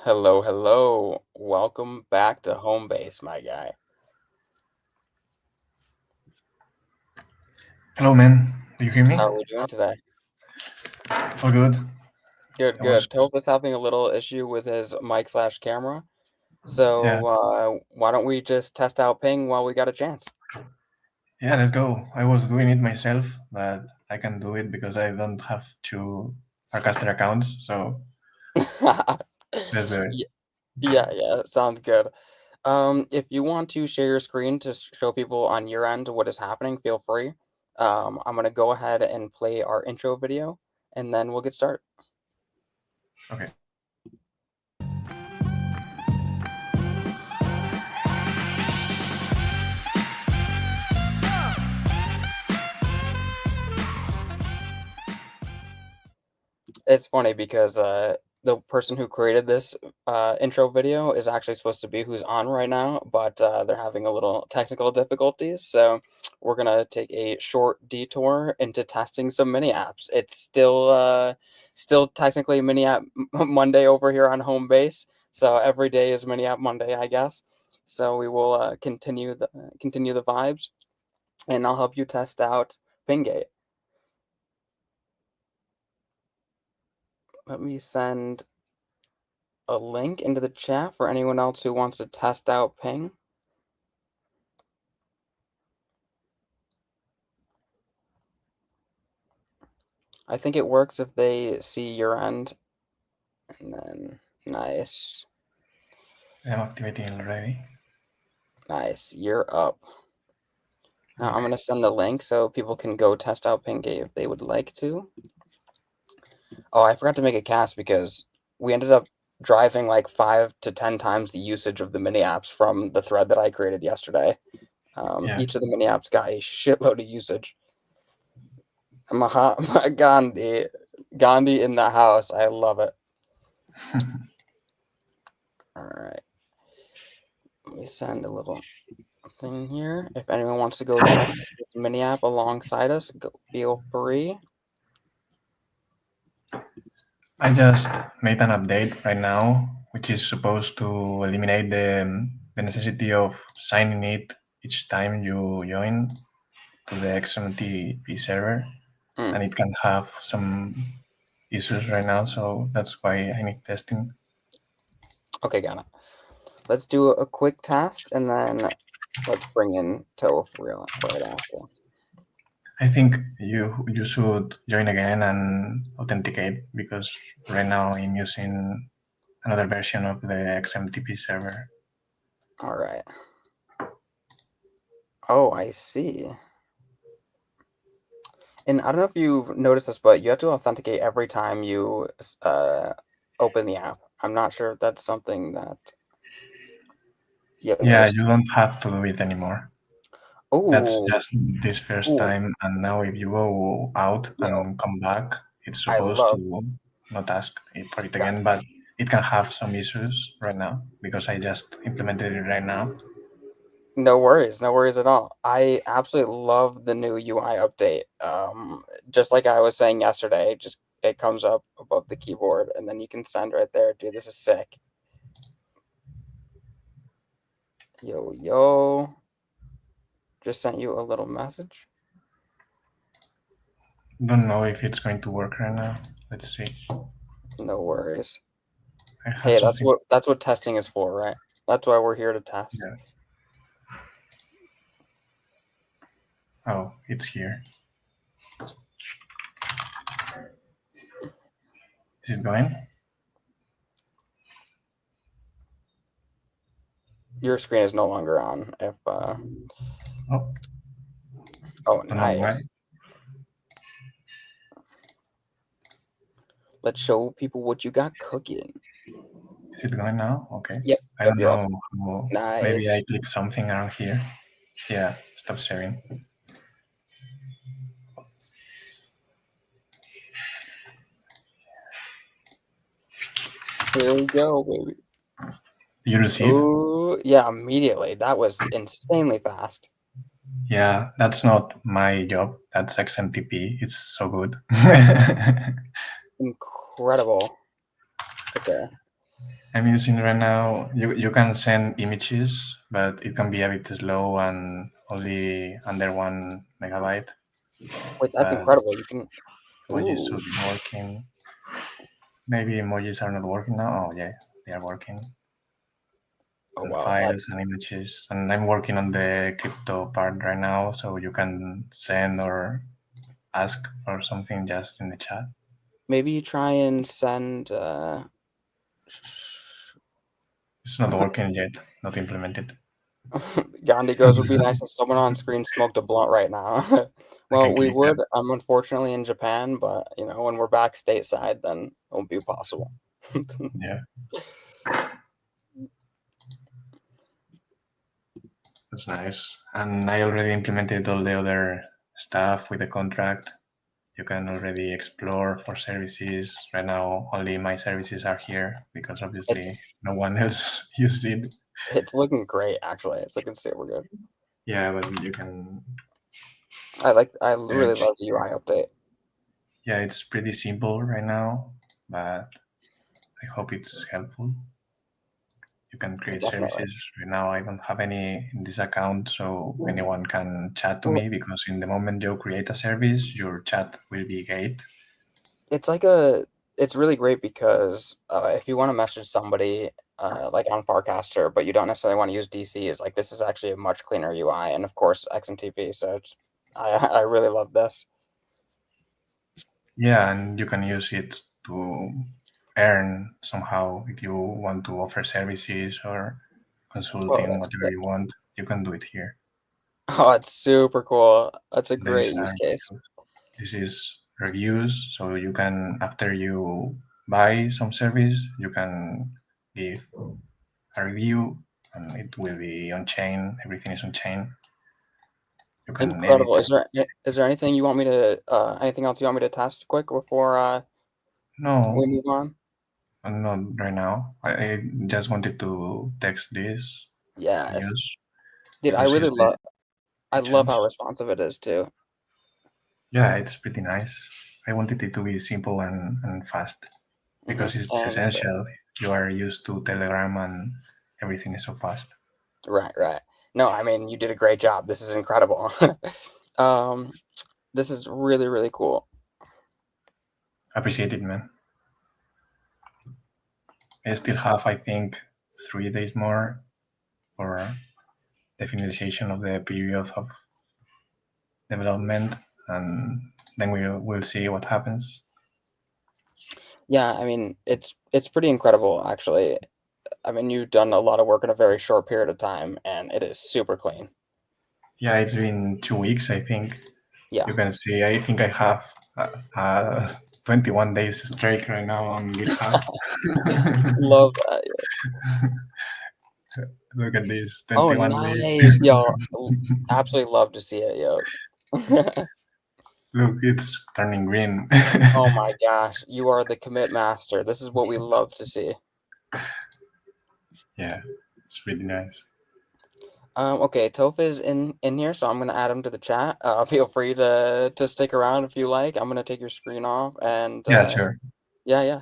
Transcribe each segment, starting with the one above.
Hello, hello. Welcome back to Homebase, my guy. Hello, man. Do you hear me? How are we doing today? All good. Good, I was, good. Toph is having a little issue with his mic slash camera. yeah, So why don't we just test out ping while we got a chance? yeah. Let's go. I was doing it myself, but I can do it because I don't have two Farcaster accounts. So let's do it. Yeah, yeah, sounds good. If you want to share your screen to show people on your end what is happening, feel free. I'm gonna go ahead and play our intro video, and then we'll get started. Okay. It's funny because, the person who created this, intro video is actually supposed to be who's on right now, but, they're having a little technical difficulties, so we're gonna take a short detour into testing some mini apps. It's still technically mini app Monday over here on Homebase, so every day is mini app Monday, I guess. So we will, continue the vibes, and I'll help you test out Pingate. Let me send a link into the chat for anyone else who wants to test out ping. I think it works if they see your end. And then, nice. I'm activating it already. Nice. You're up. Now I'm Okay. going to send the link so people can go test out Pingate if they would like to. Oh, I forgot to make a cast because we ended up driving like 5 to 10 times the usage of the mini apps from the thread that I created yesterday. Yeah. Each of the mini apps got a shitload of usage. Gandhi. Gandhi in the house. I love it. All right. Let me send a little thing here. If anyone wants to go test this mini app alongside us, go feel free. I just made an update right now, which is supposed to eliminate the necessity of signing it each time you join to the XMTP server, Mm, and it can have some issues right now. So that's why I need testing. okay, got it. Let's do a quick test and then let's bring in Toph right after. I think you should join again and authenticate because right now I'm using another version of the XMTP server. All right. Oh, I see. And I don't know if you've noticed this, but you have to authenticate every time you open the app. I'm not sure if that's something that you have Yeah, noticed. you don't have to do it anymore. That's Oh, just this first ooh, time, and now if you go out yo, and come back, it's I supposed love to not ask for it got again, but it can have some issues right now because I just implemented it right now. no worries at all. I absolutely love the new UI update. Just like I was saying yesterday, just it comes up above the keyboard and then you can send right there. Dude, this is sick. Yo, yo. Just sent you a little message. Don't know if it's going to work right now. Let's see. No worries. I have Hey, something. that's what testing is for, right? That's why we're here to test. Yeah. Oh, it's here. Is it going? Your screen is no longer on if Oh, oh don't know why. nice. Let's show people what you got cooking. Is it going now? Okay. Yep, I yep, don't yep. know how. Maybe I Nice. click something around here. Yeah, stop sharing. Here we go, baby. You receive? Oh, yeah, immediately. That was insanely fast. Yeah, that's not my job. That's XMTP. It's so good. Incredible. Okay. I'm using right now. You can send images, but it can be a bit slow and only under 1 megabyte. Wait, that's But incredible. You can. emojis should Ooh. be working. Maybe emojis are not working now. Oh yeah, they are working. Oh And wow, that files and images. And I'm working on the crypto part right now, so you can send or ask for something just in the chat. maybe you try and send. It's not working yet, not implemented. Gandhi goes, would be nice if someone on screen smoked a blunt right now. I Well, can we click would. that. I'm unfortunately in Japan, but when we're back stateside, then it won't be possible. Yeah, that's nice. And I already implemented all the other stuff with the contract. You can already explore for services. Right now, only my services are here because obviously It's no one else used it. it's looking great, actually. It's looking super good. Yeah, but you can I really search. love the UI update. Yeah, it's pretty simple right now, but I hope it's helpful. You can create Definitely. services. Right now, I don't have any in this account, so anyone can chat to Well, me because in the moment you create a service, your chat will be gate. it's like a it's really great because if you want to message somebody like on Farcaster, but you don't necessarily want to use DCs, like this is actually a much cleaner UI, and of course XMTP. So I really love this. Yeah, and you can use it to earn somehow if you want to offer services or Oh, consulting, that's whatever sick. you want. You can do it here. Oh, it's super cool. That's a There is great a use case. review. This is reviews, so you can after you buy some service, you can give a review, and it will be on chain. Everything is on chain. You can edit. Incredible. Is there anything you want me to anything else you want me to test quick before we No, move on? not right now. I just wanted to text this Yes. news Dude, because it's I the love chance. how responsive it is too. Yeah, it's pretty nice. I wanted it to be simple and fast because it's And essential. You are used to Telegram and everything is so fast. right, right. No, I mean, you did a great job. This is incredible. Um, this is really, really cool. Appreciate it, man. I still have, I think, 3 days more for the finalization of the period of development, and then we'll see what happens. Yeah, I mean, it's pretty incredible actually. I mean, you've done a lot of work in a very short period of time, and it is super clean. Yeah, it's been 2 weeks, I think. Yeah, You can see, I think I have 21 days straight right now on GitHub. love that. Look at this, Oh, 21 days. nice, yo. Absolutely love to see it, yo. Look, it's turning green. Oh my gosh, you are the commit master. This is what we love to see. Yeah, it's really nice. Okay, Toph is in here, so I'm gonna add him to the chat. Feel free to stick around if you like. I'm gonna take your screen off, and Yeah, sure. yeah, yeah.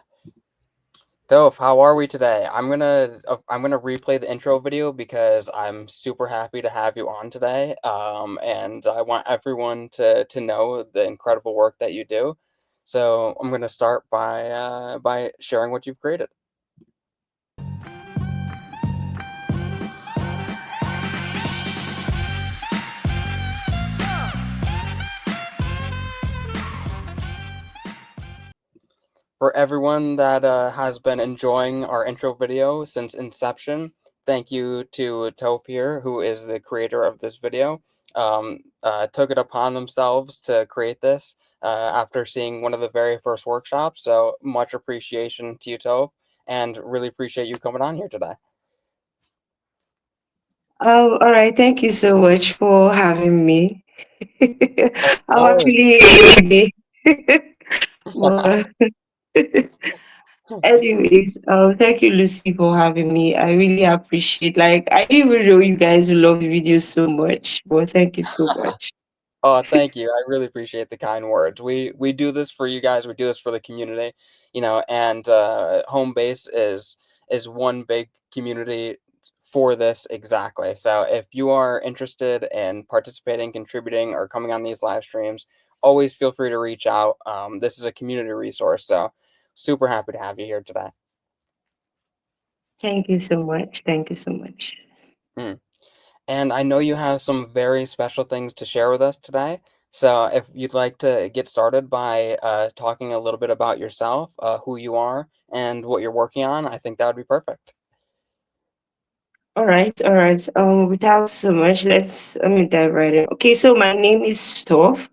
Toph, how are we today? I'm gonna replay the intro video because I'm super happy to have you on today. And I want everyone to know the incredible work that you do. So I'm gonna start by sharing what you've created. For everyone that has been enjoying our intro video since inception, thank you to Toph here, who is the creator of this video. Took it upon themselves to create this after seeing one of the very first workshops. So much appreciation to you, Toph, and really appreciate you coming on here today. Oh, all right. Thank you so much for having me. Of I'm course. actually a baby. But anyways, thank you, Lucy, for having me. I really appreciate. Like, I didn't even know you guys love videos so much. But thank you so much. Oh, thank you. I really appreciate the kind words. We do this for you guys. We do this for the community, and Homebase is one big community for this exactly. So if you are interested in participating, contributing, or coming on these live streams, always feel free to reach out. This is a community resource, so super happy to have you here today. Thank you so much. Thank you so much. Mm. And I know you have some very special things to share with us today. So if you'd like to get started by talking a little bit about yourself, who you are, and what you're working on, I think that would be perfect. All right, all right. Without so much, let me dive right in. Okay, so my name is Stoph.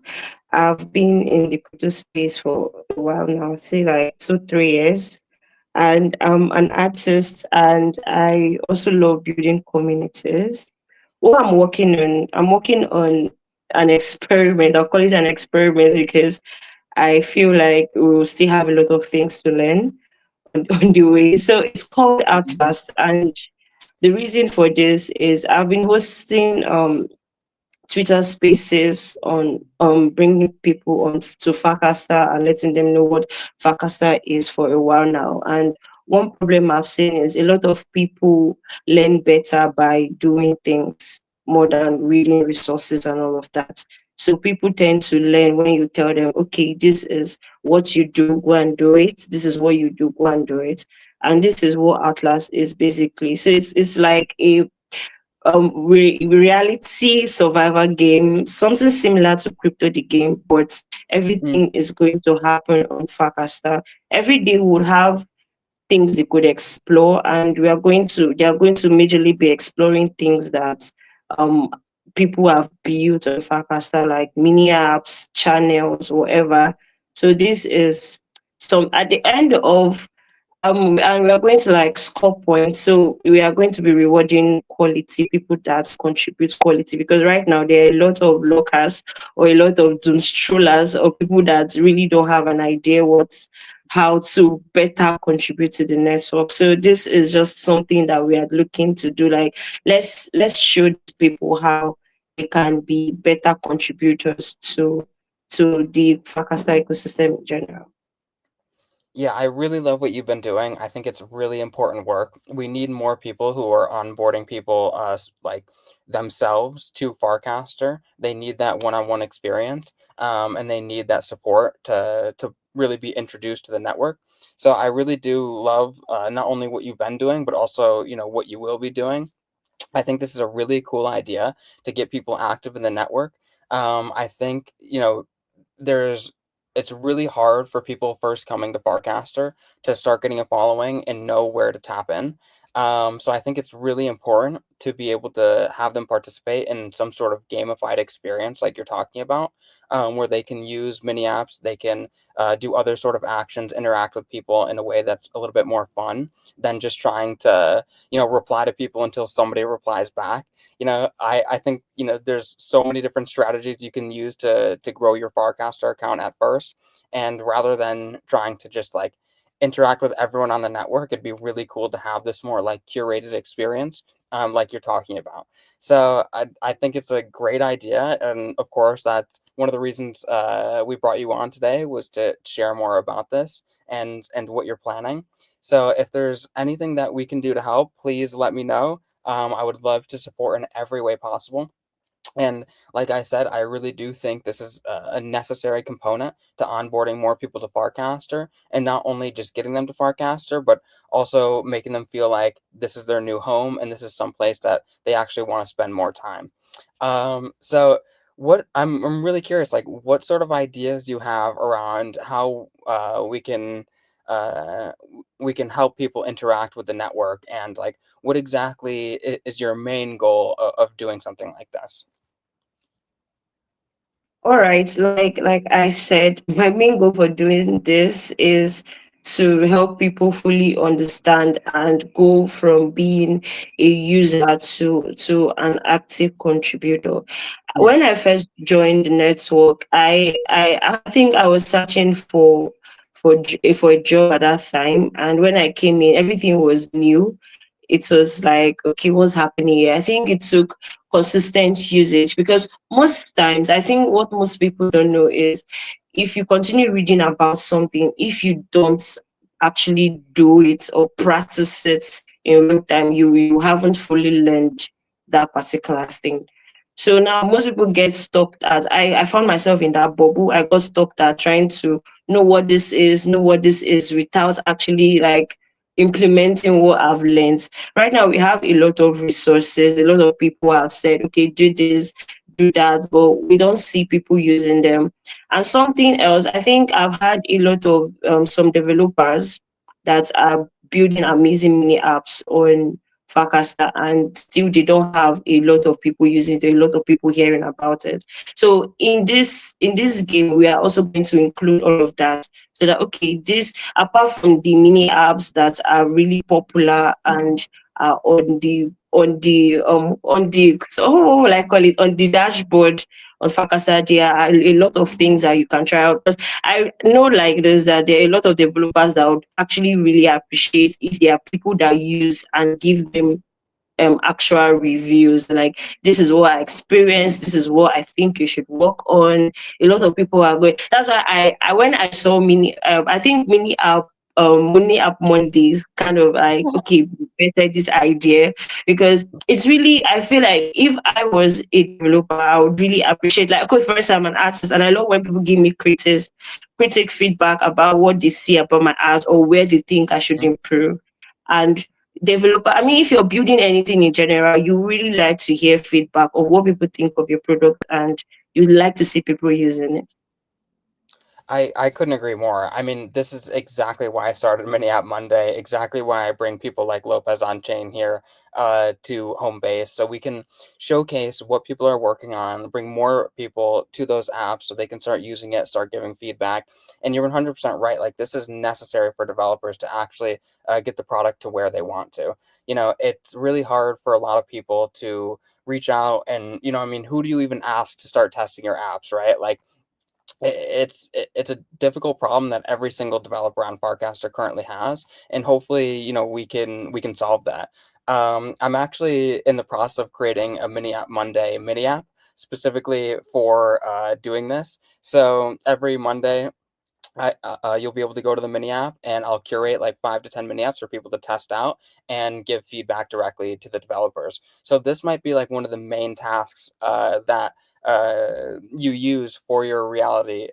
I've been in the crypto space for a while now, say like 2, 3 years, and I'm an artist, and I also love building communities. What I'm working on an experiment. I'll call it an experiment because I feel like we will still have a lot of things to learn on the way. So it's called Mhm. Atlas, and the reason for this is I've been hosting Twitter spaces on bringing people on to Farcaster and letting them know what Farcaster is for a while now. And one problem I've seen is a lot of people learn better by doing things more than reading resources and all of that. So people tend to learn when you tell them, okay, this is what you do, go and do it. This is what you do, go and do it. And this is what Atlas is basically. So it's like a reality survivor game, something similar to crypto the game, but Mm. everything is going to happen on Farcaster. Every day we'll have things they could explore, and they are going to majorly be exploring things that um people have built on Farcaster, like mini apps, channels, whatever. So this is some at the end of and we are going to like score points. So we are going to be rewarding quality people that contribute quality, because right now there are a lot of lockers or a lot of doom strollers or people that really don't have an idea what's how to better contribute to the network. So this is just something that we are looking to do. Like let's show people how they can be better contributors to the Fakasta ecosystem in general. Yeah, I really love what you've been doing. I think it's really important work. We need more people who are onboarding people, like themselves to Farcaster. They need that one-on-one experience, and they need that support to really be introduced to the network. So I really do love not only what you've been doing, but also what you will be doing. I think this is a really cool idea to get people active in the network. I think, there's it's really hard for people first coming to Farcaster to start getting a following and know where to tap in. So I think it's really important to be able to have them participate in some sort of gamified experience like you're talking about, where they can use mini apps, they can do other sort of actions, interact with people in a way that's a little bit more fun than just trying to reply to people until somebody replies back. I think there's so many different strategies you can use to grow your Farcaster account at first, and rather than trying to just like interact with everyone on the network, it'd be really cool to have this more like curated experience, like you're talking about. So I think it's a great idea, and of course that's one of the reasons we brought you on today, was to share more about this and what you're planning. So if there's anything that we can do to help, please let me know. I would love to support in every way possible. And like I said, I really do think this is a necessary component to onboarding more people to Farcaster, and not only just getting them to Farcaster, but also making them feel like this is their new home and this is someplace that they actually want to spend more time. So what I'm really curious, like what sort of ideas do you have around how uh, we can help people interact with the network, and like what exactly is your main goal of doing something like this? All right, like I said, my main goal for doing this is to help people fully understand and go from being a user to an active contributor. Mm. When I first joined the network, I think I was searching for a job at that time, and when I came in, everything was new. It was like, okay, what's happening here? I think it took consistent usage, because most times I think what most people don't know is if you continue reading about something, if you don't actually do it or practice it in real time, you haven't fully learned that particular thing. So now most people get stuck at, I found myself in that bubble. I got stuck at trying to know what this is without actually like implementing what I've learned. Right now we have a lot of resources, a lot of people have said, okay, do this, do that, but we don't see people using them. And something else, I think I've had a lot of some developers that are building amazing mini apps on Farcaster, and still they don't have a lot of people using it, a lot of people hearing about it. So in this game, we are also going to include all of that, so that okay, this, apart from the mini apps that are really popular and are on the so what will I call it, on the dashboard on Fakasa, there are a lot of things that you can try out. But I know like this that there are a lot of developers that would actually really appreciate if there are people that use and give them actual reviews, like this is what I experienced, this is what I think you should work on. A lot of people are going, that's why I when I saw I think mini app Mondays kind of like, okay, better this idea, because it's really, I feel like if I was a developer, I would really appreciate, like, okay, first I'm an artist and I love when people give me critic feedback about what they see about my art or where they think I should improve. And developer, I mean, if you're building anything in general, you really like to hear feedback of what people think of your product, and you like to see people using it. I couldn't agree more. I mean, this is exactly why I started Mini App Monday, exactly why I bring people like Lopez on chain here to Homebase, so we can showcase what people are working on, bring more people to those apps so they can start using it, start giving feedback. And you're 100% right. Like, this is necessary for developers to actually get the product to where they want to. It's really hard for a lot of people to reach out and, I mean, who do you even ask to start testing your apps, right? Like, it's a difficult problem that every single developer on Farcaster currently has, and hopefully, we can solve that. I'm actually in the process of creating a Mini App Monday mini app specifically for doing this. So every Monday, you'll be able to go to the mini app, and I'll curate like 5 to 10 mini apps for people to test out and give feedback directly to the developers. So this might be like one of the main tasks that you use for your reality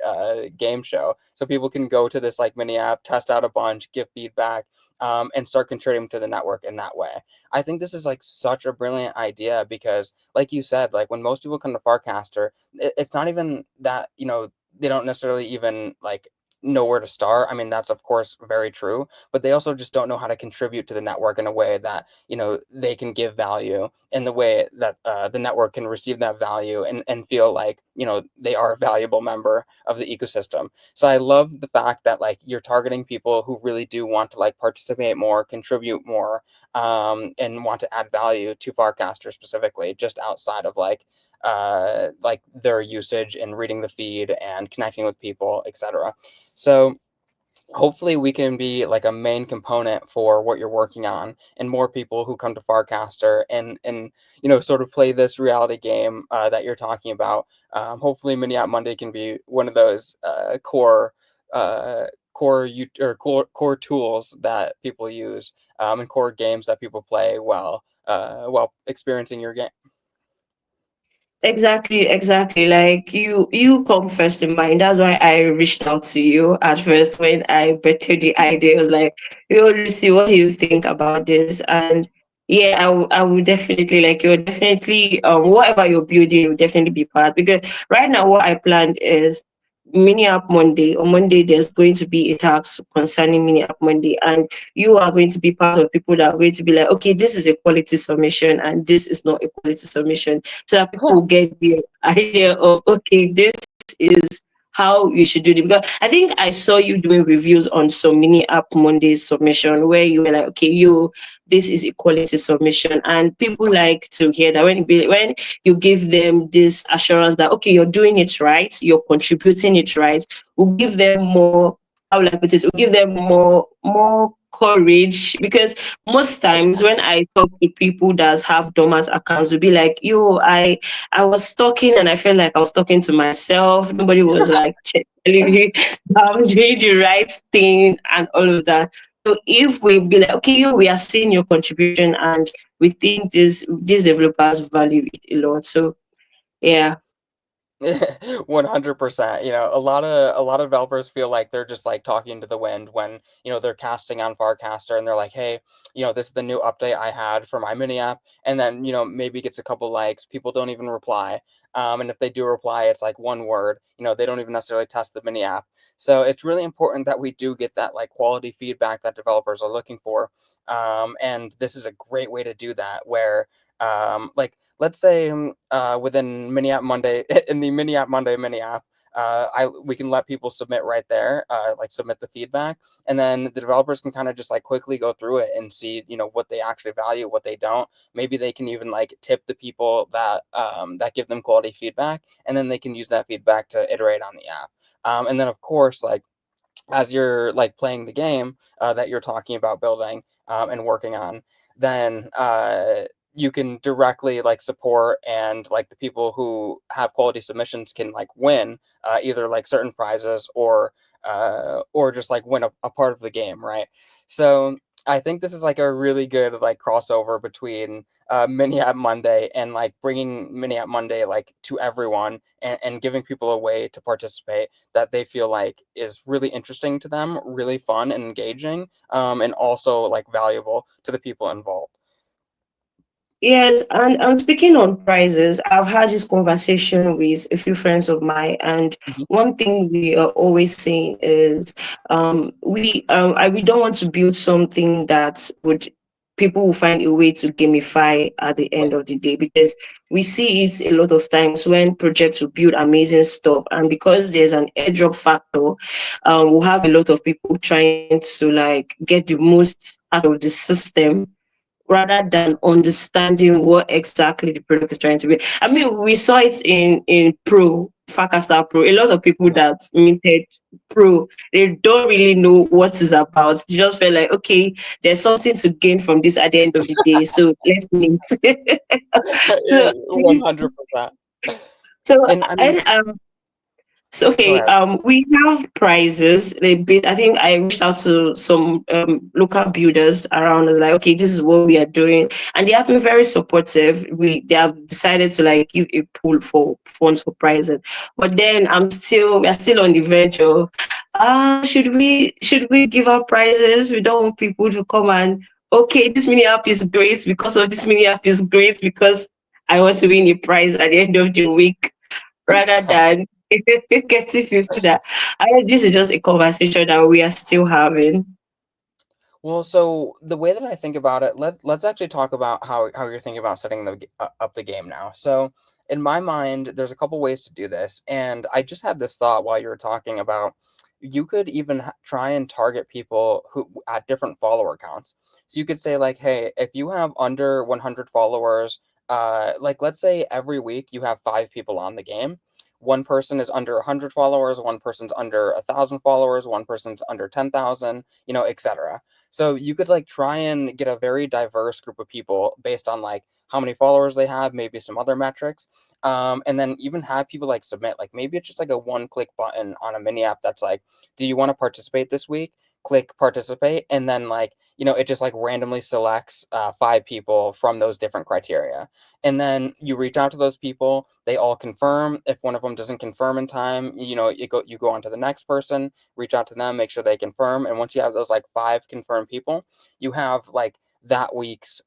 game show. So people can go to this like mini app, test out a bunch, give feedback, and start contributing to the network in that way. I think this is like such a brilliant idea because, like you said, like when most people come to Farcaster, it's not even that, they don't necessarily even like know where to start. I mean, that's of course very true, but they also just don't know how to contribute to the network in a way that, they can give value in the way that the network can receive that value and feel like, they are a valuable member of the ecosystem. So I love the fact that like you're targeting people who really do want to like participate more, contribute more, and want to add value to Farcaster specifically, just outside of like their usage and reading the feed and connecting with people, etc. So hopefully we can be like a main component for what you're working on, and more people who come to Farcaster and sort of play this reality game that you're talking about. Hopefully Mini App Monday can be one of those uh, core tools that people use, and core games that people play while experiencing your game. Exactly. Like you come first in mind. That's why I reached out to you at first when I bettered the idea. I was like, yo, Lucy, what do you think about this? And yeah, I would definitely, like, you're definitely whatever you're building will definitely be part, because right now what I planned is Mini App Monday. On Monday there's going to be a task concerning Mini App Monday, and you are going to be part of people that are going to be like, okay, this is a quality submission and this is not a quality submission, so that people will get the idea of, okay, this is how you should do it. Because I think I saw you doing reviews on some Mini App Mondays submission where you were like, okay, this is a quality submission, and people like to hear that when you give them this assurance that okay, you're doing it right, you're contributing it right, will give them more. How will I put it? Will give them more courage, because most times when I talk to people that have dormant accounts, will be like, yo, I was talking and I felt like I was talking to myself. Nobody was like telling me that I'm doing the right thing and all of that. So if we be like, okay, yo, we are seeing your contribution and we think these developers value it a lot. So yeah. 100%. You know, a lot of developers feel like they're just like talking to the wind when, they're casting on Farcaster and they're like, "Hey, this is the new update I had for my mini app." And then, maybe gets a couple likes, people don't even reply. And if they do reply, it's like one word. They don't even necessarily test the mini app. So it's really important that we do get that like quality feedback that developers are looking for. And this is a great way to do that where like let's say within mini app Monday in the mini app Monday mini app, we can let people submit right there, like submit the feedback, and then the developers can kind of just like quickly go through it and see what they actually value, what they don't. Maybe they can even like tip the people that give them quality feedback, and then they can use that feedback to iterate on the app. And then of course like as you're like playing the game that you're talking about building and working on, then you can directly like support and like the people who have quality submissions can like win either like certain prizes or just like win a part of the game, right? So I think this is like a really good like crossover between Mini App Monday and like bringing Mini App Monday like to everyone and giving people a way to participate that they feel like is really interesting to them, really fun and engaging, and also like valuable to the people involved. Yes, and speaking on prices, I've had this conversation with a few friends of mine, and Mhm. one thing we are always saying is, we don't want to build something that would people will find a way to gamify at the Yeah. end of the day, because we see it a lot of times when projects will build amazing stuff, and because there's an airdrop factor, we'll have a lot of people trying to like get the most out of the system rather than understanding what exactly the product is trying to be. I mean, we saw it in Pro, Farcaster Pro. A lot of people Yeah. that minted Pro, they don't really know what it's about. They just feel like, okay, there's something to gain from this at the end of the day, so let's mint. Yeah, so, 100%. so And I mean, I so go okay, ahead. we have prizes. I think I reached out to some local builders around. I was like, okay, this is what we are doing, and they have been very supportive. They have decided to like give a pool for funds for prizes. But then we are still on the verge of, should we give out prizes? We don't want people to come and, okay, this mini app is great because of this mini app is great because I want to win a prize at the end of the week rather than getting people that this is just a conversation that we are still having. Well, so the way that I think about it, let's actually talk about how you're thinking about setting up the game now. So, in my mind, there's a couple ways to do this, and I just had this thought while you were talking about you could even try and target people who at different follower counts. So you could say like, hey, if you have under 100 followers, like let's say every week you have 5 people on the game. One person is under 100 followers, one person's under 1,000 followers, one person's under 10,000, etc. So you could like try and get a very diverse group of people based on like how many followers they have, maybe some other metrics. And then even have people like submit, like maybe it's just like a one click button on a mini app that's like, do you want to participate this week? Click participate. And then like, it just like randomly selects 5 people from those different criteria. And then you reach out to those people, they all confirm. If one of them doesn't confirm in time, you go on to the next person, reach out to them, make sure they confirm. And once you have those like 5 confirmed people, you have like that week's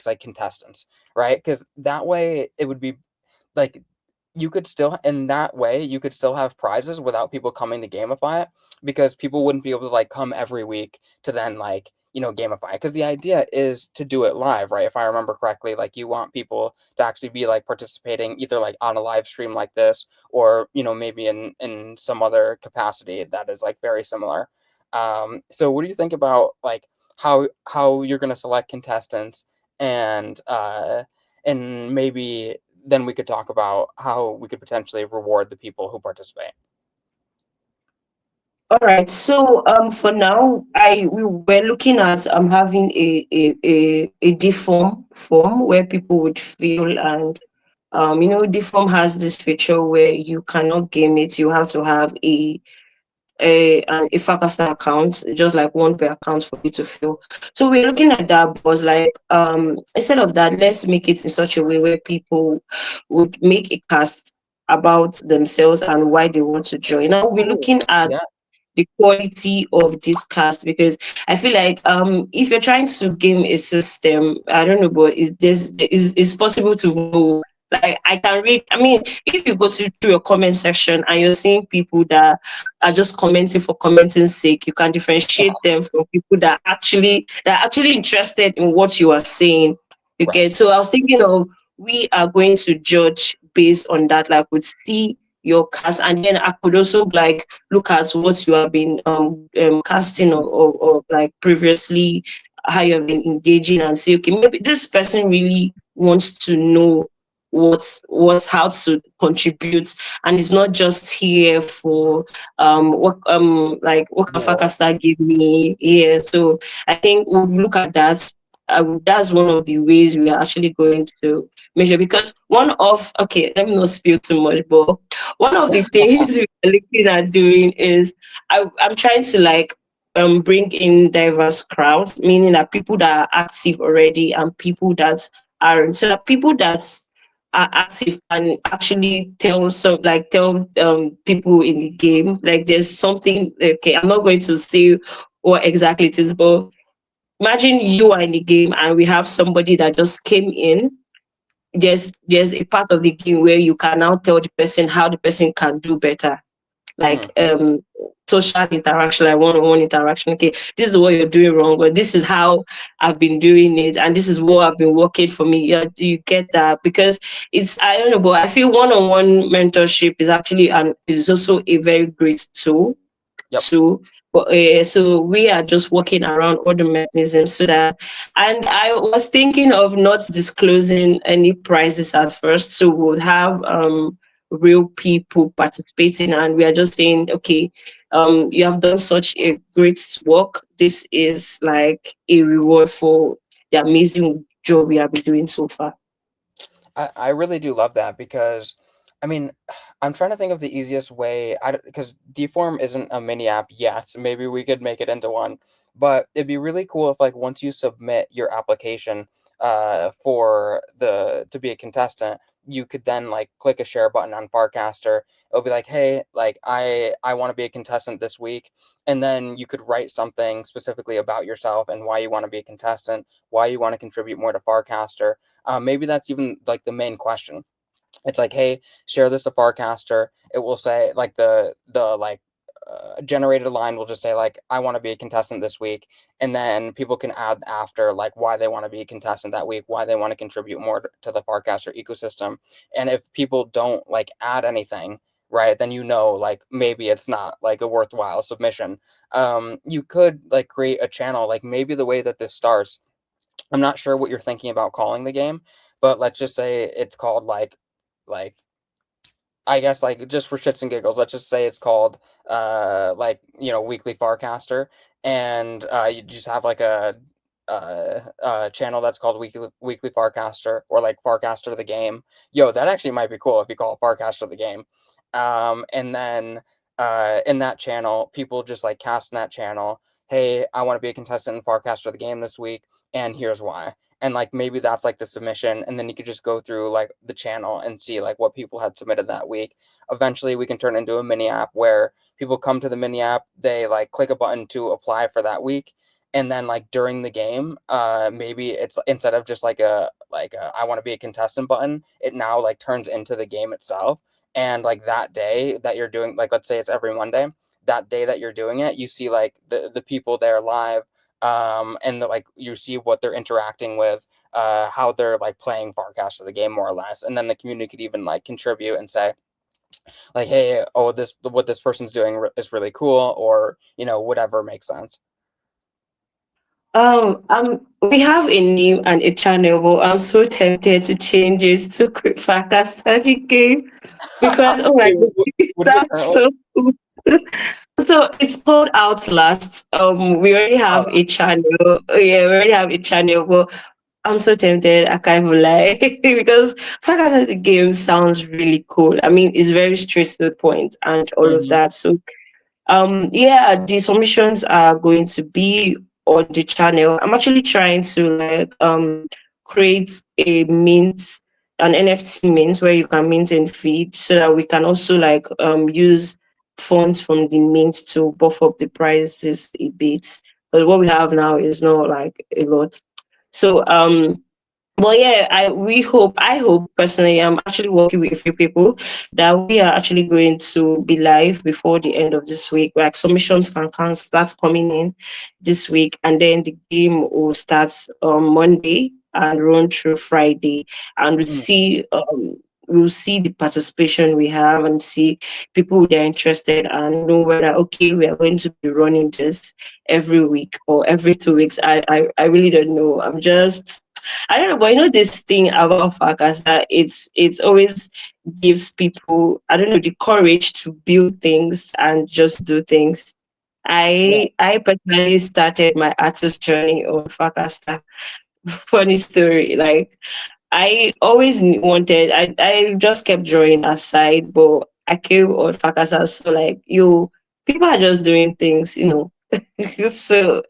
like contestants, right? Because that way it would be like you could still in that way you could still have prizes without people coming to gamify it because people wouldn't be able to like come every week to then like gamify it because the idea is to do it live, right? If I remember correctly, like you want people to actually be like participating either like on a live stream like this or maybe in some other capacity that is like very similar. So what do you think about like how you're going to select contestants and maybe then we could talk about how we could potentially reward the people who participate. All right. So for now, I we were looking at having a deform form where people would fill, and deform has this feature where you cannot game it. You have to have a Fakasta account, just like one per account for you to fill. So we're looking at that, but was like, instead of that, let's make it in such a way where people would make a cast about themselves and why they want to join. Now we're Oh, looking at yeah. the quality of this cast, because I feel like if you're trying to game a system, I don't know, but it's possible to know. Like I can read. I mean, if you go to your comment section and you're seeing people that are just commenting for commenting's sake, you can differentiate them from people that are actually interested in what you are saying. You Right. get. So I was thinking of, we are going to judge based on that. Like, would see your cast, and then I could also like look at what you have been casting, Mhm. or like previously, how you have been engaging, and say, okay, maybe this person really wants to know what's how to contribute, and it's not just here for what can War. Fakasta give me here. So I think we'll look at that. That's one of the ways we are actually going to measure, because one of, okay, let me not spill too much, but one of the things we're looking at doing is, I'm trying to like bring in diverse crowds, meaning that people that are active already and people that aren't, so that people that are active can actually tell people in the game, like there's something. Okay, I'm not going to say what exactly it is, but imagine you are in the game and we have somebody that just came in. There's a part of the game where you can now tell the person how the person can do better, like Mhm. social interaction, like one-on-one interaction. Okay, this is what you're doing wrong, but this is how I've been doing it, and this is what I've been working for me. Yeah, do you get that? Because it's, I don't know, but I feel one-on-one mentorship is actually, and is also a very great tool Yep. too. But so we are just working around all the mechanisms so that, and I was thinking of not disclosing any prices at first. So we'll have real people participating, and we are just saying, okay, you have done such a great work. This is like a reward for the amazing job we have been doing so far. I really do love that because, I mean, I'm trying to think of the easiest way. I because Deform isn't a mini app yet. Maybe we could make it into one, but it'd be really cool if like once you submit your application for the to be a contestant, you could then like click a share button on Farcaster. It'll be like, hey, like I want to be a contestant this week, and then you could write something specifically about yourself and why you want to be a contestant, why you want to contribute more to Farcaster. Maybe that's even like the main question. It's like, hey, share this to Farcaster. It will say like the generated line will just say like, I want to be a contestant this week, and then people can add after like why they want to be a contestant that week, why they want to contribute more to the Farcaster ecosystem. And if people don't like add anything, right, then like maybe it's not like a worthwhile submission. You could like create a channel, like maybe the way that this starts, I'm not sure what you're thinking about calling the game, but let's just say it's called like I guess like just for shits and giggles, let's just say it's called Weekly Farcaster, and you just have like a channel that's called Weekly Farcaster, or like Farcaster the game. Yo, that actually might be cool if you call it Farcaster the game. And then in that channel, people just like cast in that channel, hey, I want to be a contestant in Farcaster the game this week, and here's why. And like maybe that's like the submission, and then you could just go through like the channel and see like what people had submitted that week. Eventually we can turn it into a mini app where people come to the mini app, they like click a button to apply for that week, and then like during the game, maybe it's instead of just like a I want to be a contestant button, it now like turns into the game itself. And like that day that you're doing, like let's say it's every Monday, that day that you're doing it, you see like the people there live, and like you see what they're interacting with, how they're like playing Farcast of the game more or less, and then the community could even like contribute and say like, hey, oh, this what this person's doing is really cool, or whatever makes sense. We have a name and a channel, but I'm so tempted to change it to Quick Factor Study Game, because oh my Wait, god, what is it that's currently? so cool. So it's called Outlast. We already have Oh, a channel. Yeah, we already have a channel, but I'm so tempted. I can't even lie because Fantasy the game sounds really cool. I mean, it's very straight to the point and all of mhm, that. So yeah, the submissions are going to be on the channel. I'm actually trying to like create a mint, an NFT mint where you can mint and feed so that we can also like use funds from the mint to buff up the prices a bit. But what we have now is not like a lot. So but yeah, I hope personally, I'm actually working with a few people that we are actually going to be live before the end of this week. Like submissions can start coming in this week, and then the game will start on Monday and run through Friday, and mhm, we'll see the participation we have and see people that are interested and know whether okay we are going to be running this every week or every 2 weeks. I really don't know. I don't know, but you know this thing about Farkas that it's always gives people I don't know the courage to build things and just do things. yeah, I personally started my artist journey on Farkasta. Funny story, like I always wanted I just kept drawing aside, but I came on Farkasta so like you people are just doing things, you know. So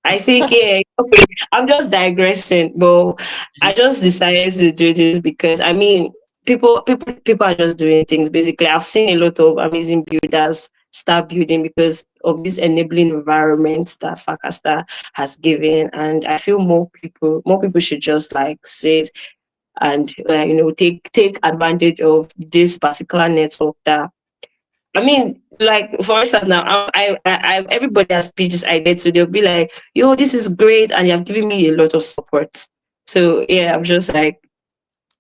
I think yeah, okay. I'm just digressing, but I mhm, just decided to do this because I mean people are just doing things. Basically, I've seen a lot of amazing builders start building because of this enabling environment that Fakasta has given. And I feel more people should just like sit and take advantage of this particular network that I mean, like for instance, now everybody has pitched this idea, so they'll be like, "Yo, this is great," and you have given me a lot of support. So yeah, I'm just like,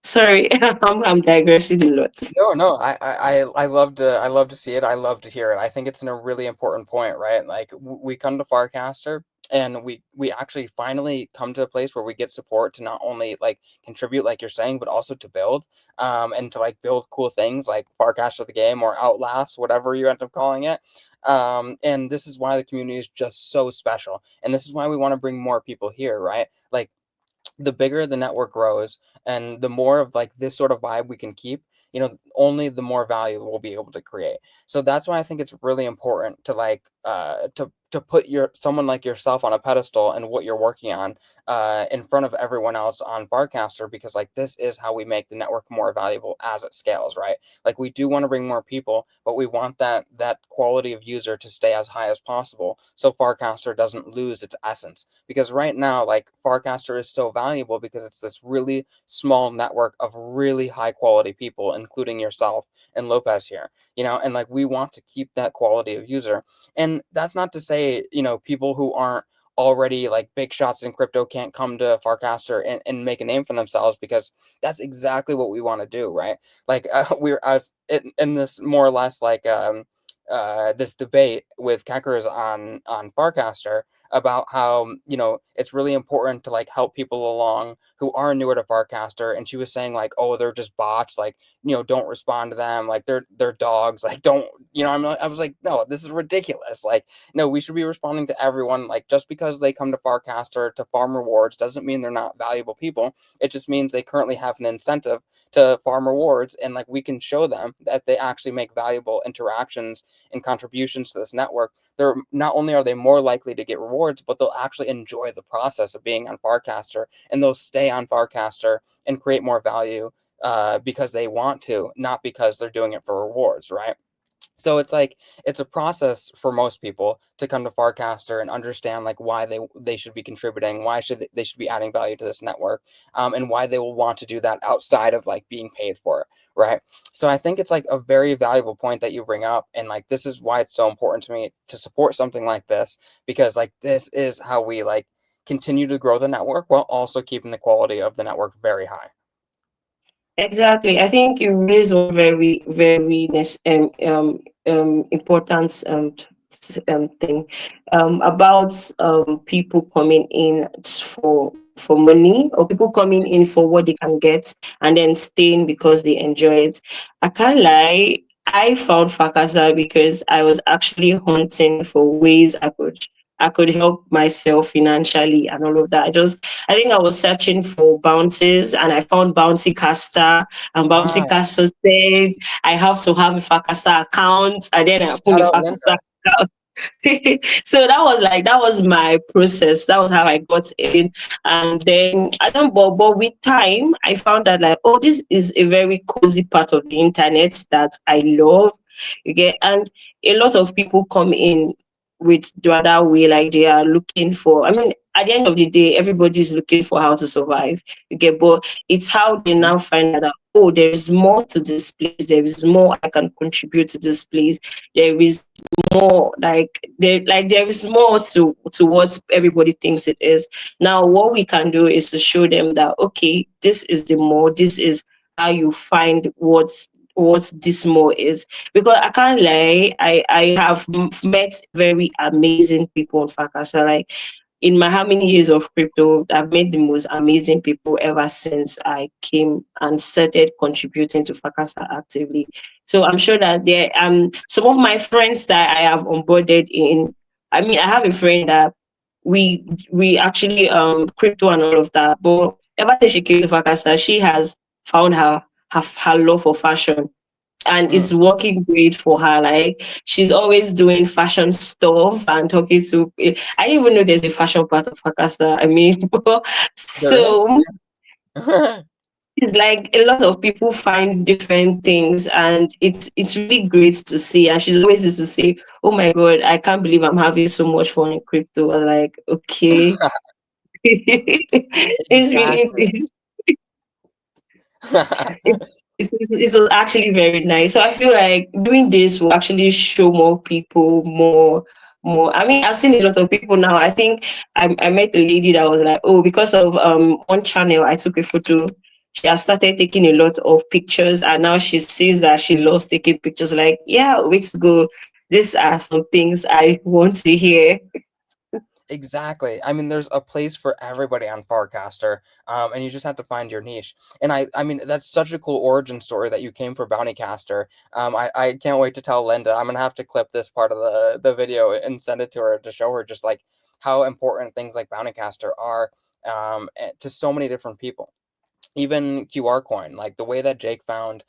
sorry, I'm digressing a lot. no, no, I love to see it. I love to hear it. I think it's a really important point, right? Like we come to Farcaster and we actually finally come to a place where we get support to not only like contribute, like you're saying, but also to build, and to like build cool things like Farcaster the game or Outlast, whatever you end up calling it. And this is why the community is just so special, and this is why we want to bring more people here, right? Like the bigger the network grows and the more of like this sort of vibe we can keep, only the more value we'll be able to create. So that's why I think it's really important to like to put your someone like yourself on a pedestal and what you're working on in front of everyone else on Barcaster, because like this is how we make the network more valuable as it scales, right? Like we do want to bring more people, but we want that quality of user to stay as high as possible so Farcaster doesn't lose its essence. Because right now, like Farcaster is so valuable because it's this really small network of really high quality people, including yourself and Lopez here, and like we want to keep that quality of user. And that's not to say, people who aren't already like big shots in crypto can't come to Farcaster and make a name for themselves, because that's exactly what we want to do, right? Like we're us in this more or less like this debate with Keckers on Farcaster about how it's really important to like help people along who are newer to Farcaster, and she was saying like, oh, they're just bots, like don't respond to them, like they're dogs, like don't I was like, no, this is ridiculous. Like, no, we should be responding to everyone. Like, just because they come to Farcaster to farm rewards doesn't mean they're not valuable people. It just means they currently have an incentive to farm rewards, and like we can show them that they actually make valuable interactions and contributions to this network. They're not only are they more likely to get rewards, but they'll actually enjoy the process of being on Farcaster, and they'll stay on Farcaster and create more value because they want to, not because they're doing it for rewards, right? So it's like it's a process for most people to come to Farcaster and understand like why they should be contributing, why they should be adding value to this network, and why they will want to do that outside of like being paid for it, right? So I think it's like a very valuable point that you bring up, and like this is why it's so important to me to support something like this, because like this is how we like continue to grow the network while also keeping the quality of the network very high. Exactly. I think you raised one very, very important thing about people coming in for money, or people coming in for what they can get and then staying because they enjoy it. I can't lie. I found Fakasa because I was actually hunting for ways I could help myself financially and all of that. I think I was searching for bounties and I found Bounty Caster, and Bounty Ah, Caster said I have to have a Fakasta account, and then I opened shout a out Linda. Fakasta account. So that was my process. That was how I got in. And then I don't but with time I found that, like, oh, this is a very cozy part of the internet that I love. You get, and a lot of people come in with the other way, like they are looking for, I mean, at the end of the day, everybody's looking for how to survive. You get, but it's how they Mhm. now find out that, oh, there is more to this place, there is more I can contribute to this place, there is more, there is more to what everybody thinks it is. Now what we can do is to show them that, okay, this is the more, this is how you find what this more is. Because I can't lie, I have met very amazing people on Fakasa. Like, in my how many years of crypto, I've met the most amazing people ever since I came and started contributing to Fakasa actively. So I'm sure that there some of my friends that I have onboarded in. I mean, I have a friend that we actually crypto and all of that. But ever since she came to Fakasa, she has found her love for fashion, and Mm. it's working great for her. Like, she's always doing fashion stuff and talking to. I didn't even know there's a fashion part of Fakasta. I mean, There is. so Yeah. it's like a lot of people find different things, and it's really great to see. And she always used to say, "Oh my god, I can't believe I'm having so much fun in crypto." I'm like, okay. Exactly. It's it, it was actually very nice. So I feel like doing this will actually show more people more. I mean, I've seen a lot of people now. I think I met a lady that was like, oh, because of one channel I took a photo. She has started taking a lot of pictures, and now she sees that she loves taking pictures. Like, yeah, way to go. These are some things I want to hear. Exactly. I mean, there's a place for everybody on Farcaster, and you just have to find your niche. And I mean, that's such a cool origin story that you came for Bountycaster. I can't wait to tell Linda. I'm gonna have to clip this part of the video and send it to her to show her just like how important things like Bountycaster are, to so many different people. Even QR Coin, like the way that Jake found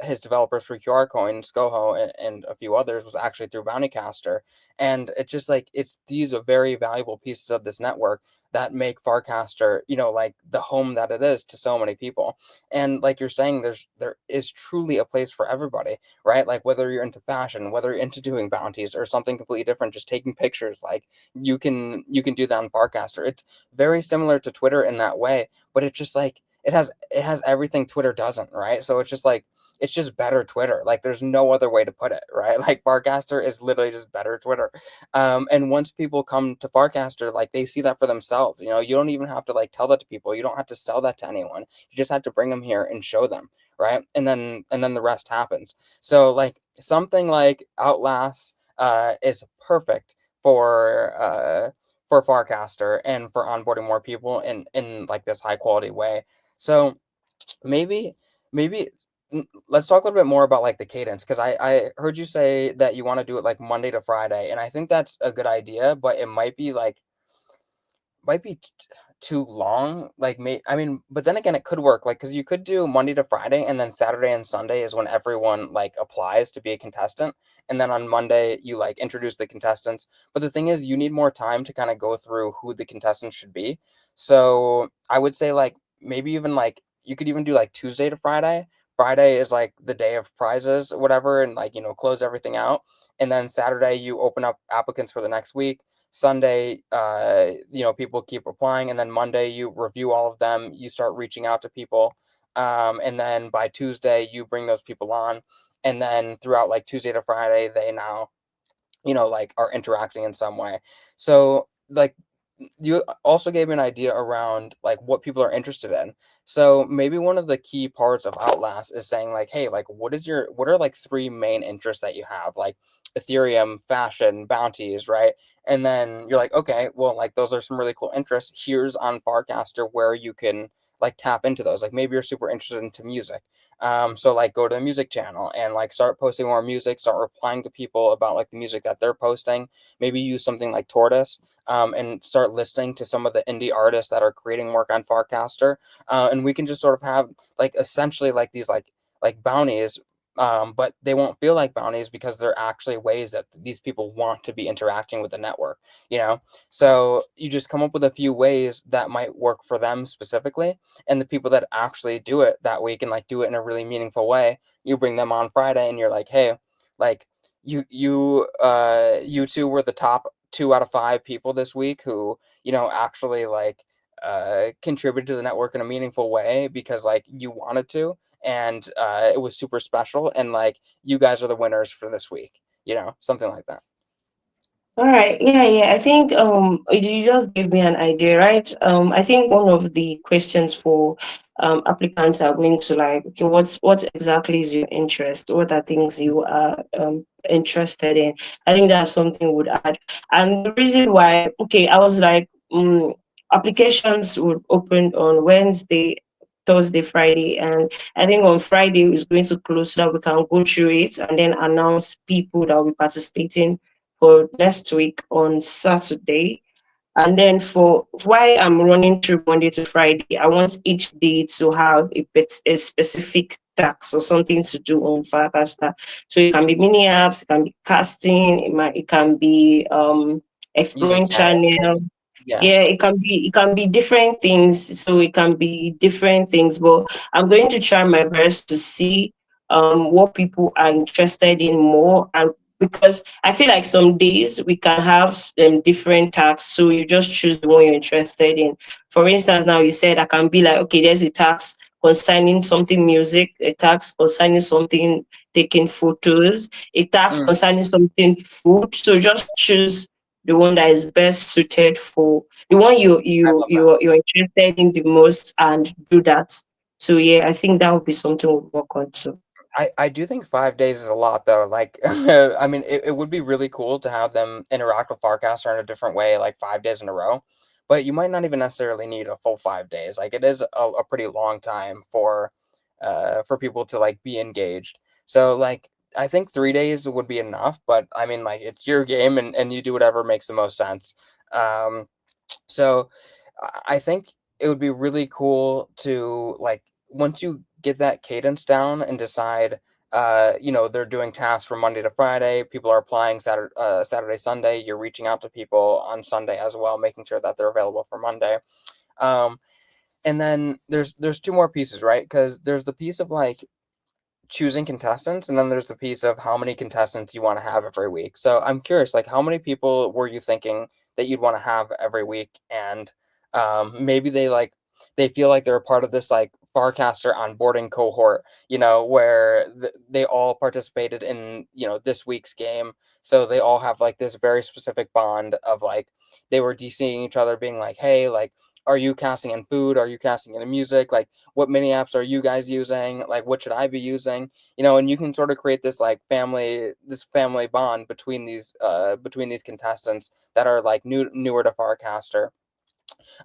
his developers for QR Coin, Scoho, and a few others was actually through Bountycaster. And it's just like it's these are very valuable pieces of this network that make Farcaster, like the home that it is to so many people. And like you're saying, there is truly a place for everybody, right? Like whether you're into fashion, whether you're into doing bounties or something completely different, just taking pictures, like you can do that on Farcaster. It's very similar to Twitter in that way, but it's just like it has everything Twitter doesn't, right? So it's just like it's just better Twitter. Like there's no other way to put it, right? Like Farcaster is literally just better Twitter. And once people come to Farcaster, like they see that for themselves. You don't even have to like tell that to people. You don't have to sell that to anyone. You just have to bring them here and show them, right? And then the rest happens. So like something like Outlast is perfect for Farcaster and for onboarding more people in like this high quality way. So maybe maybe let's talk a little bit more about like the cadence, because I heard you say that you want to do it like Monday to Friday, and I think that's a good idea, but it might be too long. Like, I mean, but then again, it could work. Like, because you could do Monday to Friday, and then Saturday and Sunday is when everyone like applies to be a contestant, and then on Monday you like introduce the contestants. But the thing is, you need more time to kind of go through who the contestants should be. So I would say like maybe even like you could even do like Tuesday to Friday. Friday is like the day of prizes, whatever, and like close everything out. And then Saturday you open up applicants for the next week. Sunday, people keep applying, and then Monday you review all of them. You start reaching out to people, and then by Tuesday you bring those people on, and then throughout like Tuesday to Friday they now like are interacting in some way. So like you also gave me an idea around like what people are interested in. So maybe one of the key parts of Outlast is saying like, hey, like what are like three main interests that you have? Like Ethereum, fashion, bounties, right? And then you're like, okay, well, like those are some really cool interests. Here's on Farcaster where you can like tap into those. Like maybe you're super interested into music. So like go to the music channel and like start posting more music, start replying to people about like the music that they're posting. Maybe use something like Tortoise, and start listening to some of the indie artists that are creating work on Farcaster. And we can just sort of have like essentially like these like bounties, but they won't feel like bounties because they're actually ways that these people want to be interacting with the network, you know? So you just come up with a few ways that might work for them specifically, and the people that actually do it that week and like do it in a really meaningful way, you bring them on Friday and you're like, hey, like you two were the top 2 out of 5 people this week who, actually like contributed to the network in a meaningful way because like you wanted to, and it was super special, and like you guys are the winners for this week, something like that. All right. Yeah, yeah. I think you just gave me an idea, right? I think one of the questions for applicants are going to like, okay, what exactly is your interest? What are things you are interested in? I think that's something we would add. And the reason why, okay, I was like, applications would open on Wednesday, Thursday, Friday, and I think on Friday is going to close so that we can go through it and then announce people that will be participating for next week on Saturday. And then for why I'm running through Monday to Friday, I want each day to have a specific task or something to do on Firecastle. So it can be mini apps, it can be casting, it can be Using exploring channels, channel. maybe. Yeah. Yeah, it can be different things. So it can be different things, but I'm going to try my best to see what people are interested in more, and because I feel like some days we can have different tasks. So you just choose the one you're interested in. For instance, now you said I can be like, okay, there's a task concerning something music, a task concerning something taking photos, a task Mm, concerning something food. So just choose the one that is best suited for the one you I you love that. you're interested in the most, and do that. So yeah, I think that would be something we'll work on too. I do think 5 days is a lot though. Like, I mean, it would be really cool to have them interact with Farcaster in a different way, like 5 days in a row. But you might not even necessarily need a full 5 days. Like, it is a pretty long time for people to like be engaged. So like, I think 3 days would be enough. But I mean, like, it's your game, and you do whatever makes the most sense. Um, so I think it would be really cool to like once you get that cadence down and decide, they're doing tasks from Monday to Friday. People are applying Saturday, Sunday. You're reaching out to people on Sunday as well, making sure that they're available for Monday. Um, and then there's two more pieces, right? Because there's the piece of like choosing contestants, and then there's the piece of how many contestants you want to have every week. So I'm curious, like, how many people were you thinking that you'd want to have every week? And maybe they feel like they're a part of this like Farcaster onboarding cohort, where they all participated in this week's game, so they all have like this very specific bond of like they were DCing each other, being like, hey, like, are you casting in food? Are you casting in music? Like, what mini apps are you guys using? Like, what should I be using? And you can sort of create this family bond between these contestants that are like newer to Farcaster.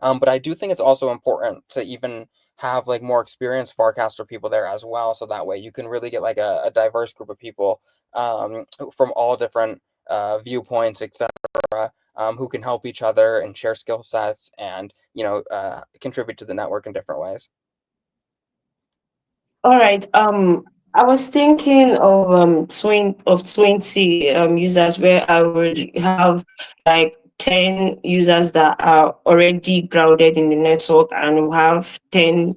But I do think it's also important to even have like more experienced Farcaster people there as well, so that way you can really get like a diverse group of people, from all different viewpoints, etc., who can help each other and share skill sets and contribute to the network in different ways. All right. I was thinking of 20 users where I would have like 10 users that are already grounded in the network, and we have 10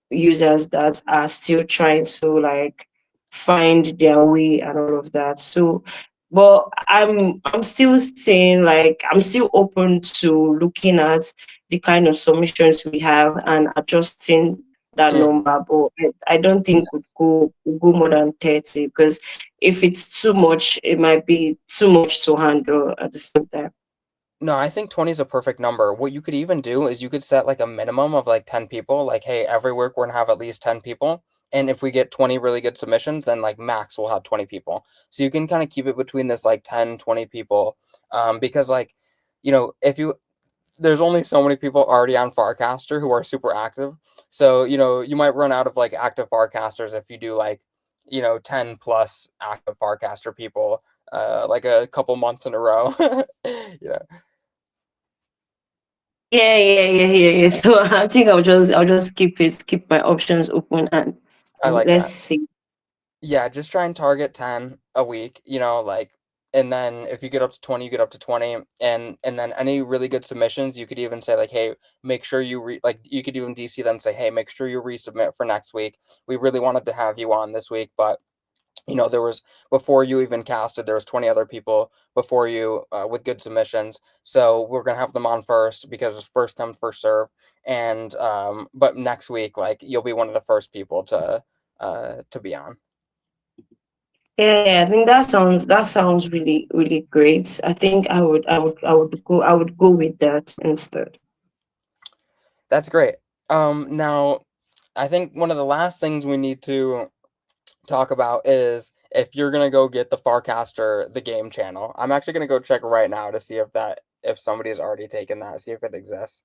users that are still trying to like find their way and all of that. So, but I'm still saying like I'm still open to looking at the kind of submissions we have and adjusting that Mm, number. But I don't think yes. we'd go more than 30, because if it's too much, it might be too much to handle at the same time. No, I think 20 is a perfect number. What you could even do is you could set like a minimum of like 10 people. Like, hey, every week we're gonna have at least 10 people. And if we get 20 really good submissions, then like max we'll have 20 people. So you can kind of keep it between this like 10, 20 people. Because like, if you there's only so many people already on Farcaster who are super active. So, you might run out of like active Farcasters if you do like, 10 plus active Farcaster people, like a couple months in a row. Yeah, Yeah, yeah, yeah, yeah, yeah. So I think I'll just keep my options open, and I like let's that. see. Yeah, just try and target 10 a week, like, and then if you get up to 20, you get up to 20, and then any really good submissions, you could even say like, "Hey, make sure like you could even DC them, say, "Hey, make sure you resubmit for next week. We really wanted to have you on this week, but there was before you even casted, there was 20 other people before you with good submissions. So we're gonna have them on first because it's first come, first serve. And but next week, like you'll be one of the first people to be on." Yeah, yeah, I think that sounds really really great. I think I would go with that instead. That's great. Now I think one of the last things we need to talk about is if you're gonna go get the Farcaster the game channel. I'm actually gonna go check right now to see if somebody has already taken that, see if it exists.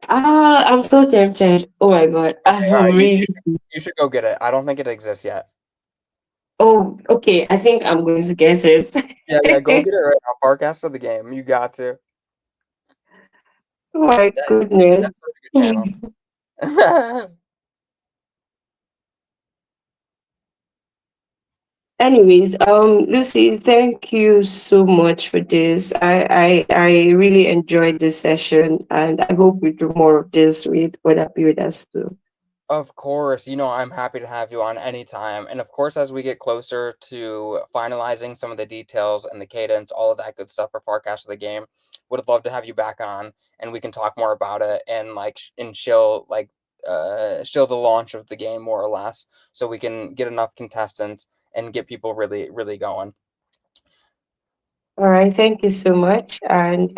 Ah, I'm so tempted. Oh my god, Okay, all I'm right, really. you should go get it. I don't think it exists yet. Oh, okay. I think I'm going to get Yeah, yeah, go it. get it right now. Farcast for the game. You got to. Oh my goodness. That's such a good channel. Anyways, Lucy, thank you so much for this. I really enjoyed this session, and I hope we do more of this with other builders too. Of course, I'm happy to have you on anytime. And of course, as we get closer to finalizing some of the details and the cadence, all of that good stuff for Farcast of the game, would love to have you back on and we can talk more about it and like and show the launch of the game more or less so we can get enough contestants and get people really, really going. All right, thank you so much. And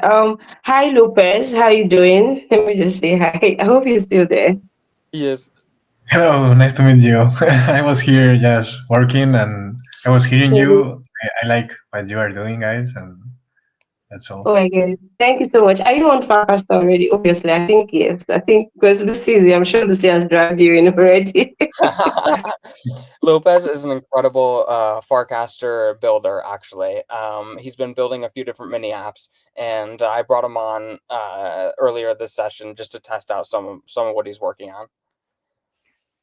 hi Lopez, how you doing? Let me just say hi. I hope you're still there. Yes. Hello, nice to meet you. I was here just working and I was hearing Mhm. you. I like what you are doing, guys, and that's Oh all. my god, thank you so much. Are you on fast already? Obviously, I think yes. I think because Lucy, I'm sure Lucy has dragged you in already. Lopez is an incredible Farcaster builder, actually. He's been building a few different mini apps, and I brought him on earlier this session just to test out some of what he's working on.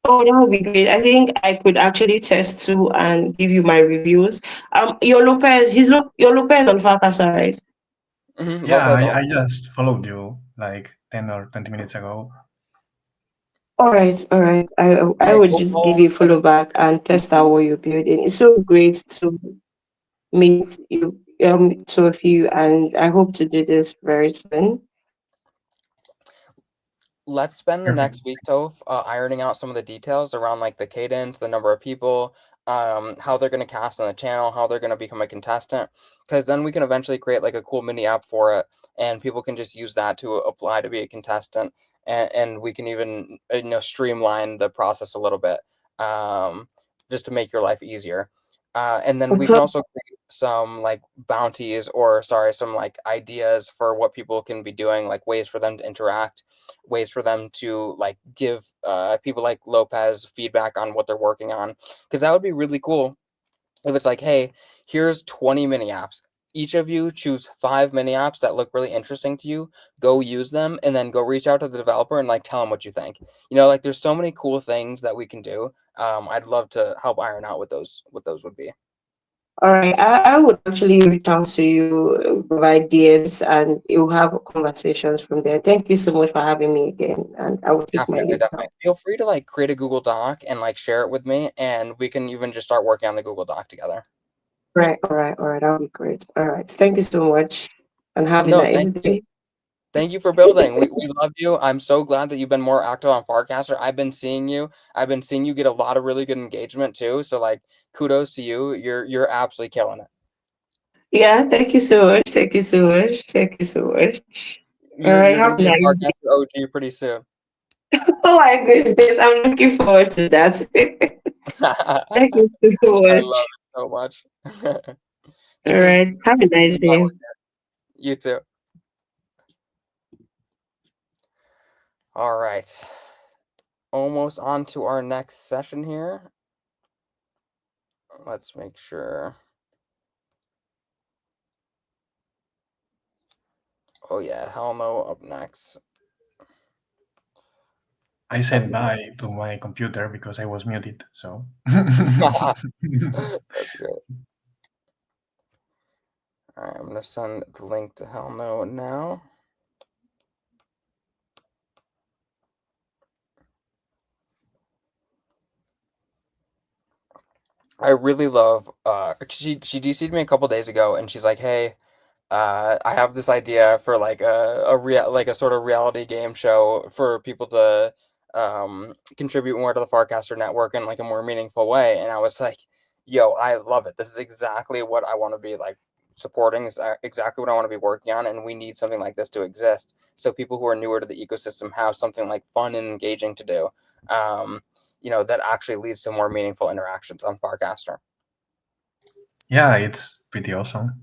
Oh, that would be great. I think I could actually test too and give you my reviews. Your Lopez, your Lopez on Farcasa, right? Yeah, Lopez I also. just followed you like 10 or 20 minutes ago. All right, all right. I Yeah, would go just give follow you a like follow back and test out what you're building. It's so great to meet you, two of you, and I hope to do this very soon. let's spend the Perfect. next week, Toph, ironing out some of the details around like the cadence, the number of people, how they're going to cast on the channel, how they're going to become a contestant. Because then we can eventually create like a cool mini app for it, and people can just use that to apply to be a contestant, and we can even streamline the process a little bit, um, just to make your life easier. And then we can Okay. also create some like bounties, or sorry, some like ideas for what people can be doing, like ways for them to interact, ways for them to like give people like Lopez feedback on what they're working on, because that would be really cool if it's like, hey, here's 20 mini apps. Each of you choose 5 mini apps that look really interesting to you. Go use them, and then go reach out to the developer and like tell them what you think. Like there's so many cool things that we can do. I'd love to help iron out what those would be. All right. I would actually reach out to you by DMs and you'll have conversations from there. Thank you so much for having me again. And I will take my Definitely, leave definitely. now. Feel free to like create a Google Doc and like share it with me, and we can even just start working on the Google Doc together. Right, all right, all right. That'll be great. All right. Thank you so much and have a No, nice thank you. day. Thank you for building. We love you. I'm so glad that you've been more active on Farcaster. I've been seeing you get a lot of really good engagement too. So like kudos to you. You're absolutely killing it. Yeah, thank you so much. Thank you so much. Thank you so much. All You're right, you're have gonna a be a nice day. Farcaster OG pretty soon. Oh my goodness, I'm looking forward to that. Thank you so I much. love it so much. All This is right, have a this nice is why day. we're here. You too. All right. Almost on to our next session here. Let's make sure. Oh yeah, hell no up next. I said bye to my computer because I was muted, so. That's great. All right, I'm gonna send the link to hell no now. I really love she DC'd me a couple days ago and she's like, "Hey, I have this idea for like like a sort of reality game show for people to contribute more to the Farcaster network in like a more meaningful way." And I was like, "Yo, I love it. This is exactly what I want to be like supporting. Is exactly what I want to be working on, and we need something like this to exist. So people who are newer to the ecosystem have something like fun and engaging to do. That actually leads to more meaningful interactions on Farcaster." Yeah, it's pretty awesome.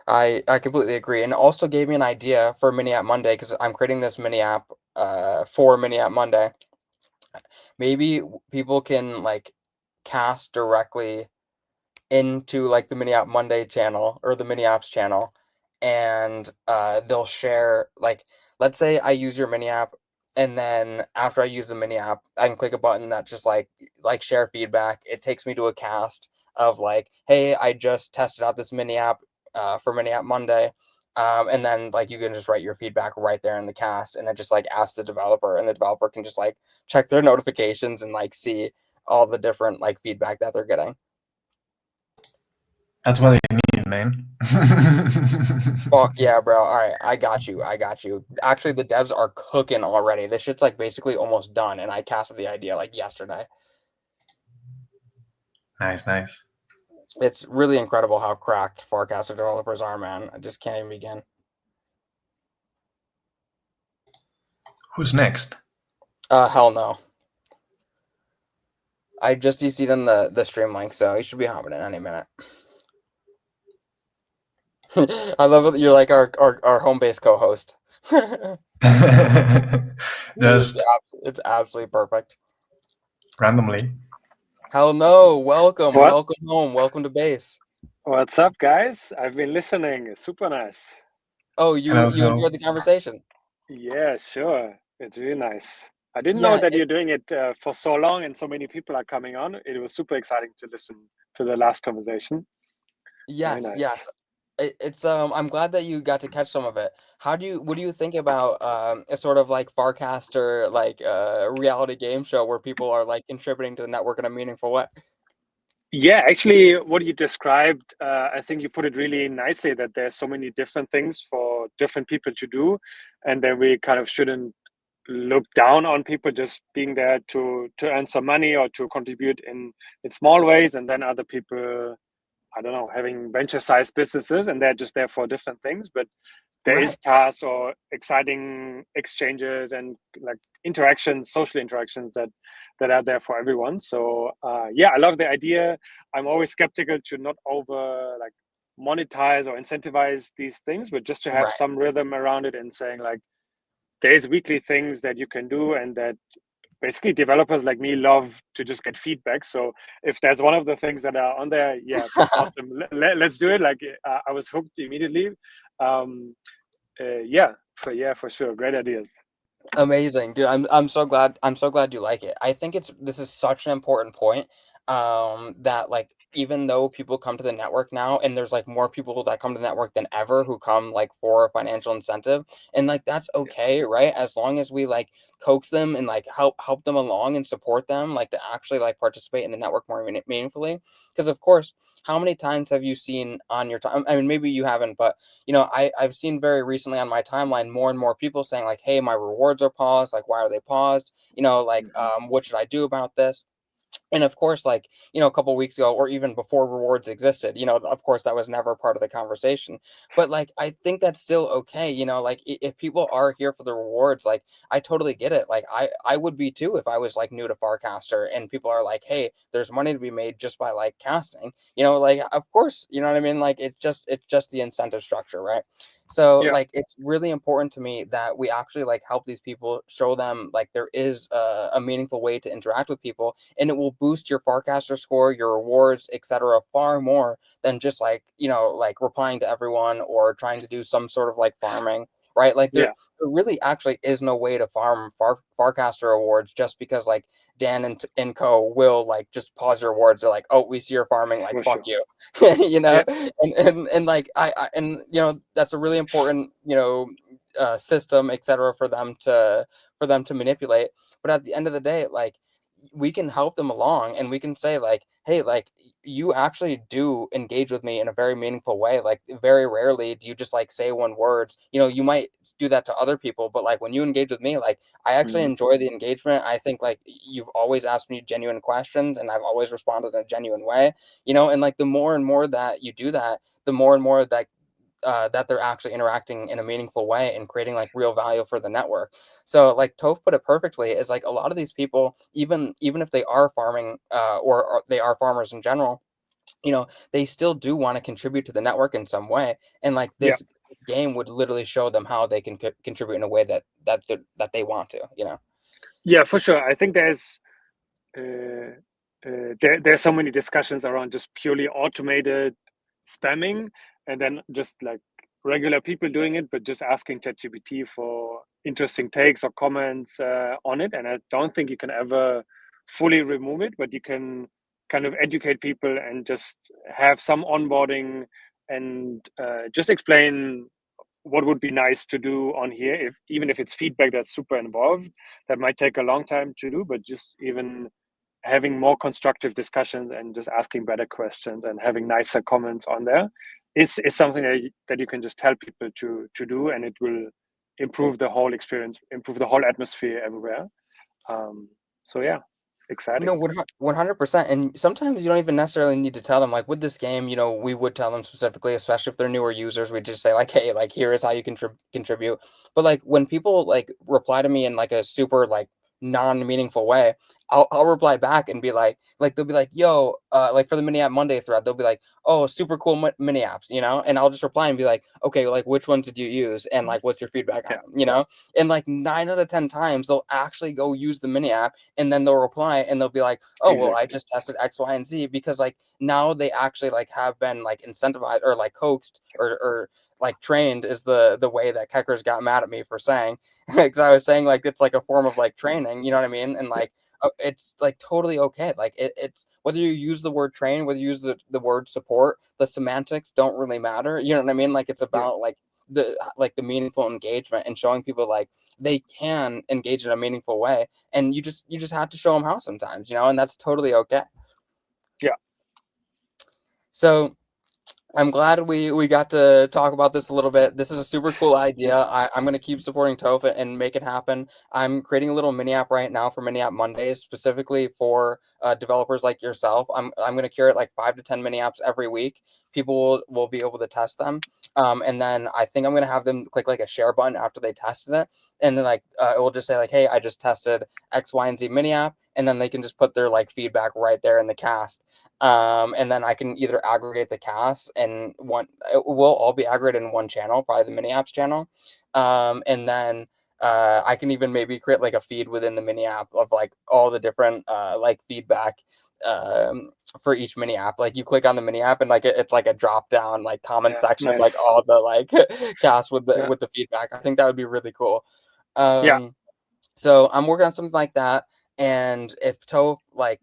I completely agree, and it also gave me an idea for Mini App Monday because I'm creating this mini app for Mini App Monday. Maybe people can like cast directly into like the Mini App Monday channel or the Mini Apps channel, and they'll share like, let's say I use your mini app, and then after I use the mini app, I can click a button that just like share feedback. It takes me to a cast of like, hey, I just tested out this mini app for Mini App Monday. And then like you can just write your feedback right there in the cast, and it just like asks the developer, and the developer can just like check their notifications and like see all the different like feedback that they're getting. That's what I need, man. Fuck yeah, bro. All right, I got you. I got you. Actually, the devs are cooking already. This shit's like basically almost done, and I casted the idea like yesterday. Nice, nice. It's really incredible how cracked Farcaster developers are, man. I just can't even begin. Who's next? Hell no. I just DC'd in the stream link, so you should be hopping in any minute. I love it. You're like our home base co-host. Just It's absolutely perfect. randomly. Hell no. Welcome. What? Welcome home. Welcome to base. What's up, guys? I've been listening. It's super nice. Oh, you Hello, you hello. enjoyed the conversation. Yeah, sure. It's really nice. I didn't know Yeah, that you're doing it for so long and so many people are coming on. It was super exciting to listen to the last conversation. Very yes, nice. yes. It's I'm glad that you got to catch some of it. What do you think about a sort of like Farcaster like reality game show where people are like contributing to the network in a meaningful way? Yeah, actually, what you described, I think you put it really nicely that there's so many different things for different people to do, and then we kind of shouldn't look down on people just being there to earn some money or to contribute in small ways, and then other people, I don't know, having venture-sized businesses and they're just there for different things. But there Right. is tasks or exciting exchanges and like interactions, social interactions that are there for everyone. So yeah, I love the idea. I'm always skeptical to not over like monetize or incentivize these things, but just to have Right. some rhythm around it and saying like there's weekly things that you can do and that basically developers like me love to just get feedback. So if that's one of the things that are on there, yeah, awesome. Let's do it. Like I was hooked immediately. Um, yeah, for sure. Great ideas. Amazing, dude. I'm so glad you like it. I think this is such an important point. That like even though people come to the network now and there's like more people that come to the network than ever who come like for a financial incentive, and like that's okay, right? As long as we like coax them and like help them along and support them like to actually like participate in the network more meaningfully. Because of course, how many times have you seen on your time? I mean, maybe you haven't, but I've seen very recently on my timeline more and more people saying like, hey, my rewards are paused. Like, why are they paused? Like, what should I do about this? And of course, like, a couple weeks ago, or even before rewards existed, of course, that was never part of the conversation. But like, I think that's still okay. Like, if people are here for the rewards, like, I totally get it. Like, I would be too if I was like new to Farcaster and people are like, hey, there's money to be made just by like casting. Like, of course, you know what I mean. Like, it's just the incentive structure, right? So Yeah. like, it's really important to me that we actually like help these people, show them like there is a meaningful way to interact with people, and it will boost your Farcaster score, your rewards, etc., far more than just like, like replying to everyone or trying to do some sort of like farming, right? Like, there Yeah, really actually is no way to farm Farcaster awards just because like Dan and Co will like just pause your awards. They're like, oh, we see you're farming, like for fuck sure. you, Yeah, and like and that's a really important system, etc., for them to manipulate. But at the end of the day, like, we can help them along, and we can say like, hey, like, you actually do engage with me in a very meaningful way. Like, very rarely do you just like say one words. You might do that to other people, but like when you engage with me, like, I actually mhm, enjoy the engagement. I think like you've always asked me genuine questions, and I've always responded in a genuine way. And like, the more and more that you do that, the more and more that they're actually interacting in a meaningful way and creating like real value for the network. So like Toph put it perfectly, is like a lot of these people, even if they are farming, or they are farmers in general, they still do want to contribute to the network in some way. And like, yeah, this game would literally show them how they can contribute in a way that they want to. yeah, for sure. I think uh, there's so many discussions around just purely automated spamming, and then just like regular people doing it, but just asking ChatGPT for interesting takes or comments on it. And I don't think you can ever fully remove it, but you can kind of educate people and just have some onboarding and just explain what would be nice to do on here, if even if it's feedback that's super involved, that might take a long time to do, but just even having more constructive discussions and just asking better questions and having nicer comments on there is something that you can just tell people to do, and it will improve the whole experience, improve the whole atmosphere everywhere. So yeah, exciting. 100%. And sometimes you don't even necessarily need to tell them. Like with this game, we would tell them specifically, especially if they're newer users. We just say like, hey, like, here is how you contribute. But like, when people like reply to me in like a super like non-meaningful way, I'll reply back and be like they'll be like, yo, like for the mini app Monday thread, they'll be like, oh, super cool mini apps, and I'll just reply and be like, okay, like, which ones did you use, and like, what's your feedback on Yeah, them. And like 9 out of 10 times they'll actually go use the mini app, and then they'll reply and they'll be like, oh, well, I exactly. just tested X, Y, and Z, because like now they actually like have been like incentivized or like coaxed, or like trained, is the way that Keckers got mad at me for saying, because I was saying like it's like a form of like training, you know what I mean? And like, it's like totally okay. Like, it's whether you use the word train, whether you use the word support, the semantics don't really matter. You know what I mean? Like, it's Yeah, about the meaningful engagement and showing people like they can engage in a meaningful way, and you just have to show them how sometimes, and that's totally okay. yeah, So I'm glad we got to talk about this a little bit. This is a super cool idea. I'm going to keep supporting Toph and make it happen. I'm creating a little mini app right now for Mini App Mondays, specifically for developers like yourself. I'm going to curate like 5 to 10 mini apps every week. People will be able to test them. And then I think I'm going to have them click like a share button after they tested it. And then like, it will just say like, hey, I just tested X, Y, and Z mini app. And then they can just put their like feedback right there in the cast. And then I can either aggregate the casts, and it will all be aggregated in one channel, probably the mini apps channel. And then I can even maybe create like a feed within the mini app of like all the different like feedback um, for each mini app. Like, you click on the mini app, and like it's like a drop down like comment yeah, section of like nice. all the like casts with the Yeah, with the feedback. I think that would be really cool. yeah, So I'm working on something like that. And if Toph like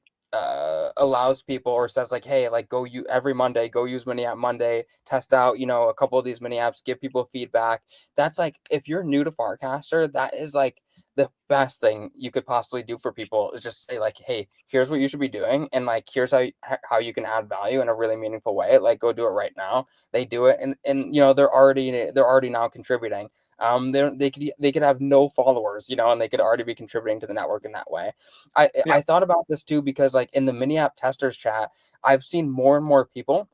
allows people, or says like, hey, like, go you every Monday, go use mini app Monday, test out, a couple of these mini apps, give people feedback. That's like, if you're new to Farcaster, that is like the best thing you could possibly do for people, is just say like, hey, here's what you should be doing, and like, here's how you can add value in a really meaningful way. Like, go do it right now. They do it, and they're already now contributing. They could have no followers, and they could already be contributing to the network in that way. I Yeah. I thought about this too because like in the mini app testers chat, I've seen more and more people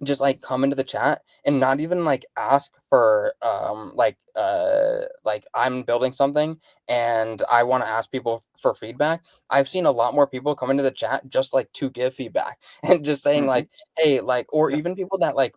just like come into the chat and not even like ask for like I'm building something and I want to ask people for feedback. I've seen a lot more people come into the chat just like to give feedback and just saying Hmm. like, hey, like, or Yeah. even people that like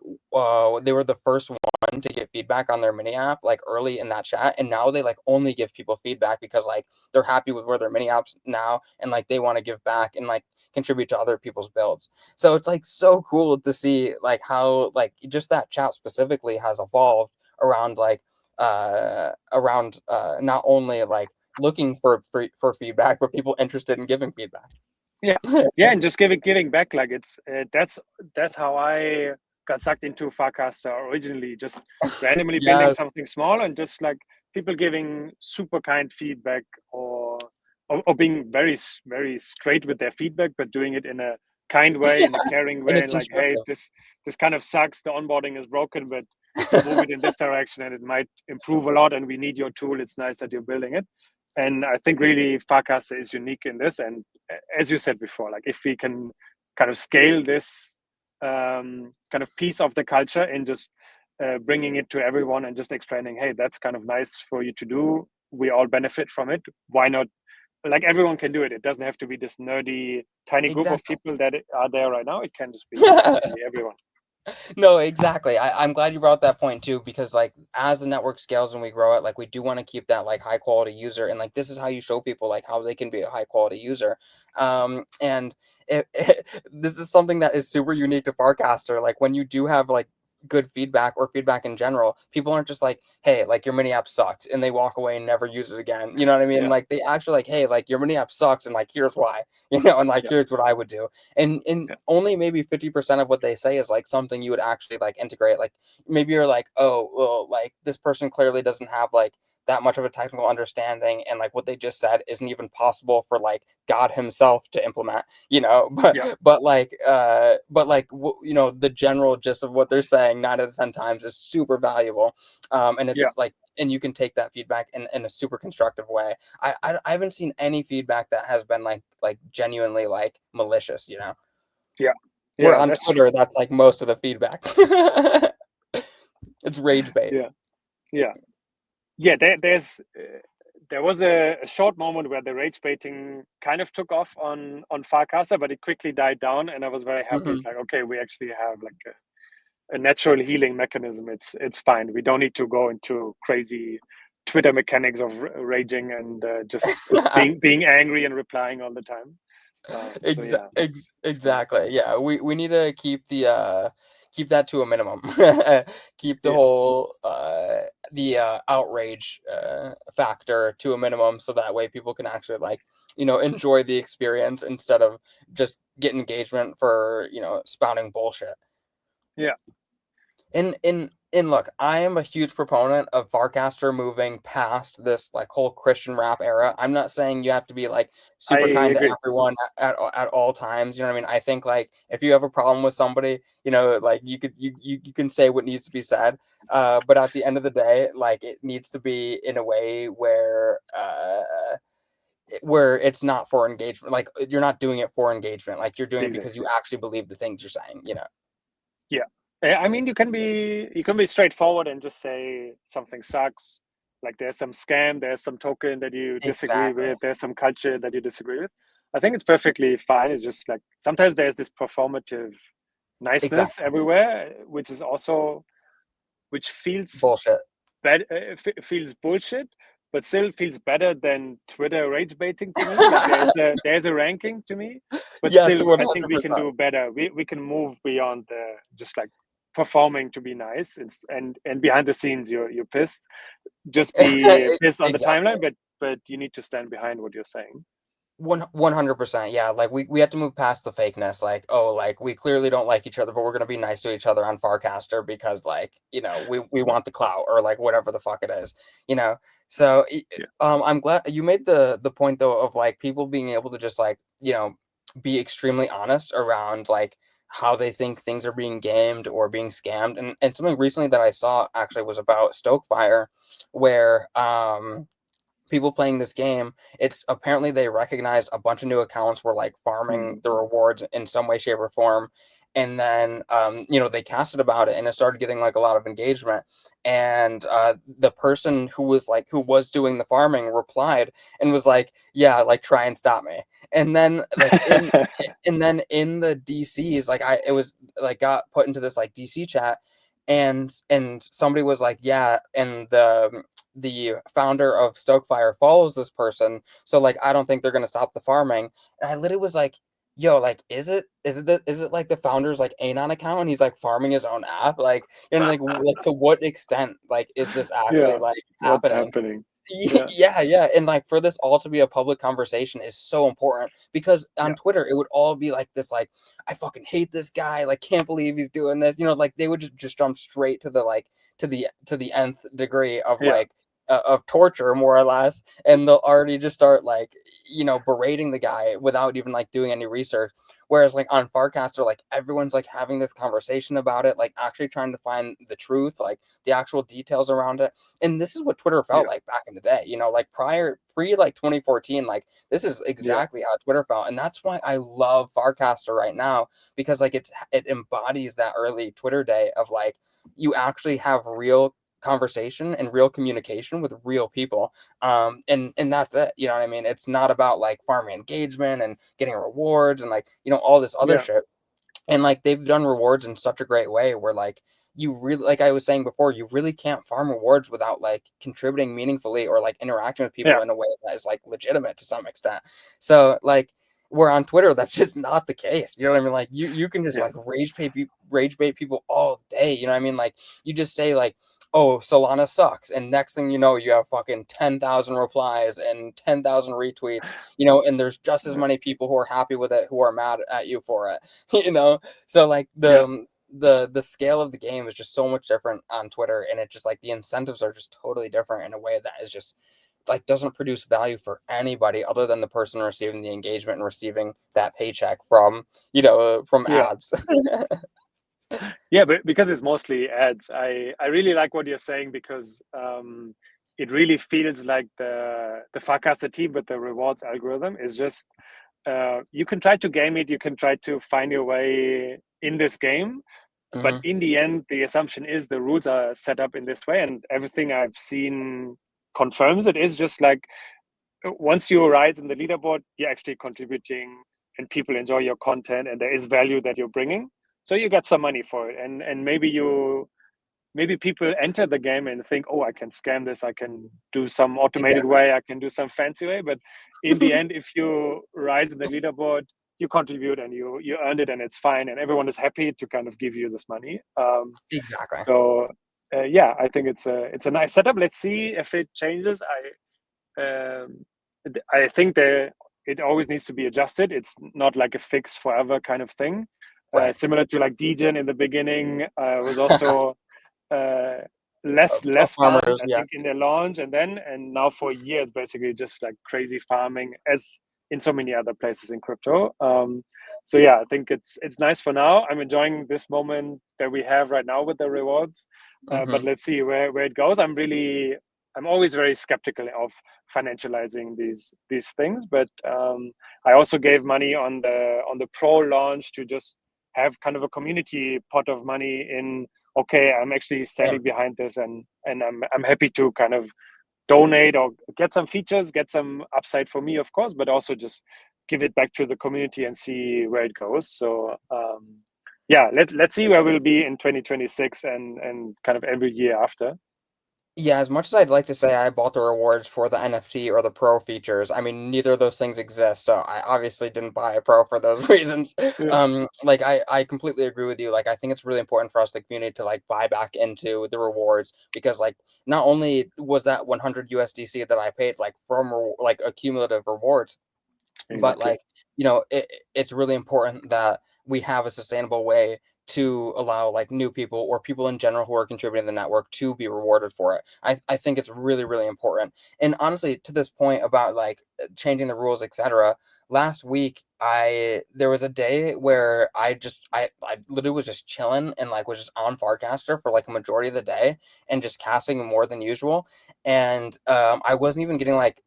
they were the first one to get feedback on their mini app like early in that chat, and now they like only give people feedback because like they're happy with where their mini apps now, and like they want to give back and like contribute to other people's builds. So it's like so cool to see like how like just that chat specifically has evolved around not only like looking for feedback, but people interested in giving feedback. Yeah, yeah, and just giving back. Like that's how I got sucked into Farcaster originally. Just randomly building Yes. something small and just like people giving super kind feedback, or being very straight with their feedback, but doing it in a kind way, in a caring In way, a and like, hey, constructive. this kind of sucks. The onboarding is broken, but move it in this direction, and it might improve a lot. And we need your tool. It's nice that you're building it. And I think really Farcaster is unique in this. And as you said before, like if we can kind of scale this kind of piece of the culture and just bringing it to everyone and just explaining, hey, that's kind of nice for you to do. We all benefit from it. Why not? Like everyone can do it. It doesn't have to be this nerdy tiny group of Exactly. people that are there right now. It can just be everyone. No, exactly. I'm glad you brought that point too, because like as the network scales and we grow it, like we do want to keep that like high quality user, and like this is how you show people like how they can be a high quality user. And this is something that is super unique to Farcaster. Like when you do have like good feedback or feedback in general, people aren't just like, hey, like your mini app sucks, and they walk away and never use it again. You know what I mean? Yeah, Like they actually like, hey, like your mini app sucks, and like here's why, and like yeah, here's what I would do. And yeah, only maybe 50% of what they say is like something you would actually like integrate. Like maybe you're like, oh well, like this person clearly doesn't have like that much of a technical understanding, and like what they just said isn't even possible for like God himself to implement, but yeah, the general gist of what they're saying 9 out of 10 times is super valuable. And yeah, it's like, and you can take that feedback in a super constructive way. I haven't seen any feedback that has been like genuinely like malicious, yeah, where yeah. on That's true. Twitter that's like most of the feedback. It's rage bait. Yeah, yeah. Yeah, there was a short moment where the rage baiting kind of took off on Farcaster, but it quickly died down, and I was very happy. It's Hmm. like, okay, we actually have like a natural healing mechanism. It's fine. We don't need to go into crazy Twitter mechanics of raging and just being angry and replying all the time. So yeah, it's fine. Exactly. Yeah, we need to keep that to a minimum. Keep the Yeah, whole outrage factor to a minimum, so that way people can actually like enjoy the experience instead of just get engagement for spouting bullshit. yeah. And look, I am a huge proponent of Farcaster moving past this like whole Christian rap era. I'm not saying you have to be like I super kind to agree. everyone at all times. You know what I mean? I think like if you have a problem with somebody, like you can say what needs to be said. But at the end of the day, like it needs to be in a way where it's not for engagement. Like you're not doing it for engagement. Like you're doing it because you Exactly. actually believe the things you're saying. Yeah. I mean, you can be straightforward and just say something sucks. Like there's some scam, there's some token that you disagree Exactly. with, there's some culture that you disagree with. I think it's perfectly fine. It's just like sometimes there's this performative niceness Exactly. everywhere, which feels Bullshit. feels bullshit, but still feels better than Twitter rage baiting to me. Like there's a ranking to me, but Yes, still I think we can 100%. do better. We can move beyond the just like performing to be nice. And behind the scenes you're pissed. Just be pissed on the Exactly. timeline, but you need to stand behind what you're saying. 100%. Yeah, like we have to move past the fakeness. Like, oh, like we clearly don't like each other, but we're gonna be nice to each other on Farcaster because like, we want the clout or like whatever the fuck it is, you know. So Yeah. I'm glad you made the point though of like people being able to just like, be extremely honest around like how they think things are being gamed or being scammed. And something recently that I saw actually was about Stokefire, where people playing this game, it's apparently they recognized a bunch of new accounts were like farming Mm. the rewards in some way, shape, or form. And then, they casted about it and it started getting like a lot of engagement. And the person who was doing the farming replied and was like, yeah, like try and stop me. And then, in the DCs, it was like got put into this like DC chat, and somebody was like, yeah, and the founder of Stokefire follows this person, so like I don't think they're gonna stop the farming. And I literally was like, yo, like is it like the founder's like Anon account and he's like farming his own app? Like, and like to what extent like is this actually Yeah, like what's happening? happening? Yeah, Yeah, yeah, and like for this all to be a public conversation is so important, because yeah, on Twitter it would all be like this, like, I fucking hate this guy, like can't believe he's doing this, like they would just jump straight to the like to the nth degree of yeah, like of torture, more or less, and they'll already just start like berating the guy without even like doing any research. Whereas like on Farcaster, like everyone's like having this conversation about it, like actually trying to find the truth, like the actual details around it. And this is what Twitter felt yeah, like back in the day, like pre like 2014, like this is yeah, exactly how Twitter felt. And that's why I love Farcaster right now, because like it embodies that early Twitter day of like you actually have real conversation and real communication with real people. And that's it, you know what I mean? It's not about like farming engagement and getting rewards and like all this other yeah, shit. And like they've done rewards in such a great way where like you really, like I was saying before, you really can't farm rewards without like contributing meaningfully or like interacting with people yeah, in a way that is like legitimate to some extent. So like where on Twitter that's just not the case, you know what I mean? Like you can just yeah, like rage bait people all day, you know what I mean? Like you just say like, oh, Solana sucks, and next thing you know you have fucking 10,000 replies and 10,000 retweets, and there's just as yeah, many people who are happy with it who are mad at you for it. you know so like yeah, the scale of the game is just so much different on Twitter, and it just like the incentives are just totally different in a way that is just like doesn't produce value for anybody other than the person receiving the engagement and receiving that paycheck from yeah. ads. Yeah, but because it's mostly ads, I really like what you're saying, because it really feels like the Farcaster team with the rewards algorithm is just you can try to game it, you can try to find your way in this game, but Hmm. in the end, the assumption is the rules are set up in this way, and everything I've seen confirms it. Is just like once you rise in the leaderboard, you're actually contributing, and people enjoy your content, and there is value that you're bringing. So you get some money for it, and maybe people enter the game and think, oh, I can scam this, I can do some automated Exactly. way, I can do some fancy way. But in the end, if you rise in the leaderboard, you contribute and you earned it, and it's fine, and everyone is happy to kind of give you this money. Exactly. So yeah, I think it's a nice setup. Let's see if it changes. Um, I think it always needs to be adjusted. It's not like a fix forever kind of thing. Right. Similar to like Degen in the beginning, was also uh, less farmed, Farmers, I yeah. think, in their launch, and now for a year it's basically just like crazy farming, as in so many other places in crypto. So yeah, I think it's nice for now. I'm enjoying this moment that we have right now with the rewards, but Hmm. let's see where it goes. I'm always very skeptical of financializing these things, but I also gave money on the pro launch to just have kind of a community pot of money in. Okay, I'm actually Same. standing behind this, and I'm happy to kind of donate or get some features, get some upside for me, of course, but also just give it back to the community and see where it goes. So yeah, let's see where we'll be in 2026 and kind of every year after. Yeah, as much as I'd like to say I bought the rewards for the NFT or the pro features, I mean, neither of those things exist, so I obviously didn't buy a pro for those reasons. Yeah, Like I completely agree with you. Like I think it's really important for us, the community, to like buy back into the rewards, because like not only was that 100 USDC that I paid like from like accumulative rewards, but exactly. like it's really important that we have a sustainable way to allow like new people or people in general who are contributing to the network to be rewarded for it. I think it's really, really important. And honestly, to this point about like changing the rules, etc. Last week, there was a day where I literally was just chilling and like was just on Farcaster for like a majority of the day and just casting more than usual. And I wasn't even getting like,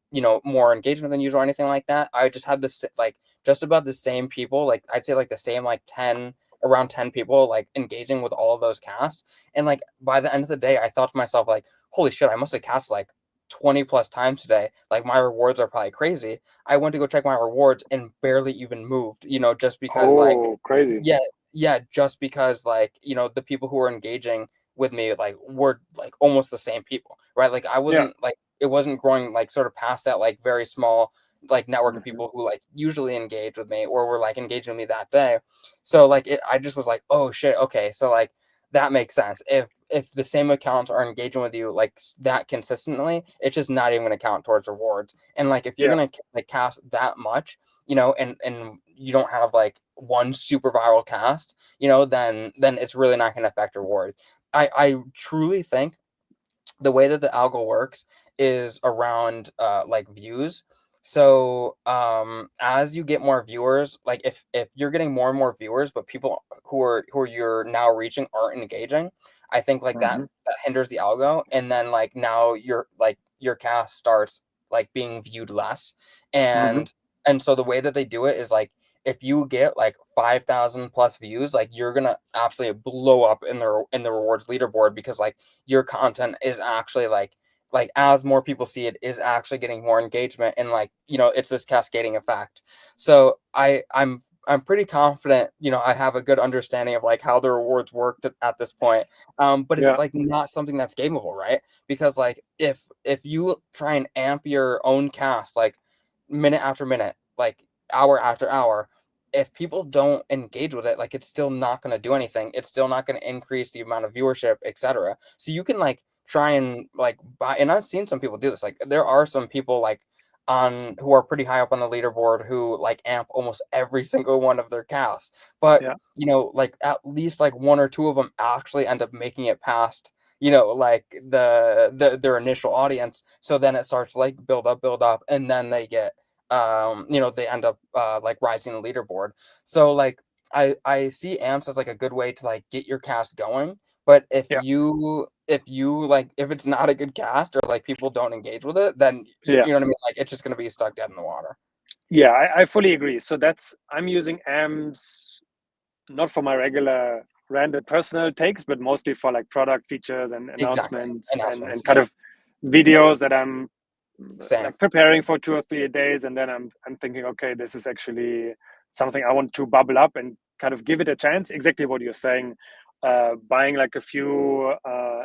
more engagement than usual or anything like that. I just had this like just about the same people, like I'd say like the same like 10 around 10 people like engaging with all of those casts. And like by the end of the day, I thought to myself, like, holy shit, I must have cast like 20 plus times today. Like my rewards are probably crazy. I went to go check my rewards and barely even moved, just because like, Oh, crazy. yeah, yeah, just because like, the people who were engaging with me like were like almost the same people, right? Like I Yeah. wasn't like it wasn't growing like sort of past that like very small like network of Mhm. people who like usually engage with me or were like engaging with me that day. So like I just was like, oh shit, okay, so like that makes sense. If the same accounts are engaging with you like that consistently, it's just not even gonna count towards rewards. And like if you're Yeah. gonna like cast that much, and you don't have like one super viral cast, then it's really not gonna affect rewards. I truly think the way that the algo works is around like views. So as you get more viewers, like if you're getting more and more viewers but people who are you're now reaching aren't engaging, I think like that Mhm. that hinders the algo. And then like now your cast starts like being viewed less. Mhm. And so the way that they do it is like if you get like 5,000 plus views, like you're gonna absolutely blow up in the rewards leaderboard because like your content is actually like as more people see it is actually getting more engagement. And like it's this cascading effect. So I'm pretty confident, I have a good understanding of like how the rewards worked at this point. But it's Yeah. like not something that's gameable, right? Because like if you try and amp your own cast like minute after minute, like hour after hour, if people don't engage with it, like it's still not going to do anything. It's still not going to increase the amount of viewership, etc. So you can like try and like buy, and I've seen some people do this. Like there are some people like on who are pretty high up on the leaderboard who like amp almost every single one of their casts. But Yeah. like at least like one or two of them actually end up making it past like their initial audience. So then it starts like build up, and then they get they end up like rising the leaderboard. So like I see amps as like a good way to like get your cast going. But Yeah. if you like if it's not a good cast or like people don't engage with it, then Yeah. you know what I mean, like it's just going to be stuck dead in the water. Yeah. I fully agree. So I'm using AMS not for my regular random personal takes, but mostly for like product features and Exactly. announcements and Announcements, kind yeah. of videos that I'm Same. like preparing for 2 or 3 days, and then I'm thinking, okay, this is actually something I want to bubble up and kind of give it a chance. Exactly what you're saying. Buying like a few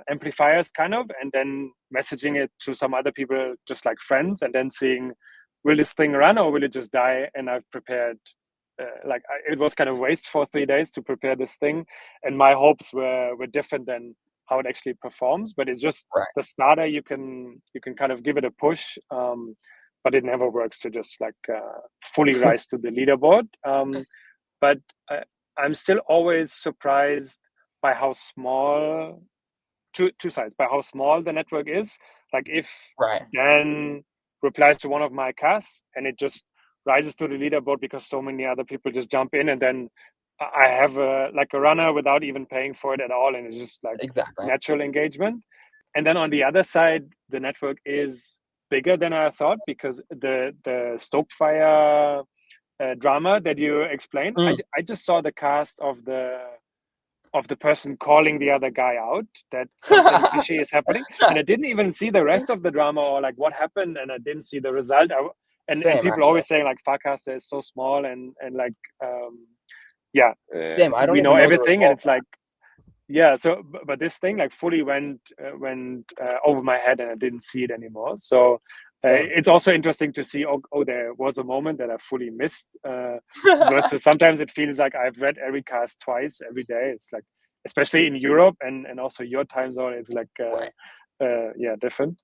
amplifiers, kind of, and then messaging it to some other people, just like friends, and then seeing, will this thing run or will it just die? And I've prepared it was kind of waste for 3 days to prepare this thing, and my hopes were different than how it actually performs. But it's just Right. the starter. You can kind of give it a push, but it never works to just like fully rise to the leaderboard. But I'm still always surprised by how small two sides by how small the network is. Like if Right. Dan replies to one of my casts and it just rises to the leaderboard because so many other people just jump in, and then I have a runner without even paying for it at all, and it's just like Exactly. natural engagement. And then on the other side, the network is bigger than I thought because the Stokefire drama that you explained, Mm. I just saw the cast of the person calling the other guy out that something fishy is happening, and I didn't even see the rest of the drama or like what happened, and I didn't see the result. And Same, people actually. always saying like Farcaster is so small and like yeah, Same. I don't we know even know the everything, and result it's yet. like yeah. So but this thing like fully went over my head, and I didn't see it anymore. So Same. it's also interesting to see, oh, there was a moment that I fully missed, versus sometimes it feels like I've read every cast twice every day. It's like, especially in Europe and also your time zone, it's like Right. yeah, different.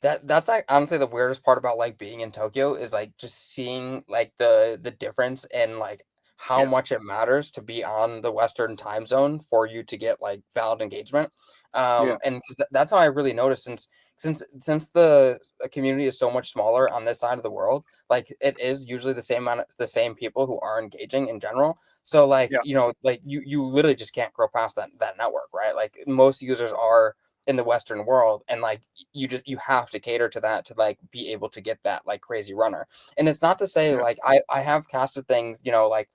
That's like honestly the weirdest part about like being in Tokyo is like just seeing like the difference in like how much it matters to be on the Western time zone for you to get like valid engagement. Yeah. And 'cause that's how I really noticed since the community is so much smaller on this side of the world, like it is usually the same people who are engaging in general. So like, Yeah. like you literally just can't grow past that network, right? Like most users are in the Western world, and like you have to cater to that to like be able to get that like crazy runner. And it's not to say Yeah. like I have casted things, like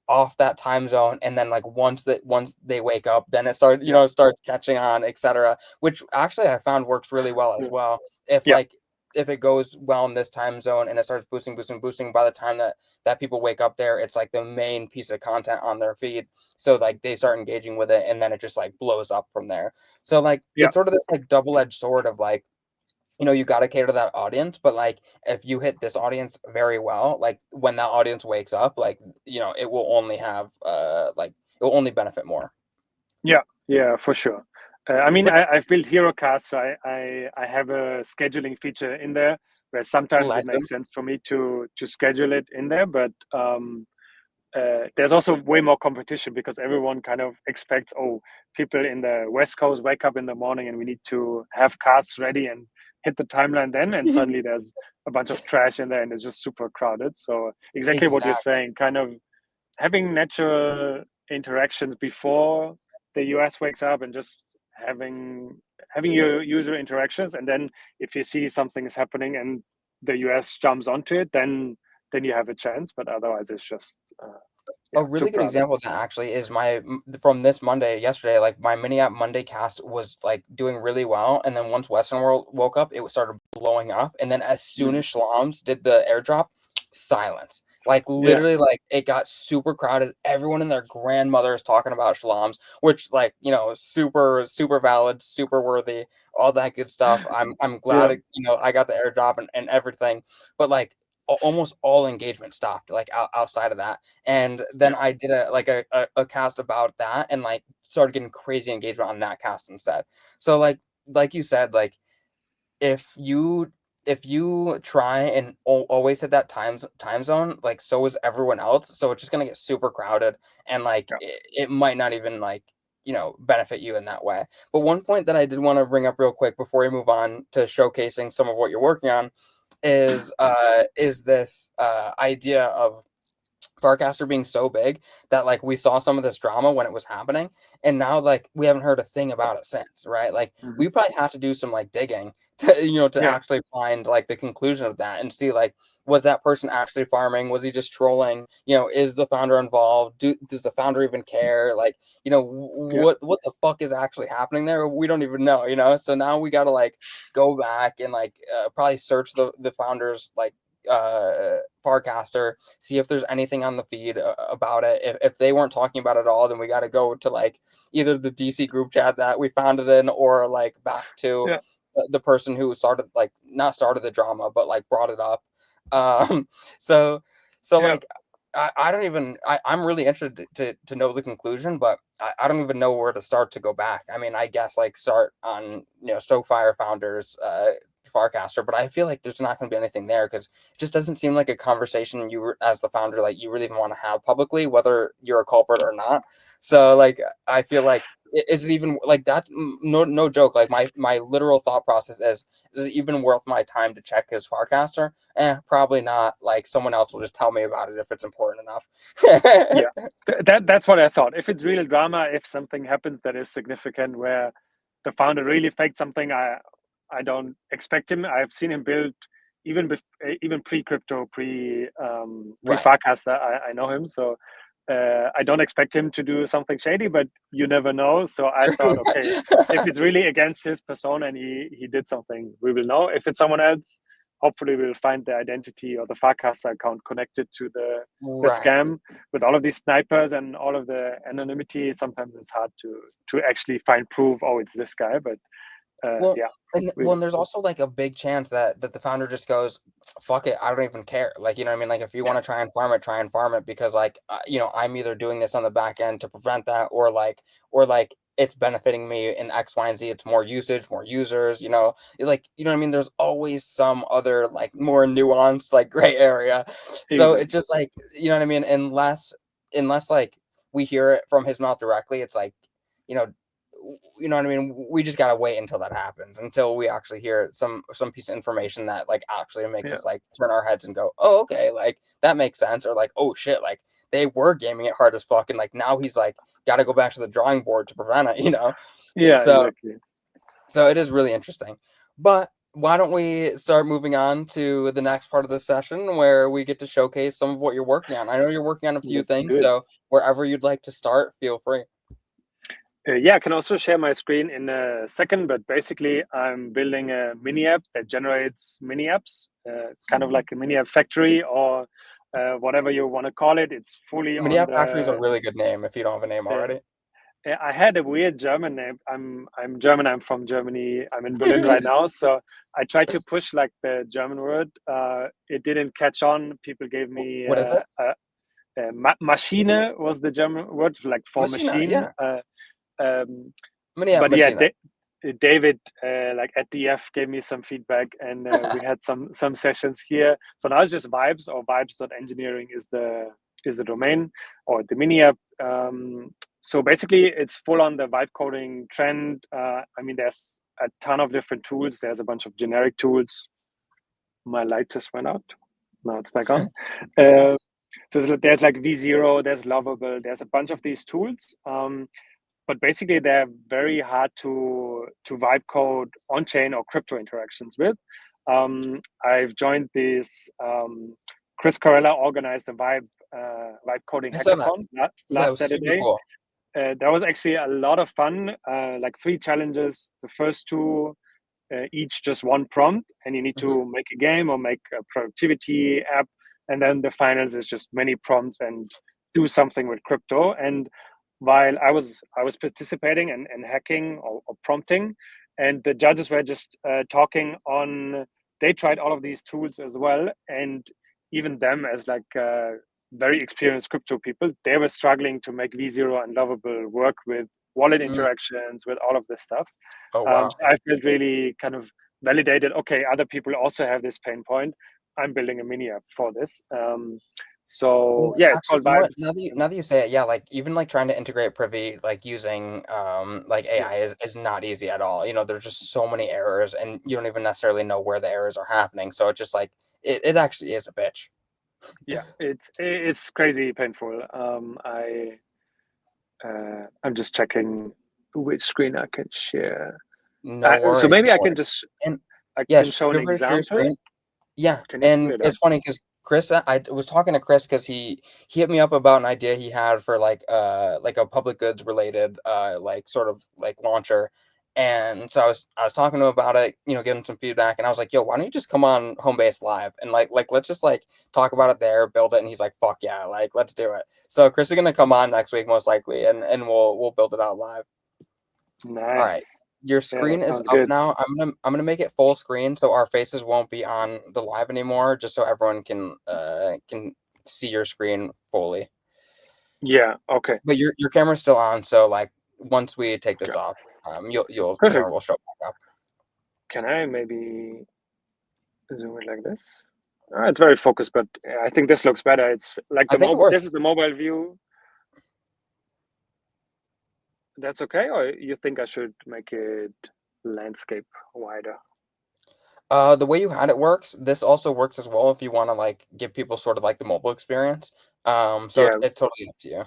off that time zone, and then like once they wake up, then it started, Yeah. starts catching on, etc. Which actually I found works really well as Yeah. well. If Yeah. like if it goes well in this time zone and it starts boosting, by the time that people wake up there, it's like the main piece of content on their feed. So like they start engaging with it, and then it just like blows up from there. So like Yeah. it's sort of this like double-edged sword of like, you got to cater to that audience, but like if you hit this audience very well, like when that audience wakes up, like it will only have like it will only benefit more. Yeah, yeah, for sure. I mean, But I've built HeroCast, so I have a scheduling feature in there where sometimes it legend. makes sense for me to schedule it in there, but there's also way more competition because everyone kind of expects, oh, people in the West Coast wake up in the morning and we need to have casts ready and hit the timeline then, and suddenly there's a bunch of trash in there and it's just super crowded. So exactly what you're Exactly. saying, kind of having natural interactions before the US wakes up and just having your user interactions, and then if you see something is happening and the US jumps onto it, then you have a chance, but otherwise it's just A yeah, too really good crowded. example of that actually is from this Monday yesterday. Like my mini app Monday cast was like doing really well, and then once Western World woke up, it started blowing up. And then as soon Mhm. as Shlams did the airdrop, silence. Like Yeah, literally, like it got super crowded. Everyone and their grandmother is talking about Shlams, which like super super valid, super worthy, all that good stuff. I'm glad yeah, I got the airdrop and everything, but like almost all engagement stopped like outside of that. And then yeah, I did a cast about that, and like started getting crazy engagement on that cast instead. So like you said, like if you if you try and always hit that time zone, like so is everyone else. So it's just gonna get super crowded, and like yeah. it might not even like benefit you in that way. But one point that I did want to bring up real quick before we move on to showcasing some of what you're working on is this idea of Farcaster being so big that like we saw some of this drama when it was happening, and now like we haven't heard a thing about it since, right? Like Mhm. we probably have to do some like digging to to Yeah, actually find like the conclusion of that and see like, was that person actually farming? Was he just trolling? Is the founder involved? Does the founder even care? Like, yeah, what the fuck is actually happening there? We don't even know. So now we got to like go back and like probably search the founders like Farcaster, see if there's anything on the feed about it. If they weren't talking about it at all, then we got to go to like either the DC group chat that we found it in, or like back to yeah, the person who started, like not started the drama, but like brought it up. Um, so yeah, like I don't even I'm really interested to know the conclusion, but I don't even know where to start to go back. I mean, I guess like start on Stokefire founders Farcaster, but I feel like there's not going to be anything there because it just doesn't seem like a conversation as the founder, like you really even want to have publicly, whether you're a culprit or not. So like I feel like is it even like that? No joke. Like my literal thought process is it even worth my time to check his Farcaster? Probably not. Like someone else will just tell me about it if it's important enough. yeah. That's what I thought. If it's real drama, if something happens that is significant where the founder really faked something, I don't expect him. I've seen him build even pre crypto, pre Right. Farcaster. I know him, so I don't expect him to do something shady. But you never know. So I thought, okay, if it's really against his persona and he did something, we will know. If it's someone else, hopefully we'll find the identity or the Farcaster account connected to the Right. scam. With all of these snipers and all of the anonymity, sometimes it's hard to actually find proof. Oh, it's this guy. But Well, yeah, we and there's also like a big chance that the founder just goes, "Fuck it, I don't even care." Like, you know what I mean? Like, if you yeah, want to try and farm it because like, I'm either doing this on the back end to prevent that, or like it's benefiting me in X, Y, and Z. It's more usage, more users. Like, you know what I mean? There's always some other like more nuanced like gray area. So it's exactly. just like, you know what I mean? Unless unless like we hear it from his mouth directly, it's like, you know, you know what I mean? We just gotta wait until that happens, until we actually hear some piece of information that like actually makes Yeah. us like turn our heads and go, oh, okay, like that makes sense, or like, oh shit, like they were gaming it hard as fuck, and like now he's like got to go back to the drawing board to prevent it, you know? Yeah, So exactly. so it is really interesting. But why don't we start moving on to the next part of the session where we get to showcase some of what you're working on? I know you're working on a few Let's things, do it. so wherever you'd like to start, feel free. Yeah, I can also share my screen in a second, but basically I'm building a mini app that generates mini apps, kind of like a mini app factory or whatever you want to call it. It's fully Mini on App Factory is a the. really good name if you don't have a name Uh, already. I had a weird German name. I'm German. I'm from Germany. I'm in Berlin right now, so I tried to push like the German word. It didn't catch on. People gave me What is it? Maschine was the German word, like for Machina, machine. yeah. Um, Mini App but yeah, Machina. David, like at DF, gave me some feedback, and we had some sessions here. So now it's just vibes, or vibes.engineering is the domain or the mini app. So basically, it's full on the vibe coding trend. I mean, there's a ton of different tools. There's a bunch of generic tools. My light just went out. Now it's back on. So there's like V0, there's Lovable, there's a bunch of these tools. But basically they're very hard to vibe code on chain or crypto interactions with. I've joined this. Chris Corella organized a vibe coding I saw that. hackathon Yeah, it last was super Saturday. cool. That was actually a lot of fun. Like 3 challenges. The first 2 each just one prompt, and you need Mhm. to make a game or make a productivity app, and then the finals is just many prompts and do something with crypto. And while I was participating and hacking or prompting, and the judges were just talking on, they tried all of these tools as well, and even them as like very experienced crypto people, they were struggling to make V0 and Lovable work with wallet Mm. interactions, with all of this stuff. Oh wow. So I felt really kind of validated. Okay, other people also have this pain point. I'm building a mini app for this. So Well, yeah, it's actually, called you know what? Vibes. Now that you say it, yeah, like even like trying to integrate Privy, like using like Yeah, AI is not easy at all. You know, there's just so many errors, and you don't even necessarily know where the errors are happening. So it's just like it actually is a bitch. yeah, it's crazy painful. I'm just checking which screen I can share. No So worries, maybe no I can worries. just And I yeah, can show an feel free to share your example. screen. Yeah, Can you pull and it up? it's funny because Chris, I was talking to Chris because he hit me up about an idea he had for like a public goods related like sort of like launcher, and so I was talking to him about it, you know, getting some feedback, and I was like, yo, why don't you just come on Homebase Live and like let's just like talk about it there, build it, and he's like, fuck yeah, like let's do it. So Chris is gonna come on next week most likely, and we'll build it out live. All right. Nice. Your Yeah, screen that is sounds up good. now. I'm gonna make it full screen so our faces won't be on the live anymore, just so everyone can see your screen fully. Yeah. Okay. But your camera's still on, so like once we take this Good. off, your Perfect. camera will show back up. Can I maybe zoom it like this? It's very focused, but I think this looks better. It's like I the think it mobile. This works. is the mobile view. That's okay, or you think I should make it landscape wider? The way you had it works. This also works as well if you want to like give people sort of like the mobile experience. So Yeah, it's totally up to you.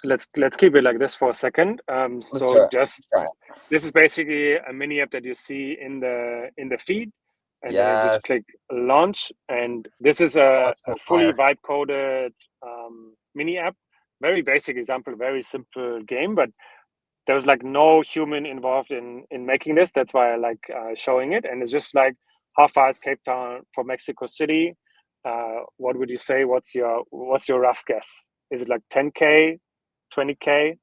let's keep it like this for a second. Let's do So it. just Let's try it. this is basically a mini app that you see in the feed, and then you just Yes. click launch, and this is Oh, a it's so fully fire. vibe coded mini app. Very basic example, very simple game, but there was like no human involved in making this. That's why I like showing it. And it's just like, how far is Cape Town from Mexico City? What would you say? What's your rough guess? Is it like 10K, 20K?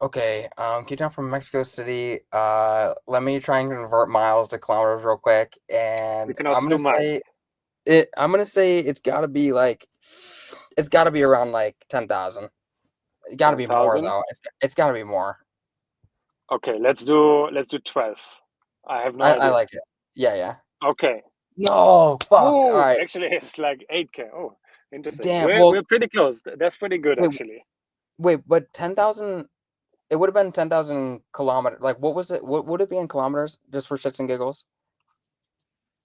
Okay. Cape Town from Mexico City. Let me try and convert miles to kilometers real quick, We and can also do miles. I'm gonna say it's gotta be like, it's gotta be around like 10,000. It gotta be more 10,000. though. It's gotta be more. Okay, let's do 12. I have no I idea. like it. Yeah, yeah. Okay. No, fuck. All Oh, right. actually, it's like 8K. Oh, Interesting. Damn. We're Well, pretty close. That's pretty good, wait, actually. but 10,000. It would have been 10,000 kilometers. Like, what was it? What would it be in kilometers, just for shits and giggles?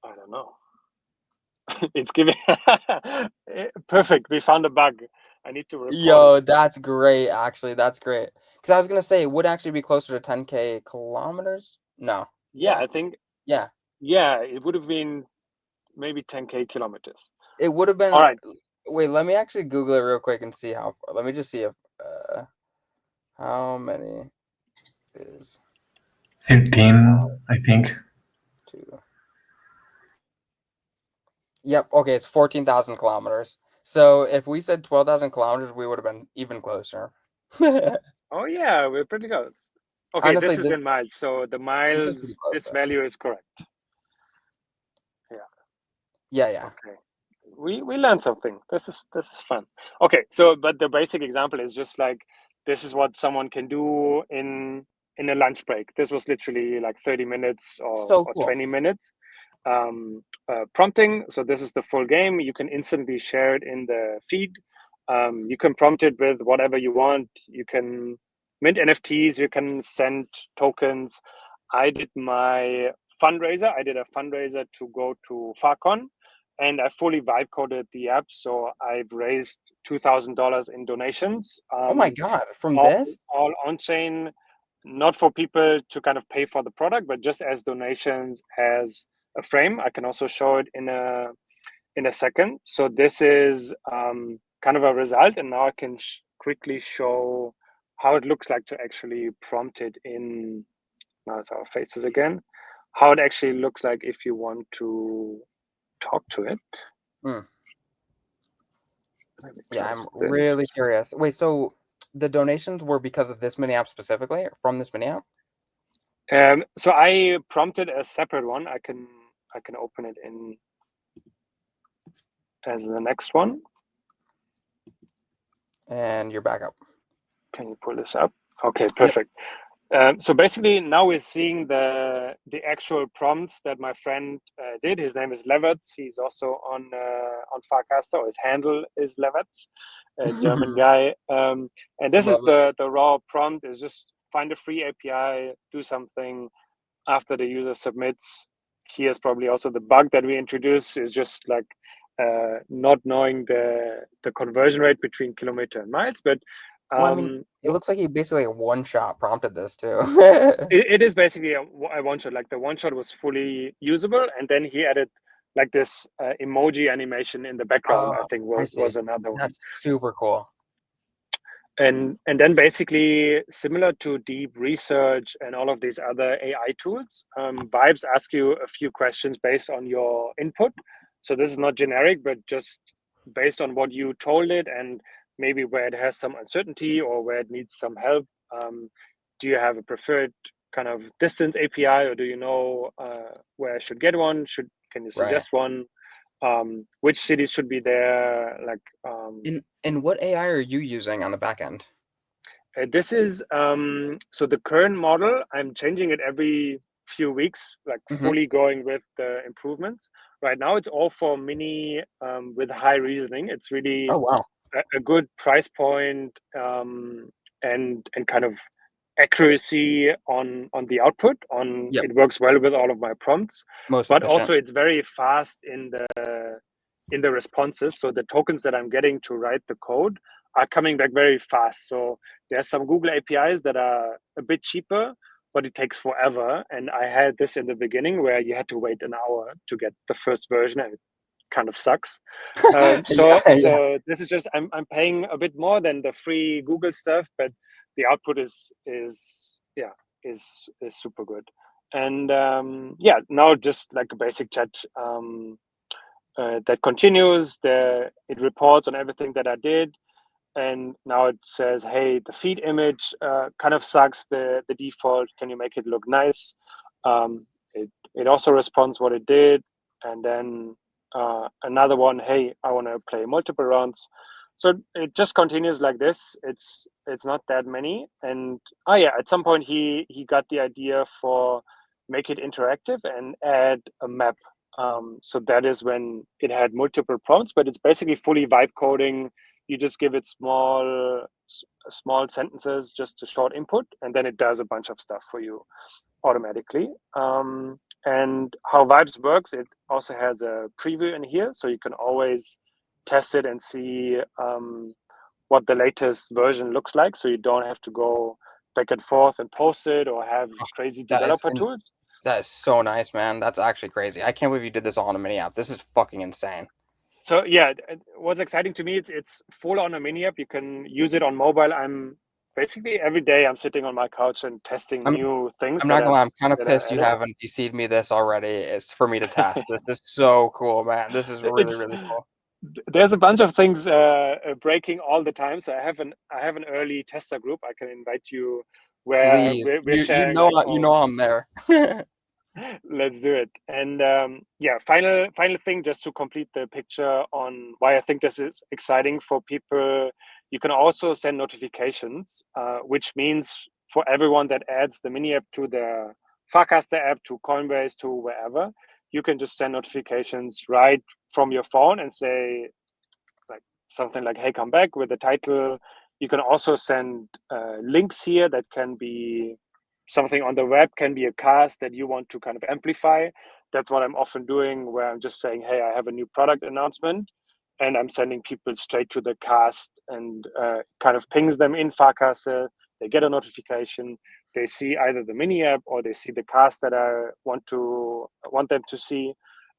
I don't know. It's giving perfect. We found a bug. I need to report it. Yo, that's great. Actually, that's great. Because I was gonna say it would actually be closer to 10K kilometers. No. Yeah, Yeah. I think. Yeah. Yeah, it would have been maybe 10K kilometers. It would have All been. right. Wait, let me actually Google it real quick and see how. Let me just see if how many is 13, I think. 2. Yep. Okay, it's 14,000 kilometers. So if we said 12,000 kilometers, we would have been even closer. Oh yeah, we're pretty close. Okay, Honestly, this is in miles. So the this is pretty miles, close this though. value is correct. Yeah. Okay. We learned something. This is fun. Okay, so but the basic example is just like this is what someone can do in a lunch break. This was literally like 30 minutes So or cool. 20 minutes. Prompting. So this is the full game. You can instantly share it in the feed. You can prompt it with whatever you want. You can mint NFTs. You can send tokens. I did my fundraiser. I did a fundraiser to go to FarCon, and I fully vibe coded the app. So I've raised $2,000 in donations. Oh my God, from All, this? all on chain, not for people to kind of pay for the product, but just as donations as a frame. I can also show it in a second. So this is kind of a result, and now I can quickly show how it looks like to actually prompt it in. Now it's our faces again. How it actually looks like if you want to talk to it. Hmm. Let me Yeah, I'm close this. really curious. Wait, so the donations were because of this mini app specifically, or from this mini app? So I prompted a separate one. I can open it in as the next one. And you're back up. Can you pull this up? Okay, Yep. perfect. So basically, now we're seeing the actual prompts that my friend did. His name is Leverts. He's also on Farcaster. His handle is Leverts, a German guy. And this is Love it. the raw prompt: is just find a free API, do something. After the user submits, here's probably also the bug that we introduced is just like not knowing the conversion rate between kilometer and miles, but Well, I mean, it looks like he basically one-shot prompted this too. it is basically a one shot. Like the one shot was fully usable, and then he added like this emoji animation in the background. I Oh, think I see. was another one. That's super cool. And then basically similar to deep research and all of these other AI tools, Vibes ask you a few questions based on your input. So this is not generic, but just based on what you told it and maybe where it has some uncertainty or where it needs some help. Do you have a preferred kind of distance API, or do you know where I should get one? Can you Right. suggest one? Which cities should be there? Like And what AI are you using on the back end? this is so the current model. I'm changing it every few weeks, like Mm-hmm. fully going with the improvements. Right now, it's all for mini with high reasoning. It's really Oh wow. a good price point and kind of accuracy on the output. On Yep. it works well with all of my prompts, Most but efficient. also it's very fast in the responses. So the tokens that I'm getting to write the code are coming back very fast. So there's some Google APIs that are a bit cheaper, but it takes forever. And I had this in the beginning where you had to wait an hour to get the first version, and it kind of sucks. Yeah. So this is just I'm paying a bit more than the free Google stuff, but the output is super good. And yeah, now just like a basic chat that continues. It reports on everything that I did, and now it says, "Hey, the feed image kind of sucks. The default. Can you make it look nice?" It also responds what it did, and then another one. Hey, I want to play multiple rounds. So it just continues like this. It's not that many, and yeah, at some point he got the idea for make it interactive and add a map So that is when it had multiple prompts, but it's basically fully vibe coding. You just give it small sentences, just a short input, and then it does a bunch of stuff for you automatically. And how Vibes works, it also has a preview in here, so you can always test it and see what the latest version looks like. So you don't have to go back and forth and post it or have Oh, crazy that is developer tools. that is so nice, man. That's actually crazy. I can't believe you did this all in a mini app. This is fucking insane. So yeah, what's exciting to me, it's full on a mini app. You can use it on mobile. I'm basically every day I'm sitting on my couch and testing I'm new things I'm not gonna lie, I'm kind of that I've pissed you added. haven't DC'd me this already. It's for me to test. This is so cool, man. This is really, It's really cool. there's a bunch of things breaking all the time. So I have an early tester group. I can invite you where Please. we're You sharing like, you oh, know I'm there. let's do it. And yeah, final thing, just to complete the picture on why I think this is exciting for people. You can also send notifications, which means for everyone that adds the mini app to the Farcaster app, to Coinbase, to wherever, you can just send notifications right from your phone and say like something like, "Hey, come back," with the title. You can also send links here that can be something on the web, can be a cast that you want to kind of amplify. That's what I'm often doing, where I'm just saying, "Hey, I have a new product announcement," and I'm sending people straight to the cast and kind of pings them in Farcaster. They get a notification. They see either the mini app or they see the cast that I want them to see,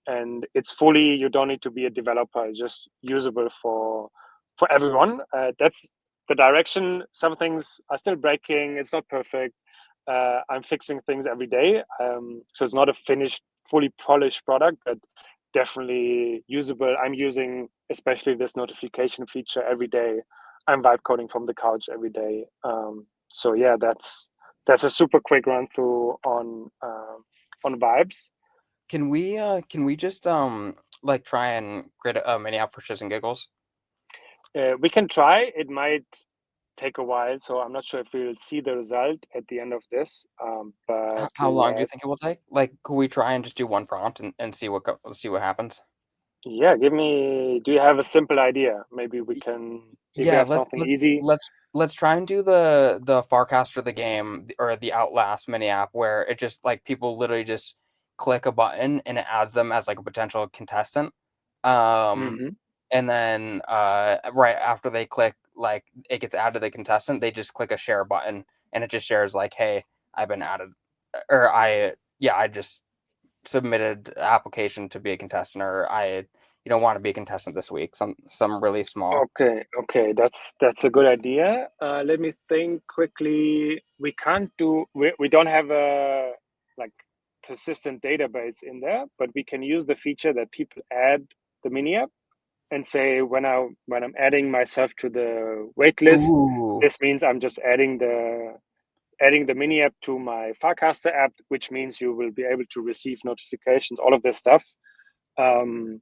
and it's fully, you don't need to be a developer. It's just usable for everyone. That's the direction. Some things are still breaking. It's not perfect. I'm fixing things every day, so it's not a finished, fully polished product, but definitely usable. I'm using especially this notification feature every day. I'm vibe coding from the couch every day. So yeah, that's a super quick run through on Vibes. Can we just like try and create a mini app for shits and giggles? We can try. It might take a while, so I'm not sure if we'll see the result at the end of this. But How long do you think it will take? Like, could we try and just do one prompt and see what happens? yeah, give me. Do you have a simple idea? Maybe we can. If you Yeah, have something easy. let's try and do the Farcaster the game or the Outlast mini app where it just like people literally just click a button and it adds them as like a potential contestant. Um, Mhm. and then right after they click like it gets added to the contestant, they just click a share button and it just shares like, hey, I've been added, or I just submitted application to be a contestant, or I want to be a contestant this week. Some really small. Okay, that's a good idea. Let me think quickly. We can't do. We don't have a like persistent database in there, but we can use the feature that people add the mini app and say when I'm adding myself to the wait list, Ooh. this means I'm just adding the mini app to my Farcaster app, which means you will be able to receive notifications, all of this stuff.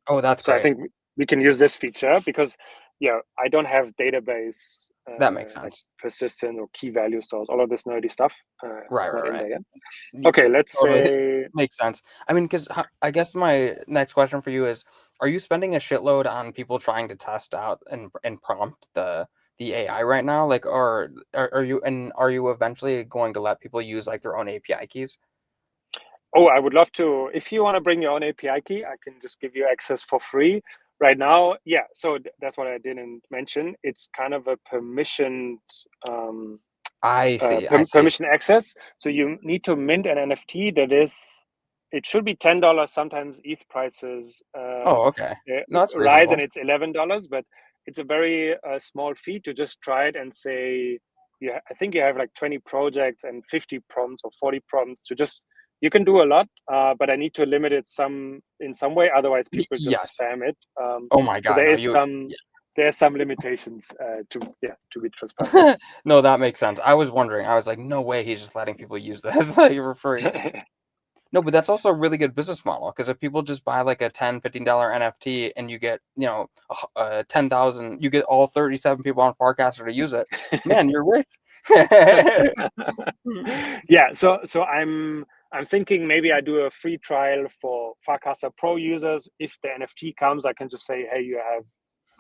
Oh, that's So I great. think we can use this feature because, yeah, I don't have database That makes like sense. persistent or key value stores, all of this nerdy stuff. Right, It's not right, in right. there yet. Y- Okay, let's Totally say, makes sense. I mean, because I guess my next question for you is: are you spending a shitload on people trying to test out and prompt the AI right now? Like, or are you eventually going to let people use like their own API keys? oh, I would love to. If you want to bring your own API key, I can just give you access for free right now. Yeah, so that's what I didn't mention. It's kind of a permissioned I see. permission access. So you need to mint an NFT that is, it should be $10. Sometimes ETH prices Oh, okay. No, that's rise and reasonable. it's $11, but it's a very small fee to just try it and say, yeah, I think you have like 20 projects and 50 prompts or 40 prompts to just, you can do a lot, but I need to limit it in some way. Otherwise, people just Yes. spam it. Oh my So God, no, you. there's some limitations to be transparent. No, that makes sense. I was wondering. I was like, no way, he's just letting people use this like for free. No, but that's also a really good business model because if people just buy like a $10, $15 NFT and you get, 10,000, you get all 37 people on Farcaster to use it, man, you're rich. Yeah, so I'm I'm thinking maybe I do a free trial for Farcaster Pro users. If the NFT comes, I can just say, hey, you have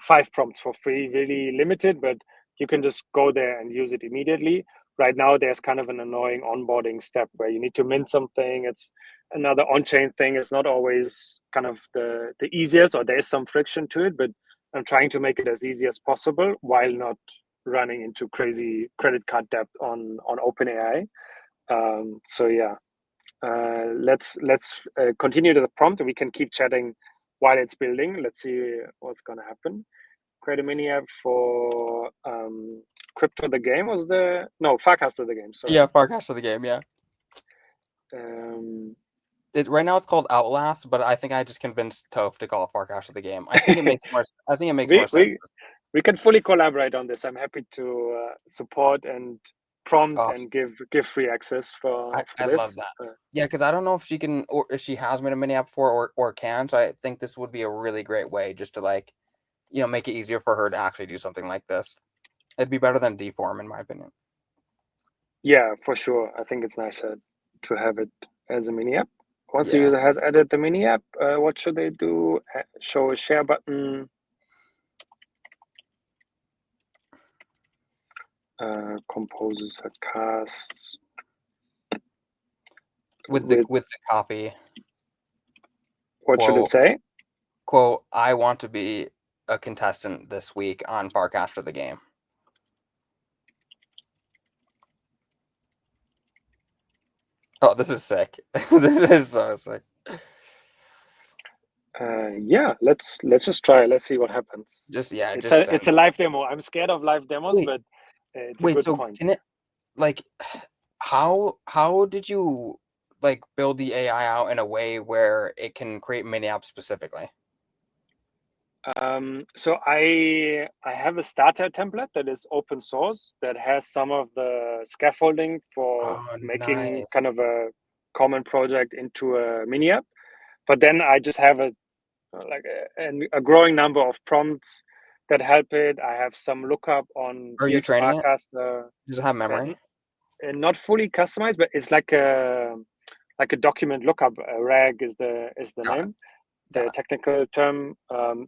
5 prompts for free, really limited, but you can just go there and use it immediately. Right now, there's kind of an annoying onboarding step where you need to mint something. It's another on-chain thing. It's not always kind of the easiest, or there is some friction to it, but I'm trying to make it as easy as possible while not running into crazy credit card debt on OpenAI. So yeah, let's continue to the prompt. We can keep chatting while it's building. Let's see what's going to happen. Create a mini app for crypto the game was the no Farcaster the game. Sorry. Yeah, Farcaster the game. Yeah. Um, Right now it's called Outlast, but I think I just convinced Toph to call it Farcaster the game. I think it makes more. I think it makes more sense. We can fully collaborate on this. I'm happy to support and prompt and give free access for I this. love that. Yeah, because I don't know if she can, or if she has made a mini app before, or can. So I think this would be a really great way just to like, make it easier for her to actually do something like this. It'd be better than Deform, in my opinion. Yeah, for sure. I think it's nicer to have it as a mini app. Once the user has added the mini app, what should they do? Show a share button. Composes a cast with the copy. What should it say? Quote, I want to be a contestant this week on Farcaster the game. Oh, this is sick. This is so sick. Yeah, let's just try. Let's see what happens. It's a live demo. I'm scared of live demos, but it's a good point. Can it, like, how did you like build the AI out in a way where it can create mini apps specifically? So I have a starter template that is open source that has some of the scaffolding for making kind of a common project into a mini app. But then I just have a growing number of prompts that help it. I have some lookup on. Are you training it? Does it have memory? And not fully customized, but it's like a document lookup. RAG is the name. The technical term.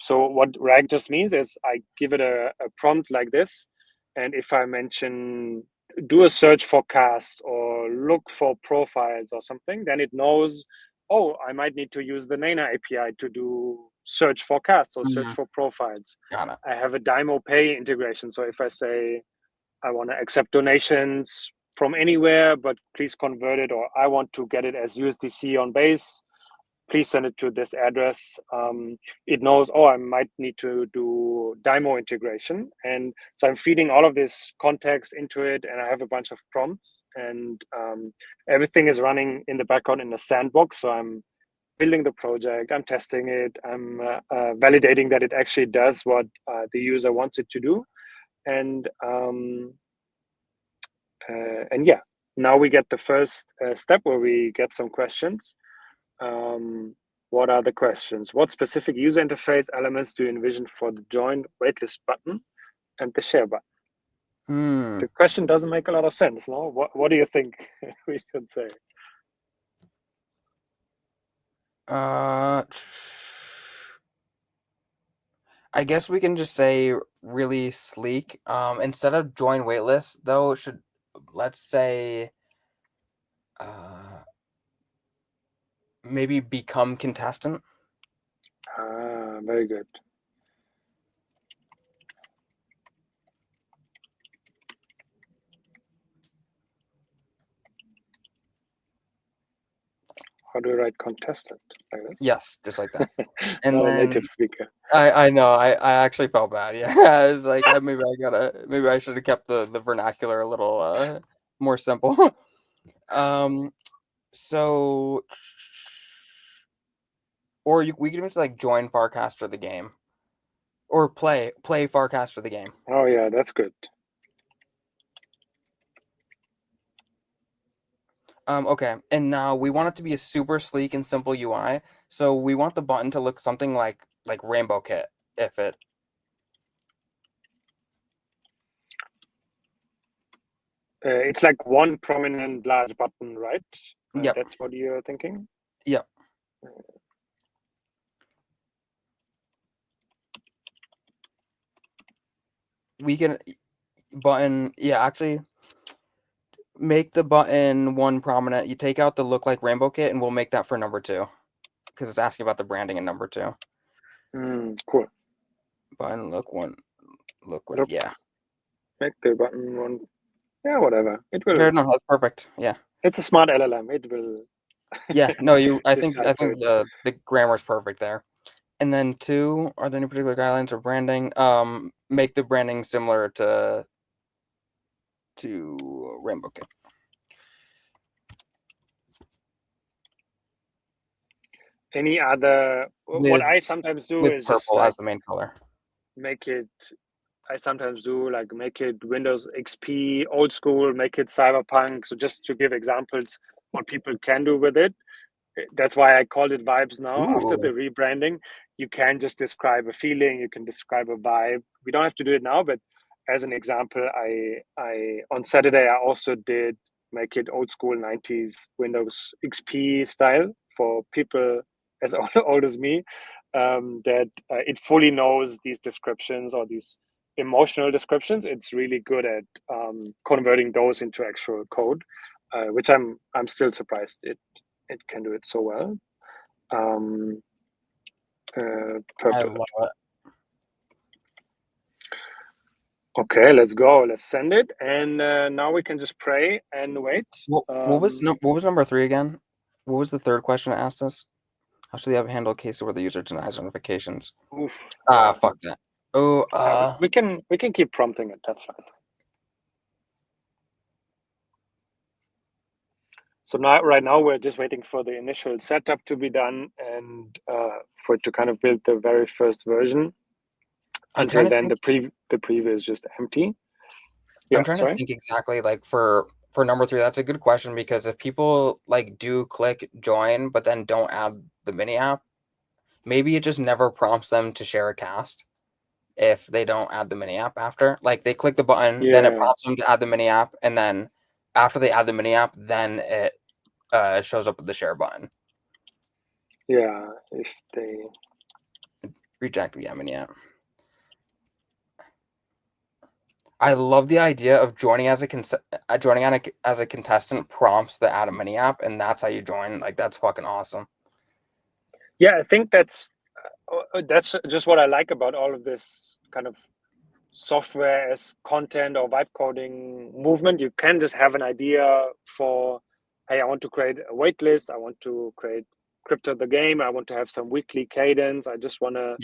So what RAG just means is I give it a prompt like this, and if I mention do a search for cast or look for profiles or something, then it knows, oh, I might need to use the Nana API to do search for casts or search for profiles. Got it. I have a Dymo Pay integration. So if I say I want to accept donations from anywhere, but please convert it, or I want to get it as USDC on Base, please send it to this address. It knows, oh, I might need to do Dymo integration. And so I'm feeding all of this context into it, and I have a bunch of prompts, and everything is running in the background in a sandbox. So I'm building the project, I'm testing it, I'm validating that it actually does what the user wants it to do. And yeah, now we get the first step where we get some questions. What are the questions? What specific user interface elements do you envision for the join waitlist button and the share button? The question doesn't make a lot of sense, no? What do you think we should say? I guess we can just say really sleek. Instead of join waitlist, though, let's say maybe become contestant. Very good. How do you write contestant? Like this? Yes, just like that. And not then, a native speaker. I know. I actually felt bad. Yeah, I was like, maybe I should have kept the vernacular a little more simple. So, or we could even say like join Farcaster the game, or play Farcaster the game. Oh yeah, that's good. Okay, and now we want it to be a super sleek and simple UI. So we want the button to look something like Rainbow Kit, if it. It's like one prominent large button, right? Yep. That's what you're thinking? Yep. We can button, yeah, actually make the button one prominent. You take out the look like rainbow kit and we'll make that for number 2. Because it's asking about the branding in number 2. Cool. Button look like, Look, yeah. make the button one. Yeah, whatever. It will. Fair enough, that's perfect. Yeah. It's a smart LLM. It will. Yeah, no, I think decipher it. the grammar's perfect there. And then 2, are there any particular guidelines for branding? Make the branding similar to Rainbow Kit. Any other? What I sometimes do With is just purple like as the main color. make it. I sometimes do like make it Windows XP old school, make it cyberpunk. So just to give examples, what people can do with it. That's why I called it vibes now. After the Ooh. rebranding, you can just describe a feeling, you can describe a vibe. We don't have to do it now, but as an example, I on Saturday I also did make it old school 90s Windows XP style for people as old as me, that it fully knows these descriptions or these emotional descriptions. It's really good at converting those into actual code, which I'm still surprised it can do it so well. I Purple. love it. Okay, let's go. Let's send it, and now we can just pray and wait. What was number 3 again? What was the third question it asked us? How should the app handle cases where the user denies notifications? Oof, yeah. Fuck that. Oh, we can keep prompting it. That's fine. So right now we're just waiting for the initial setup to be done and for it to kind of build the very first version. Until then, the preview is just empty. Yeah, I'm trying to think exactly like for number 3. That's a good question because if people like do click join but then don't add the mini app, maybe it just never prompts them to share a cast if they don't add the mini app after. Like they click the button, then it prompts them to add the mini app, and then after they add the mini app, then it shows up with the share button. Yeah, if they reject mini app. I love the idea of joining as a contestant prompts the add a mini app, and that's how you join. Like that's fucking awesome. Yeah, I think that's just what I like about all of this kind of software as content or vibe coding movement. You can just have an idea for, hey, I want to create a wait list. I want to create crypto the game. I want to have some weekly cadence. I just want to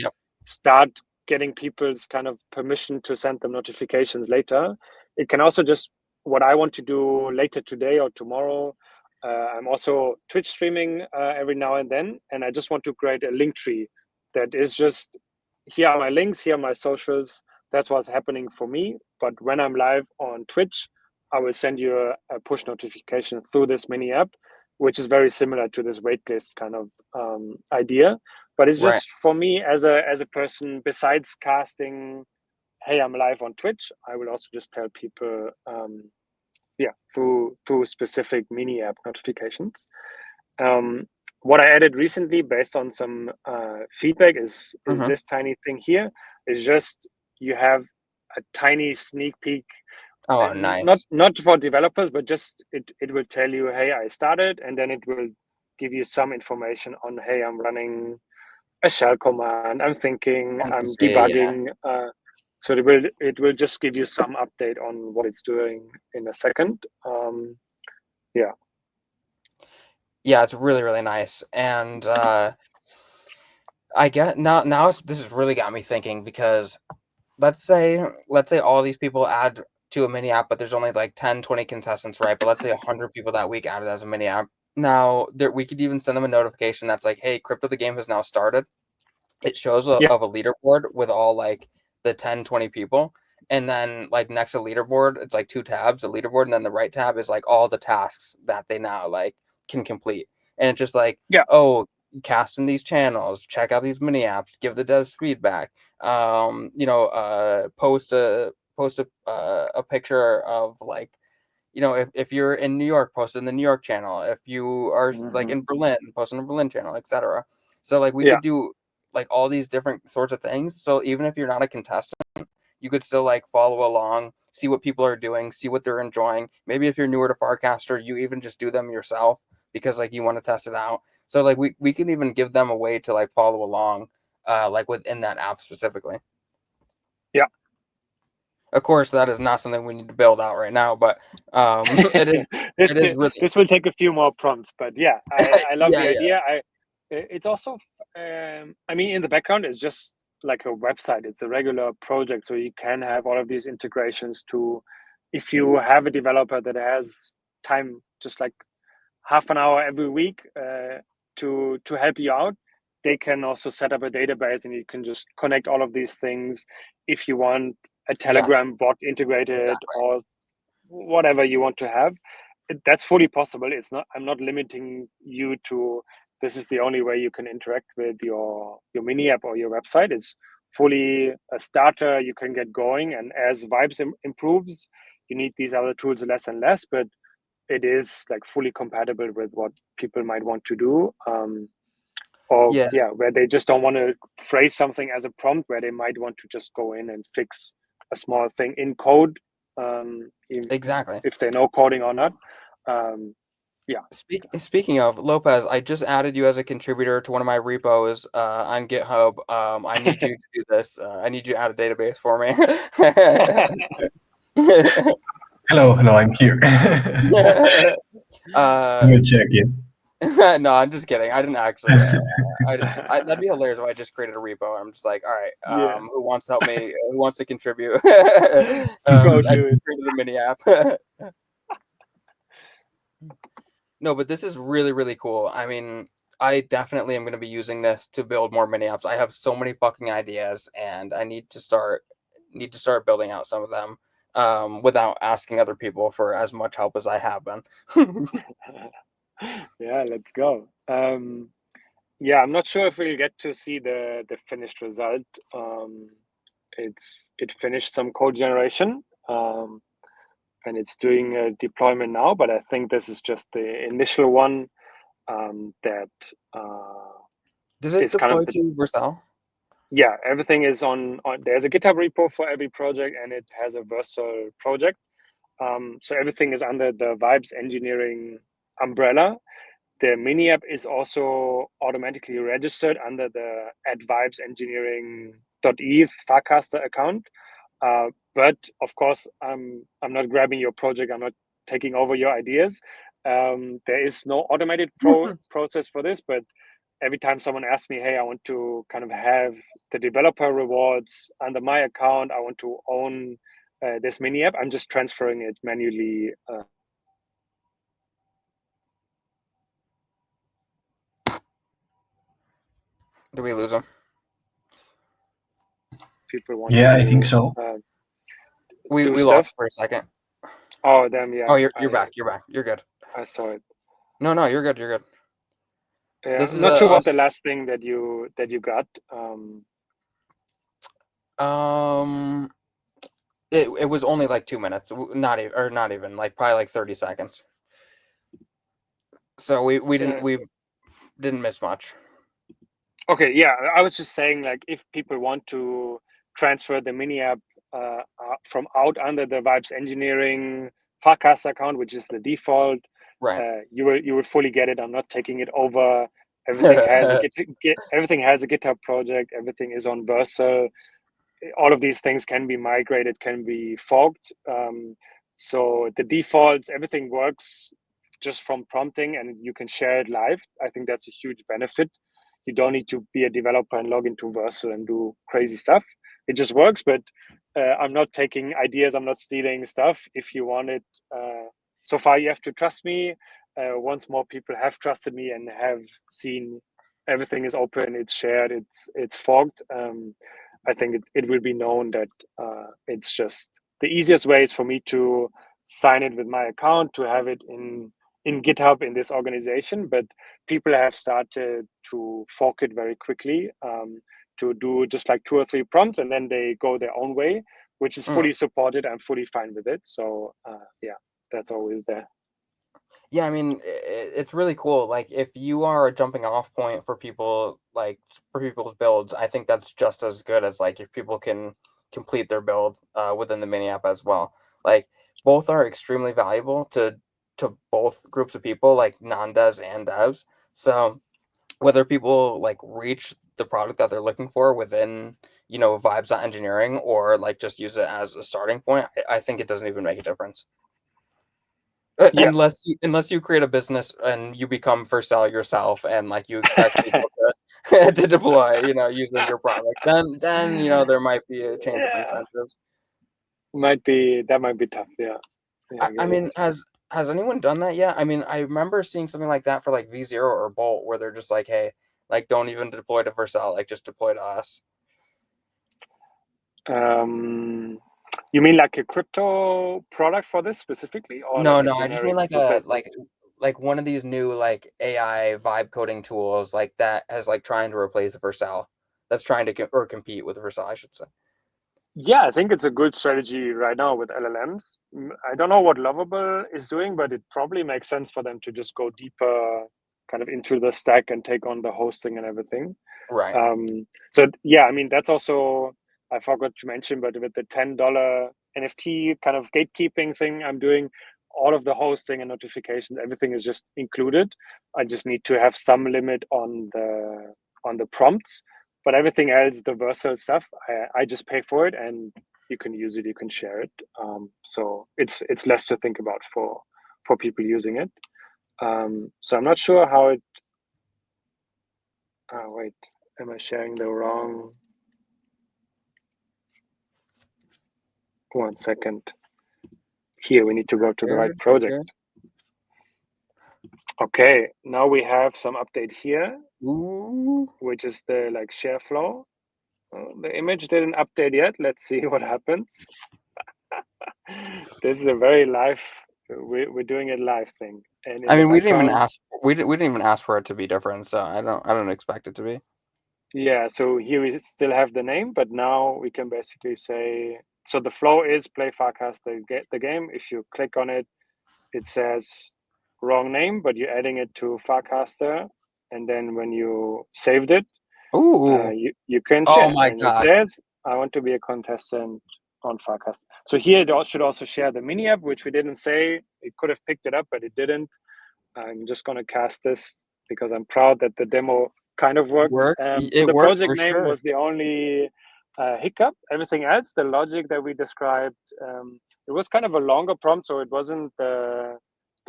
start getting people's kind of permission to send them notifications later. It can also just what I want to do later today or tomorrow. I'm also Twitch streaming every now and then, and I just want to create a link tree that is just here are my links, here are my socials. That's what's happening for me. But when I'm live on Twitch, I will send you a push notification through this mini app, which is very similar to this waitlist kind of idea. But it's just for me as a person, besides casting, hey, I'm live on Twitch, I will also just tell people, through specific mini app notifications. What I added recently, based on some feedback, is this tiny thing here. Is just you have a tiny sneak peek. Oh, nice. Not for developers, but just it will tell you, hey, I started, and then it will give you some information on, hey, I'm running a shell command, I'm thinking, I'm debugging. So it will just give you some update on what it's doing in a second. Yeah, it's really, really nice. And I get now this has really got me thinking because let's say all these people add to a mini app, but there's only like 10, 20 contestants, right? But let's say 100 people that week added as a mini app. Now, we could even send them a notification that's like, hey, Crypto the Game has now started. It shows of a leaderboard with all like the 10, 20 people. And then like next to leaderboard, it's like 2 tabs, a leaderboard, and then the right tab is like all the tasks that they now like can complete. And it's just like, oh, cast in these channels, check out these mini apps, give the devs feedback, post a picture of like, you know, if you're in New York, post in the New York channel. If you are like in Berlin, post in the Berlin channel, etc. So like we Yeah. could do like all these different sorts of things. So even if you're not a contestant, you could still like follow along, see what people are doing, see what they're enjoying. Maybe if you're newer to Farcaster, you even just do them yourself because like you want to test it out. So like we can even give them a way to like follow along, like within that app specifically. Yeah. Of course, that is not something we need to build out right now, but it is really this will take a few more prompts, but yeah, I love yeah, the yeah, idea. It's also I mean, in the background it's just like a website. It's a regular project, so you can have all of these integrations to, if you have a developer that has time, just like half an hour every week to help you out, they can also set up a database and you can just connect all of these things. If you want a yes, Telegram bot integrated exactly. or whatever you want to have, that's fully possible. It's not, I'm not limiting you to this is the only way you can interact with your mini app or your website. It's fully a starter, you can get going, and as Vibes improves, you need these other tools less and less, but it is like fully compatible with what people might want to do. Or Yeah, yeah, where they just don't want to phrase something as a prompt, where they might want to just go in and fix a small thing in code, exactly. if they know coding or not. Yeah. Speaking of Lopez, I just added you as a contributor to one of my repos on GitHub. I need you to do this. I need you to add a database for me. Hello, I'm here. Let me check it. No, I'm just kidding. I didn't actually. That'd be hilarious if I just created a repo. I'm just like, all right, Yeah, who wants to help me? Who wants to contribute? go I do it. created a mini app. No, but this is really, really cool. I mean, I definitely am going to be using this to build more mini apps. I have so many fucking ideas, and I need to start building out some of them without asking other people for as much help as I have been. Yeah, let's go. Yeah, I'm not sure if we'll get to see the finished result. It finished some code generation, and it's doing a deployment now. But I think this is just the initial one, that Does it is kind deploy of the, to Vercel? yeah, everything is on. There's a GitHub repo for every project, and it has a Vercel project. So everything is under the Vibes engineering umbrella. The mini app is also automatically registered under the @vibesengineering.eth Farcaster account. But of course, I'm not grabbing your project. I'm not taking over your ideas. There is no automated process for this, but every time someone asks me, hey, I want to kind of have the developer rewards under my account, I want to own this mini app, I'm just transferring it manually. Do we lose them? People want Yeah, I think to so. We do lost stuff. for a second. Oh, damn, yeah. Oh, you're back. You're back. You're good. I saw it. No, you're good. You're good. Yeah, This I'm is not sure what the last thing that you got. um it was only like 2 minutes, not even like probably like 30 seconds. So we didn't miss much. Okay, yeah, I was just saying, like, if people want to transfer the mini app from out under the Vibes Engineering Farcast account, which is the default, Right. you would fully get it. I'm not taking it over. Everything has a everything has a GitHub project. Everything is on Vercel. All of these things can be migrated, can be forked. So the defaults, everything works just from prompting, and you can share it live. I think that's a huge benefit. You don't need to be a developer and log into Vercel and do crazy stuff. It just works, but I'm not taking ideas. I'm not stealing stuff. If you want it, so far you have to trust me. Once more people have trusted me and have seen everything is open, it's shared, it's forked. I think it will be known that it's just the easiest way is for me to sign it with my account, to have it in GitHub in this organization. But people have started to fork it very quickly, to do just like 2 or 3 prompts, and then they go their own way, which is fully supported. I'm fully fine with it. So yeah, that's always there. Yeah, I mean, it's really cool. Like, if you are a jumping off point for people, like for people's builds, I think that's just as good as like if people can complete their build within the mini app as well. Like, both are extremely valuable to both groups of people, like non-devs and devs. So whether people like reach the product that they're looking for within, vibes.engineering or like just use it as a starting point, I think it doesn't even make a difference. Yeah. Unless you create a business and you become for sale yourself and like you expect people to to deploy, using your product, then there might be a change of Yeah. incentives. That might be tough. Yeah. Yeah, I, I I get it. mean, has anyone done that yet? I mean, I remember seeing something like that for like V0 or Bolt where they're just like, hey, like don't even deploy to Vercel, like just deploy to us. You mean like a crypto product for this specifically, or No, like a no, I just mean generic like replacement? like one of these new like AI vibe coding tools like that has like trying to replace Vercel. That's trying to compete with Vercel, I should say. Yeah, I think it's a good strategy right now with LLMs. I don't know what Lovable is doing, but it probably makes sense for them to just go deeper kind of into the stack and take on the hosting and everything. Right. So yeah, I mean, that's also, I forgot to mention, but with the $10 NFT kind of gatekeeping thing I'm doing, all of the hosting and notifications, everything is just included. I just need to have some limit on the prompts, but everything else, the Versal stuff, I just pay for it and you can use it, you can share it. So it's less to think about for people using it. So I'm not sure how it. Oh wait, am I sharing the wrong? 1 second. Here we need to go to the right project. Okay, now we have some update here, Ooh. which is the like share flow. The image didn't update yet. Let's see what happens. This is a very live. We're doing a live thing, and in I the mean, we didn't even background, ask. We didn't even ask for it to be different, so I don't expect it to be. yeah. So here we still have the name, but now we can basically say. So the flow is play Farcast the game. If you click on it, it says wrong name, but you're adding it to Farcaster, and then when you saved it, Ooh. you can Oh share, my and it god. says I want to be a contestant on Farcast. So here it should also share the mini app, which we didn't say. It could have picked it up, but it didn't. I'm just going to cast this because I'm proud that the demo kind of worked. It The worked project for name sure. was the only hiccup. Everything else, the logic that we described, it was kind of a longer prompt, so it wasn't the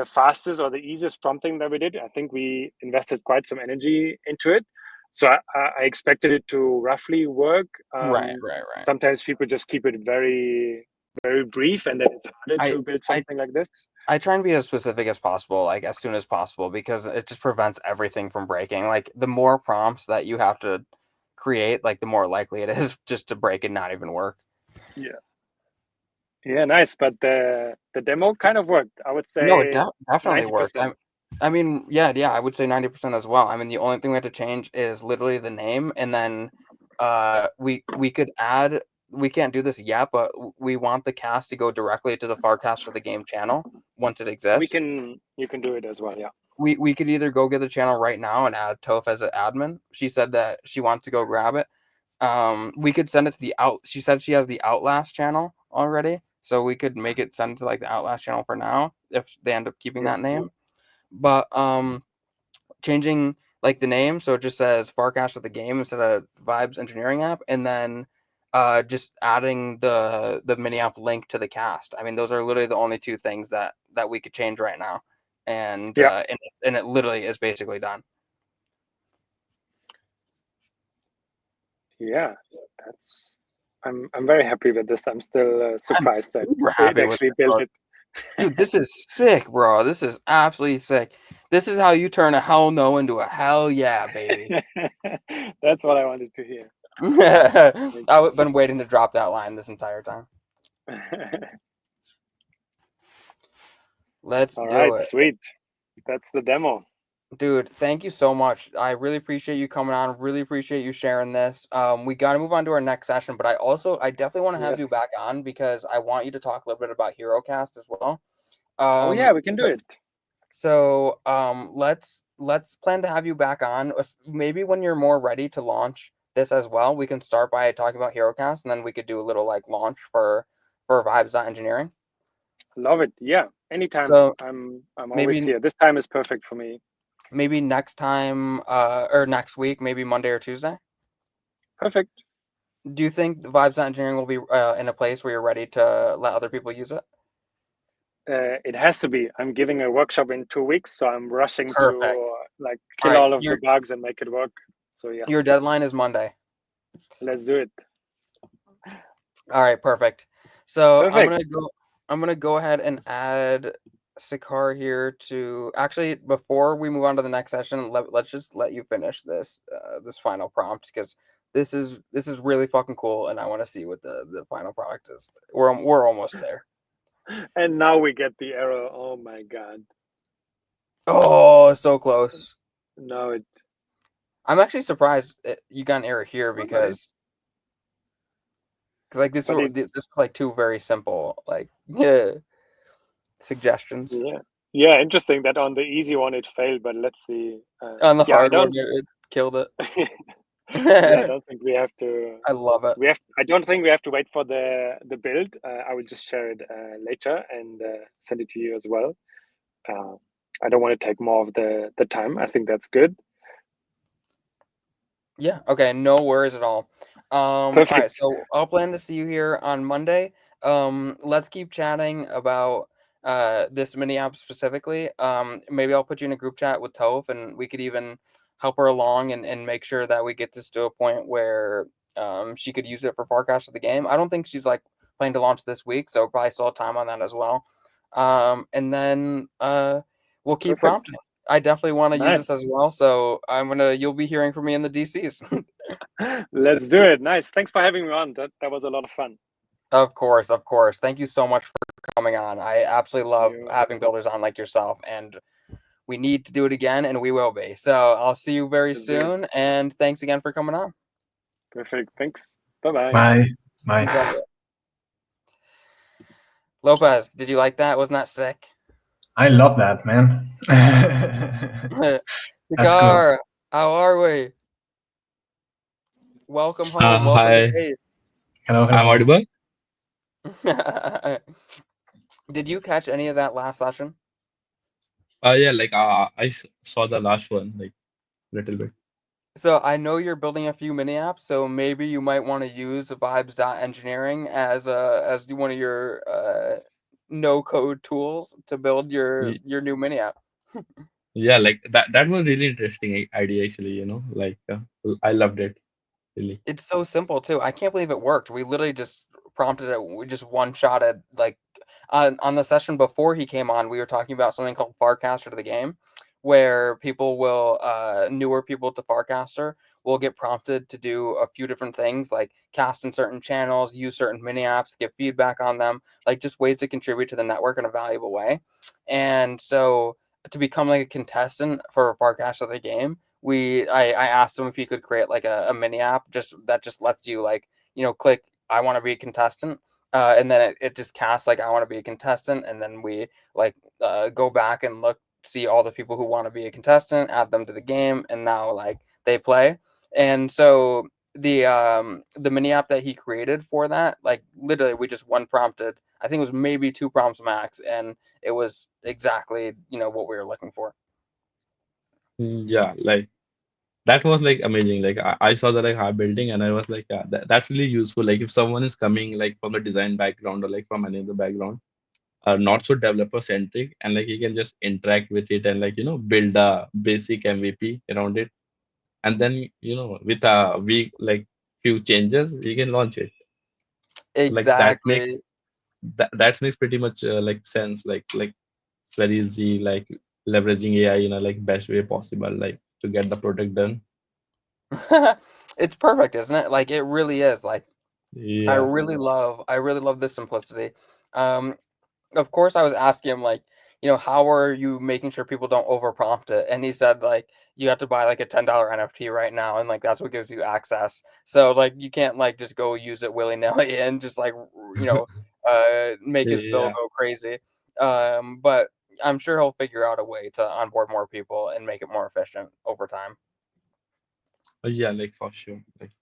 fastest or the easiest prompting that we did. I think we invested quite some energy into it. So I expected it to roughly work. Right. Sometimes people just keep it very, very brief, and then it's harder I to build I something like this. I try and be as specific as possible, like as soon as possible, because it just prevents everything from breaking. Like the more prompts that you have to create, like the more likely it is just to break and not even work. Yeah. Yeah, nice. But the demo kind of worked. I would No, it say definitely worked. 90%. I mean, yeah, I would say 90% as well. I mean, the only thing we had to change is literally the name, and then we could add. We can't do this yet, but we want the cast to go directly to the Farcast for the game channel once it exists. You can do it as well, yeah. We could either go get the channel right now and add Toph as an admin. She said that she wants to go grab it. We could send it to the out. She said she has the Outlast channel already, so we could make it send to like the Outlast channel for now if they end up keeping Yeah. that name. But changing like the name so it just says Farcast of the game instead of Vibes Engineering app, and then just adding the mini app link to the cast. I mean, those are literally the only two things that we could change right now, and Yeah. And it literally is basically done. Yeah. That's I'm very happy with this. I'm still I'm surprised that super it happy with actually it, built bro. it. Dude, this is sick, bro. This is absolutely sick. This is how you turn a hell no into a hell yeah, baby. That's what I wanted to hear. I've been waiting to drop that line this entire time. Let's All do right, it. sweet. That's the demo. Dude, thank you so much. I really appreciate you coming on. Really appreciate you sharing this. We got to move on to our next session, but I definitely want to have you Yes. back on because I want you to talk a little bit about HeroCast as well. Oh yeah, we can do So, it. let's plan to have you back on. Maybe when you're more ready to launch this as well, we can start by talking about HeroCast, and then we could do a little like launch for Vibes Engineering. Love it. Yeah, anytime. So I'm always maybe here. This time is perfect for me. maybe next time, or next week, maybe Monday or Tuesday. Perfect. Do you think the Vibes Engineering will be in a place where you're ready to let other people use it? It has to be. I'm giving a workshop in 2 weeks, so I'm rushing to Perfect. like All kill right, all of the bugs and make it work. So your yes, deadline is Monday. let's do it. All right, perfect. So Perfect. I'm gonna go ahead and add Sakar here to actually before we move on to the next session, let's just let you finish this final prompt because this is really fucking cool and I want to see what the final product is. We're almost there. And now we get the error. Oh my god. Oh, so close. Now it. I'm actually surprised you got an error here Oh, nice. because like this But it. this is like two very simple like yeah suggestions. Yeah. Yeah. Interesting that on the easy one it failed. But let's see. On the Yeah. I hard one, don't. it killed it. Yeah. I don't think we have to. I love it. I don't think we have to wait for the build. I will just share it later and send it to you as well. Uh, I don't want to take more of the time. I think that's good. Yeah, okay, no worries at all. All right, Perfect. so I'll plan to see you here on Monday. Let's keep chatting about this mini app specifically. Maybe I'll put you in a group chat with Toph and we could even help her along and make sure that we get this to a point where she could use it for forecast of the game. I don't think she's like planning to launch this week, so probably still have time on that as well. And then we'll keep Perfect. prompting. I definitely want to use Nice. this as well, so you'll be hearing from me in the DCs. Let's do it. Nice. Thanks for having me on. That was a lot of fun. Of course, of course. Thank you so much for coming on. I absolutely love You having builders on like yourself, and we need to do it again, and we will be. So I'll see you very let's do it. soon, and thanks again for coming on. Perfect. Thanks. Bye-bye. Bye. Bye. Sounds good. Lopez, did you like that? Wasn't that sick? I love that, man. That's cool. Cigar, how are we? Welcome home. Welcome to Hi, base. Hello, I'm hello. audible. Did you catch any of that last session? Yeah, like saw the last one, like little bit. So I know you're building a few mini apps, so maybe you might want to use Vibes.engineering as one of your no code tools to build Y- your new mini app. Yeah, like that was really interesting idea actually, like I loved it really. It's so simple too. I can't believe it worked. We literally just prompted it. We just one shotted like on the session before he came on. We were talking about something called Farcaster to the game, where people will newer people to Farcaster will get prompted to do a few different things like cast in certain channels, use certain mini apps, give feedback on them, like just ways to contribute to the network in a valuable way. And so to become like a contestant for Farcaster the game, I asked him if he could create like a mini app just lets you like click I want to be a contestant, and then it just casts like I want to be a contestant, and then we like go back and look see all the people who want to be a contestant, add them to the game, and now like they play. And so the mini app that he created for that, like literally we just one prompted, I think it was maybe two prompts max, and it was exactly what we were looking for. Yeah, like that was like amazing. Like I saw the like hard building and I was like, yeah, that's really useful. Like if someone is coming like from a design background or like from any other background, not so developer centric, and like you can just interact with it and like build a basic MVP around it, and then with a week like few changes you can launch it. Like Exactly. that makes pretty much like sense. Like it's very easy, like leveraging AI in a like best way possible, like to get the product done. It's perfect, isn't it? Like it really is. Like Yeah. I really love this simplicity. Um, of course, I was asking him like, how are you making sure people don't over prompt it? And he said like you have to buy like a $10 NFT right now, and like that's what gives you access. So like you can't like just go use it willy nilly and just like make his bill Yeah. go crazy. But I'm sure he'll figure out a way to onboard more people and make it more efficient over time. Yeah, like for sure. Like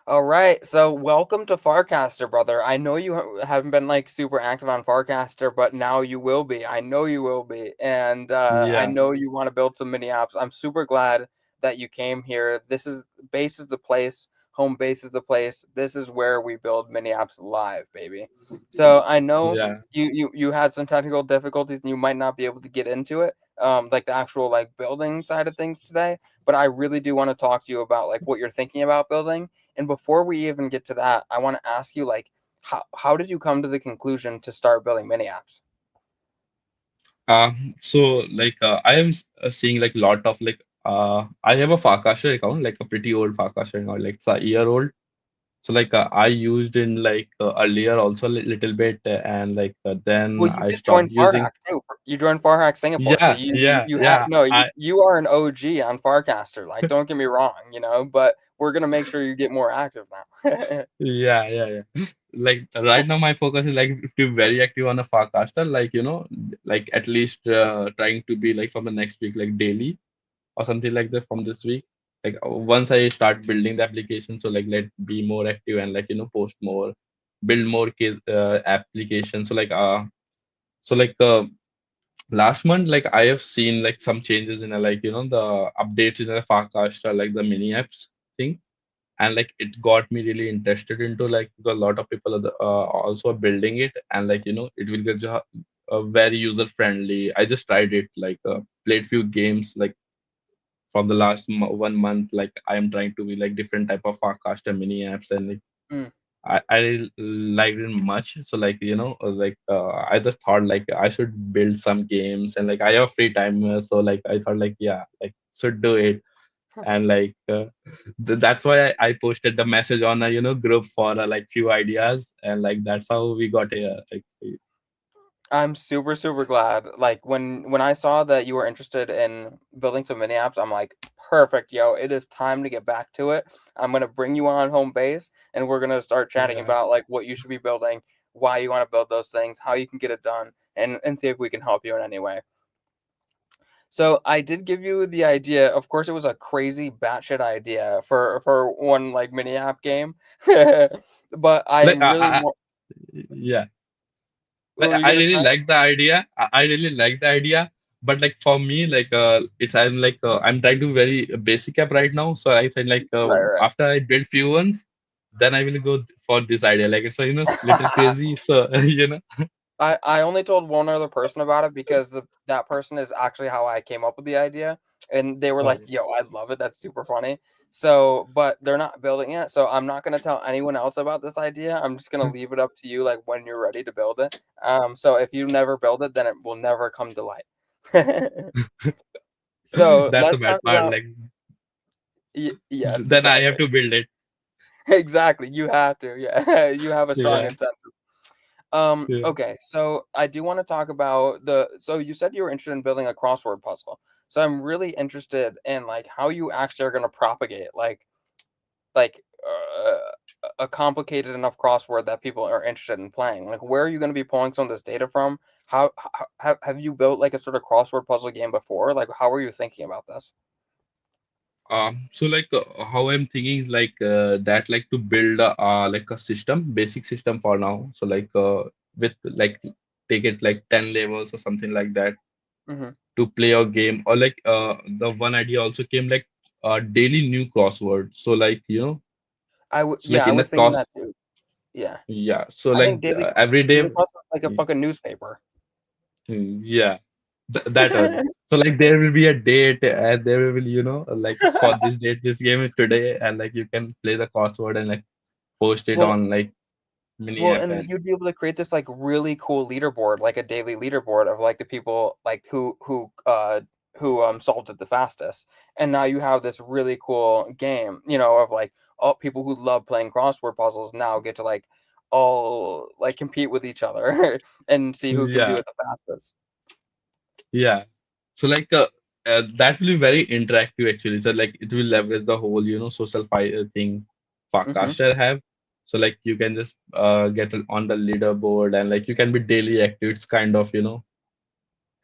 All right, so welcome to Farcaster, brother. I know you haven't been like super active on Farcaster, but now you will be. I know you will be, and I yeah, know you want to build some mini apps. I'm super glad that you came here. This is Base is the place. Home base is the place. This is where we build mini apps live, baby. So I know yeah. you had some technical difficulties, and you might not be able to get into it, like the actual like building side of things today. But I really do want to talk to you about like what you're thinking about building, and before we even get to that, I want to ask you like how did you come to the conclusion to start building mini apps? So like I am seeing like lot of like I have a Farcaster account, like a pretty old Farcaster account, like it's a year old. So like I used in like earlier also a little bit, and like then Well, you I just stopped joined using. Farhack too. You joined Farhack Singapore, so Yeah, you yeah, you have yeah. no, I you are an OG on Farcaster. Like, don't get me wrong, but we're gonna make sure you get more active now. Yeah, yeah, yeah. Like right now, my focus is like to be very active on a Farcaster, like like at least trying to be like from the next week, like daily or something like that from this week. Like once I start building the application, so like let be more active and like post more, build more applications. So like last month, like I have seen like some changes in like the updates in the Farcaster, like the mini apps thing, and like it got me really interested into like because a lot of people are also building it, and like it will get very user friendly. I just tried it, like played few games like from the last 1 month. Like I am trying to be like different type of Farcaster mini apps, and like Mm. I liked it much. So like like I just thought like I should build some games, and like I have free time, so like I thought like yeah, like should do it. And like that's why I posted the message on a group for like few ideas, and like that's how we got here. Like I'm super super glad. Like when I saw that you were interested in building some mini apps, I'm like, perfect, yo! It is time to get back to it. I'm gonna bring you on home base, and we're gonna start chatting yeah, about like what you should be building, why you want to build those things, how you can get it done, and see if we can help you in any way. So I did give you the idea. Of course, it was a crazy batshit idea for one like mini app game, but I like am really more. yeah. What Like were you I gonna really say? like the idea. I really like the idea. But like for me, like it's I'm like I'm trying to very basic app right now. So I think like Right, after I build few ones, then I will go for this idea. Like it's a little right. crazy. So I only told one other person about it because that person is actually how I came up with the idea, and they were like, Oh, "Yo, I love it. That's super funny." So, but they're not building it, so I'm not gonna tell anyone else about this idea. I'm just gonna leave it up to you, like when you're ready to build it. So if you never build it, then it will never come to light. So that's the let's bad talk part. about Like yes, then I have exactly, to build it. exactly. You have to, yeah. You have a strong Yeah, incentive. yeah. Okay, so I do want to talk about so you said you were interested in building a crossword puzzle. So I'm really interested in like how you actually are going to propagate like a complicated enough crossword that people are interested in playing. Like where are you going to be pulling some of this data from? How have you built like a sort of crossword puzzle game before? Like how are you thinking about this? So like how I'm thinking is like that like to build like a system, basic system for now. So like with like take it like 10 levels or something like that Hmm. to play a game, or like the one idea also came like daily new crossword. So like so Yeah, like I in the was thinking cross, that too. Yeah. yeah. So I think like every daily day, crossword is like a fucking newspaper. yeah, that one. So like there will be a date, and there will like for this date this game is today, and like you can play the crossword and like post it Well, on like mini Well, app. and And you'd be able to create this like really cool leaderboard, like a daily leaderboard of like the people like who solved it the fastest. And now you have this really cool game, of like all people who love playing crossword puzzles now get to like all like compete with each other and see who can do yeah, it the fastest. yeah. So like that will be very interactive actually. So like it will leverage the whole social fire thing Hmm. Farcaster have. So like you can just get on the leaderboard, and like you can be daily active. It's kind of,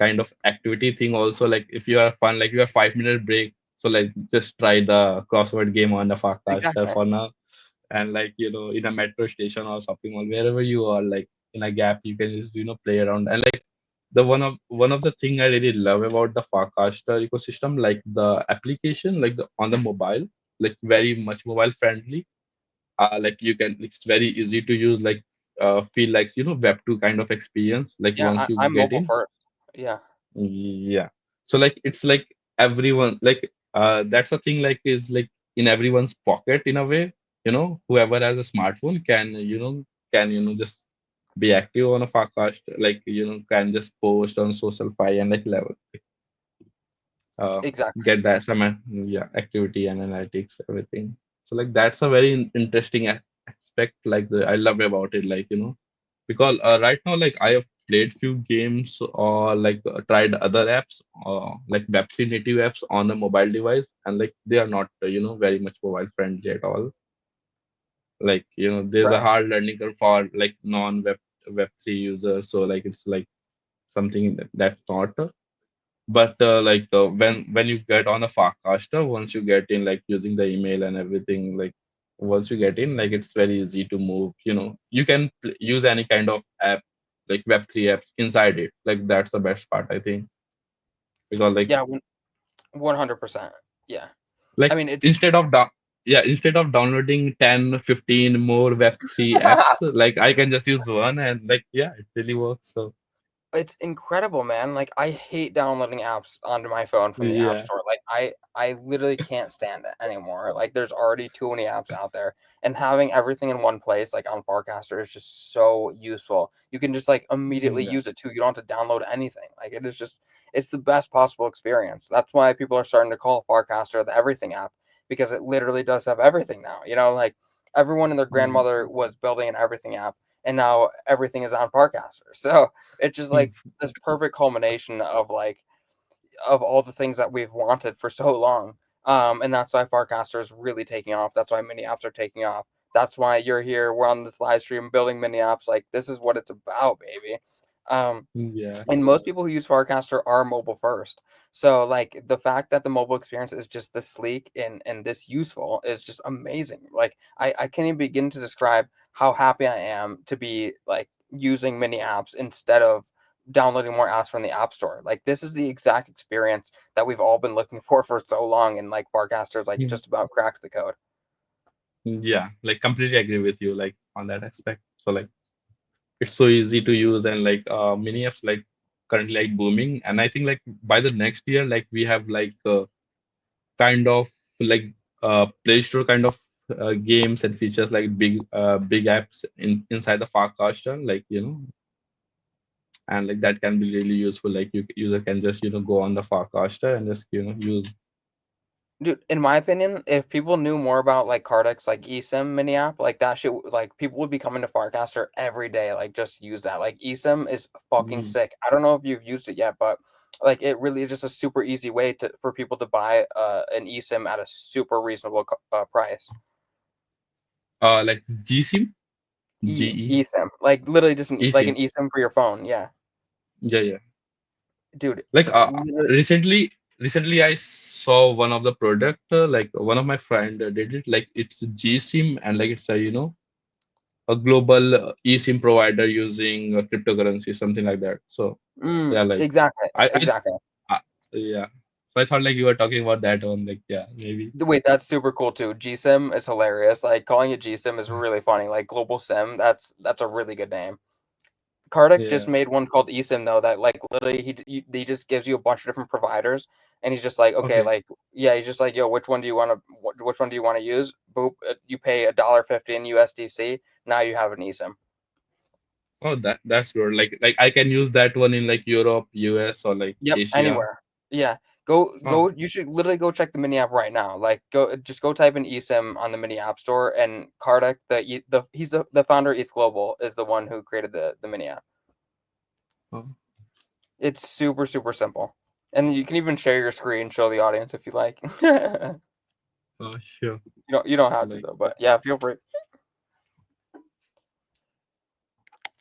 kind of activity thing also. Like if you are fun, like you have 5 minute break, so like just try the crossword game on the Farcaster Exactly. for now. And like, in a metro station or shopping mall, wherever you are, like in a gap, you can just, play around. And like the one of the thing I really love about the Farcaster ecosystem, like the application, like on the mobile, like very much mobile friendly. Like you can, it's very easy to use, like feel like, web 2 kind of experience, like Yeah, once you I'm get mobile in. first. Yeah. Yeah. So like it's like everyone, like that's a thing, like is like in everyone's pocket in a way. Whoever has a smartphone can, just be active on a Farcast, like, can just post on social fi and like level, uh Exactly. get that some, yeah, activity and analytics, everything. So like that's a very interesting aspect, like I love about it, like, because right now, like I have played few games, or like tried other apps, like web3 native apps on a mobile device, and like they are not, very much mobile friendly at all. Like, there's a Right. hard learning curve for like non web3 users, so like it's like something that's not. But like when you get on a Farcaster, once you get in, like using the email and everything, like once you get in, like it's very easy to move. You can use any kind of app, like Web3 apps inside it. Like that's the best part, I think, because like Yeah, 100%. Yeah. I like mean, it's instead of instead of downloading 10, 15 more Web3 apps, like I can just use one, and like yeah, it really works. So it's incredible, man. Like I hate downloading apps onto my phone from the App yeah, Store. Like I literally can't stand it anymore. Like there's already too many apps out there, and having everything in one place, like on Farcaster, is just so useful. You can just like immediately yeah, use it too. You don't have to download anything. Like it is just it's the best possible experience. That's why people are starting to call Farcaster the everything app because it literally does have everything now. Like everyone and their mm, grandmother was building an everything app, and now everything is on Farcaster. So it's just like this perfect culmination of like of all the things that we've wanted for so long. And that's why Farcaster is really taking off. That's why mini apps are taking off. That's why you're here. We're on this live stream building mini apps. Like this is what it's about, baby. Um, yeah, and most people who use Farcaster are mobile first. So like the fact that the mobile experience is just this sleek and this useful is just amazing. Like I can't even begin to describe how happy I am to be like using mini apps instead of downloading more apps from the App Store. Like this is the exact experience that we've all been looking for so long, and like Farcaster's like just about cracked the code. yeah. Like completely agree with you, like on that aspect. So like it's so easy to use, and like mini apps like currently like booming, and I think like by the next year, like we have like kind of like Play Store kind of games and features, like big apps inside the Farcaster, like and like that can be really useful. Like user can just go on the Farcaster and just use. Dude, in my opinion, if people knew more about like Cardex, like eSIM mini app, like that shit, like people would be coming to Farcaster every day, like just use that. Like eSIM is fucking Mm. sick. I don't know if you've used it yet, but like it really is just a super easy way to for people to buy an eSIM at a super reasonable price. Like GSIM, eSIM, like literally just like eSIM. an eSIM for your phone. Yeah, Yeah, yeah. dude, Like literally, recently I saw one of the product, like one of my friend did it, like it's GSIM, and like it's a a global eSIM provider using cryptocurrency, something like that. So yeah, like exactly, I, I, exactly. I yeah. So I thought like you were talking about that one, like yeah, maybe. Wait, that's super cool too. GSIM is hilarious. Like calling it GSIM is really funny. Like Global SIM, that's a really good name. Kartik just Yeah. made one called eSIM though that like literally he just gives you a bunch of different providers and he's just like okay Okay. like yeah he's just like yo which one do you want to which one do you want to use boop you pay $1.50 in USDC now you have an eSIM. Oh, that's good. Like I can use that one in like Europe, US, or like Yep, Asia. anywhere. Yeah. Go Oh, you should literally go check the mini app right now. Like go type in eSIM on the mini app store and Kartik the he's the founder of ETH Global is the one who created the mini app. oh, It's super simple. And you can even share your screen, show the audience if you like. You oh, sure. don't So have to like though, yeah. but yeah, feel free.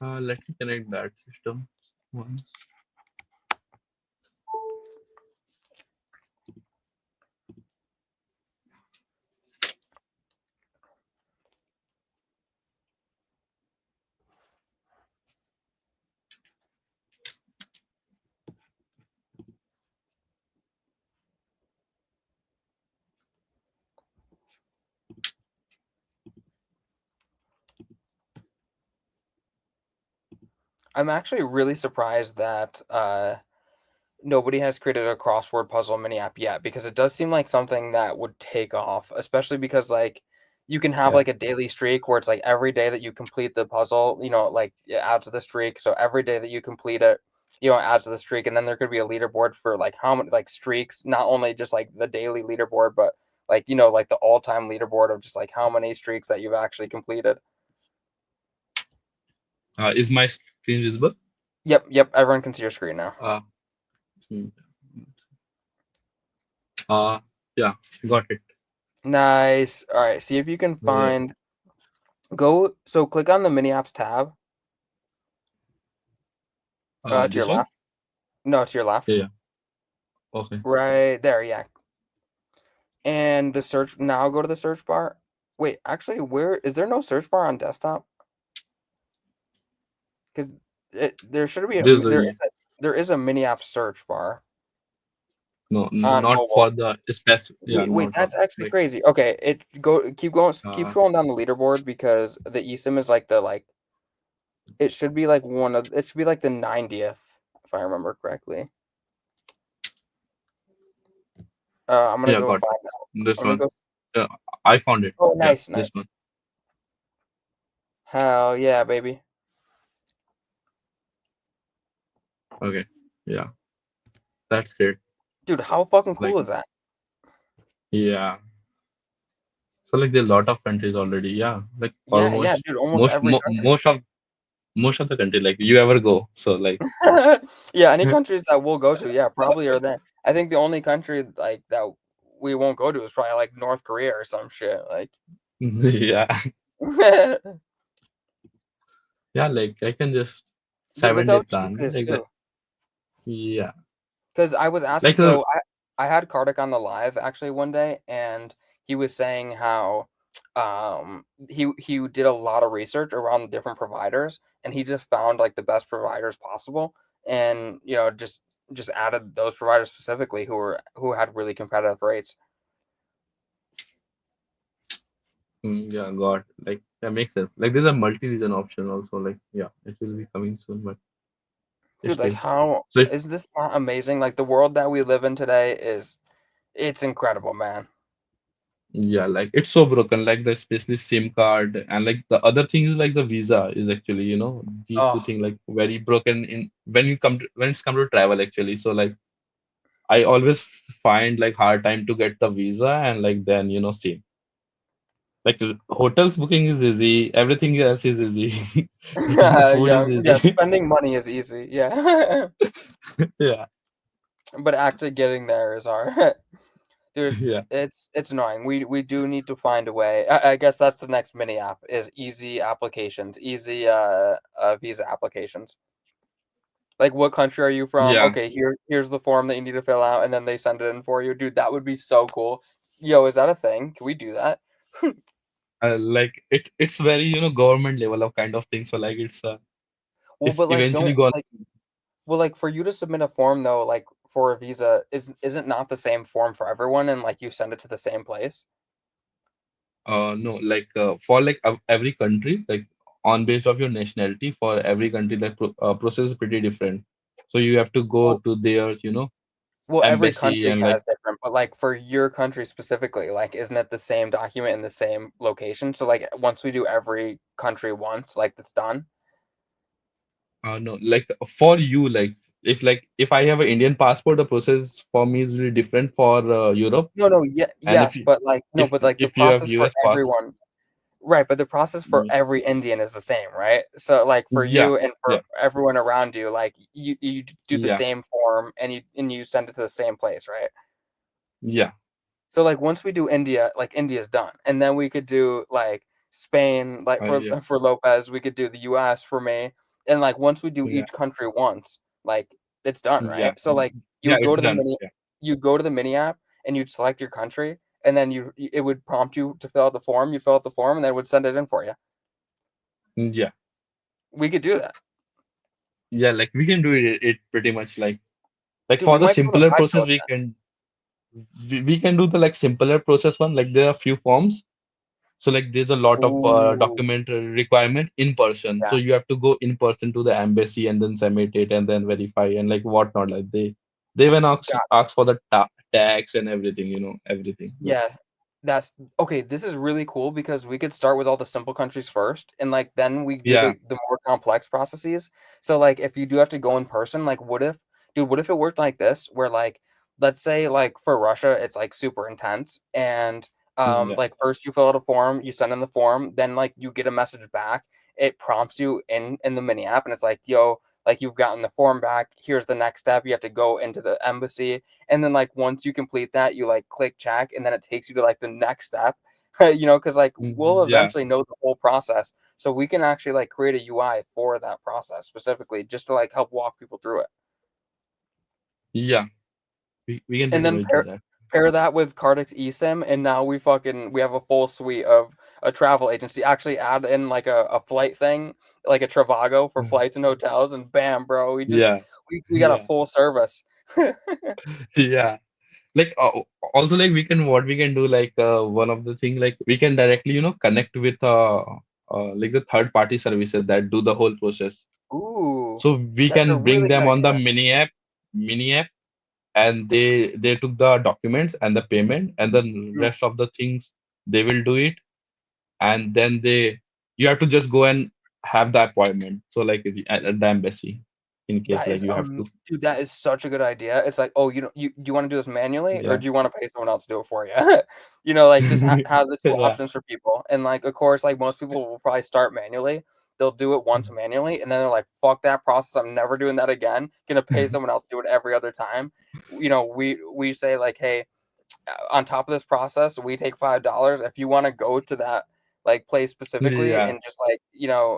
Let me connect that system once. I'm actually really surprised that nobody has created a crossword puzzle mini app yet because it does seem like something that would take off, especially because like you can have Yeah. like a daily streak where it's like every day that you complete the puzzle, like it adds to the streak. So every day that you complete it, it adds to the streak, and then there could be a leaderboard for like how many like streaks, not only just like the daily leaderboard, but like like the all-time leaderboard of just like how many streaks that you've actually completed. Is my screen visible? Yep, everyone can see your screen now. Uh, hmm. Yeah, got it. Nice. All right, see if you can Uh, find click on the mini apps tab to your this one? left. No, to your Yeah, left. yeah. Okay. Right there, yeah. And the search now go to the search bar. Wait, actually, where is there no search bar on desktop? Because there should be This is the there is a mini app search bar no, on not mobile. for the space. Yeah, Wait, not that's actually like crazy. Okay, keep uh, scrolling down the leaderboard because the eSIM is like the like it should be like it should be like the 90th if I remember correctly. I'm gonna yeah, go got find it. out. This I'm gonna one. go. Yeah, I found it. Oh, Yeah, nice, this nice. one. Hell yeah, baby. Okay. Yeah, that's great. Dude, how fucking Like cool is that? yeah. So like there's a lot of countries already. Yeah, like Yeah, almost dude, almost every country. most of the country like you ever go. So like Yeah, any countries that we'll go to, yeah, probably are there. I think the only country like that we won't go to is probably like North Korea or some shit. Like, yeah, yeah. Like I can just dude, look 7 day how cheap plan it is like that. too. Yeah, Because I was asking, like so I had Kartik on the live actually one day, and he was saying how he did a lot of research around the different providers, and he just found like the best providers possible, and just added those providers specifically who had really competitive rates. yeah, got like that makes sense. Like there's a multi-region option also. Like yeah, it will be coming soon, but Dude, like still. how So it's is this not amazing? Like the world that we live in today it's incredible, man. yeah, like it's so broken. Like the especially SIM card and like the other thing is like the visa is actually these two Oh, things like very broken in when it's come to travel actually. So like I always find like hard time to get the visa and like then SIM. Like hotels booking is easy, everything else is easy. Getting food yeah, is yeah, easy. spending money is easy. Yeah. Yeah, But actually getting there is hard. Dude, yeah, it's annoying. We do need to find a way. I guess that's the next mini app is easy applications, easy visa applications. Like what country are you from? yeah. Okay, here's the form that you need to fill out and then they send it in for you. Dude, that would be so cool. Yo, is that a thing? Can we do that? Like it's very government level of kind of thing. So like Well, it's but like eventually don't gonna. like well like for you to submit a form though, like for a visa, isn't not the same form for everyone and like you send it to the same place? No, like for like every country, like on based of your nationality, for every country, like process is pretty different. So you have to go Well, to their, every embassy country and like has different, but, like, for your country specifically, like, isn't it the same document in the same location? So, like, once we do every country once, like, it's done? no, like for you, like if I have an Indian passport, the process for me is really different for Europe. No, no, And yes, but, like no, but, like, the if you have process for US pass, everyone right, but the process for every Indian is the same, right? So, like, for yeah, you and yeah, for everyone around you, like, you do the yeah, same form and you send it to the same place, right? yeah, So, like, once we do India, like, India's done, and then we could do, like, Spain, like, yeah, for Lopez, we could do the US for me, And like once we do Yeah. each country once, like it's done, Yeah. right? So like you Yeah. would go It's to the done. mini Yeah. you go to the mini app and you'd select your country, and then it would prompt you to fill out the form. You fill out the form, and then it would send it in for you. Yeah. We could do that, Yeah. Like we can do it pretty much like dude. We for the might be able to simpler buy process code we can we can do the like simpler process one. Like there are few forms. So like there's a lot then. of Ooh, document requirement in person. So yeah, you have to go in person to the embassy and then submit it and then verify and like whatnot. Like they even ask for the tax and everything, everything. Like yeah, that's okay. This is really cool because we could start with all the simple countries first, and like then we do yeah, the more complex processes. So like if you do have to go in person, like what if it worked like this, where like let's say like for Russia it's like super intense, and yeah, like first you fill out a form, you send in the form, then like you get a message back, it prompts you in the mini app, and it's like, yo, like you've gotten the form back. Here's the next step. You have to go into the embassy, and then like once you complete that, you like click check, and then it takes you to like the next step. Because like we'll yeah, eventually know the whole process, so we can actually like create a UI for that process specifically, just to like help walk people through it. yeah. We can And pretty then much do that. pair that with Cardix eSIM, and now we have a full suite of a travel agency. Actually, add in like a flight thing, like a Trivago for flights and hotels, and bam, bro, Yeah, we got a yeah, full service. yeah. Like also like what we can do like one of the thing like we can directly connect with like the third party services that do the whole process. Ooh, So we that's a can bring really good them on the idea. mini app, and they took the documents and the payment, and then Mm. rest of the things they will do it, and then you have to just go and have the appointment. So like at the embassy, in case That like is, you have to. dude, that is such a good idea. It's like, oh, do you want to do this manually, or Yeah. do you want to pay someone else to do it for you? Like just have the two Yeah. options for people. And like, of course, like most people will probably start manually. They'll do it once manually, and then they're like, fuck that process. I'm never doing that again. Gonna pay someone else to do it every other time. We say like, hey, on top of this process, we take $5. If you want to go to that like place specifically Yeah. and just like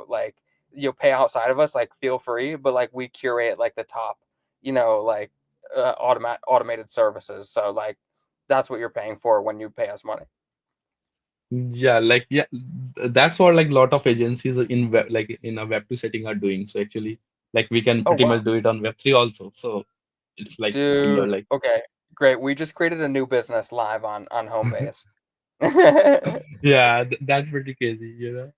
like you'll pay outside of us, like feel free, but like we curate like the top, like automated services. So like that's what you're paying for when you pay us money. Yeah, like yeah, that's what like lot of agencies in web, like in a Web2 setting are doing. So actually, like we can Oh pretty wow, much do it on Web3 also. So it's like similar, dude. like Okay, great. We just created a new business live on Homebase. yeah, that's pretty crazy. And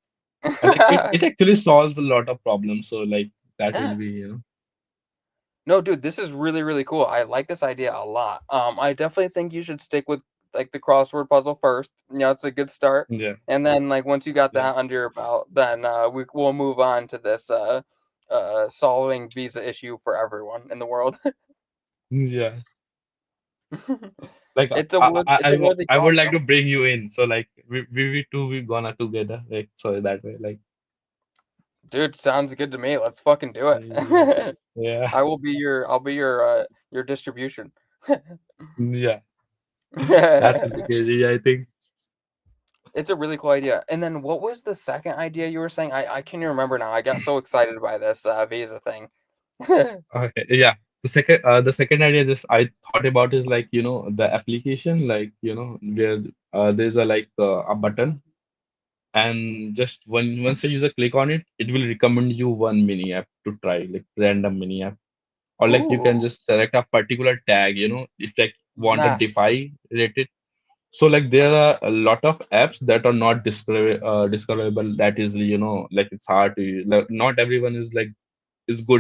like it actually solves a lot of problems. So like that will Yeah. be. No, dude, this is really, really cool. I like this idea a lot. I definitely think you should stick with like the crossword puzzle first. It's a good start. Yeah, And then like once you got yeah, that under your belt, then we'll move on to this solving visa issue for everyone in the world. yeah. Like It's a worthy I would cause, like bro. to bring you in. So like we two we gonna together. Like so that way. Like Dude, sounds good to me. Let's fucking do yeah, it. yeah, I'll be your distribution. yeah. That will be crazy. I think. It's a really cool idea. And then what was the second idea you were saying? I can't even remember now. I got so excited by this visa thing. Okay, yeah. The second idea just I thought about is like the application like where there's a button, and just once a user click on it, it will recommend you one mini app to try, like random mini app, or like you can Ooh, just select a particular tag, if like want a yes. DeFi related. So like there are a lot of apps that are not discoverable that easily, like it's hard to use. Like, not everyone is good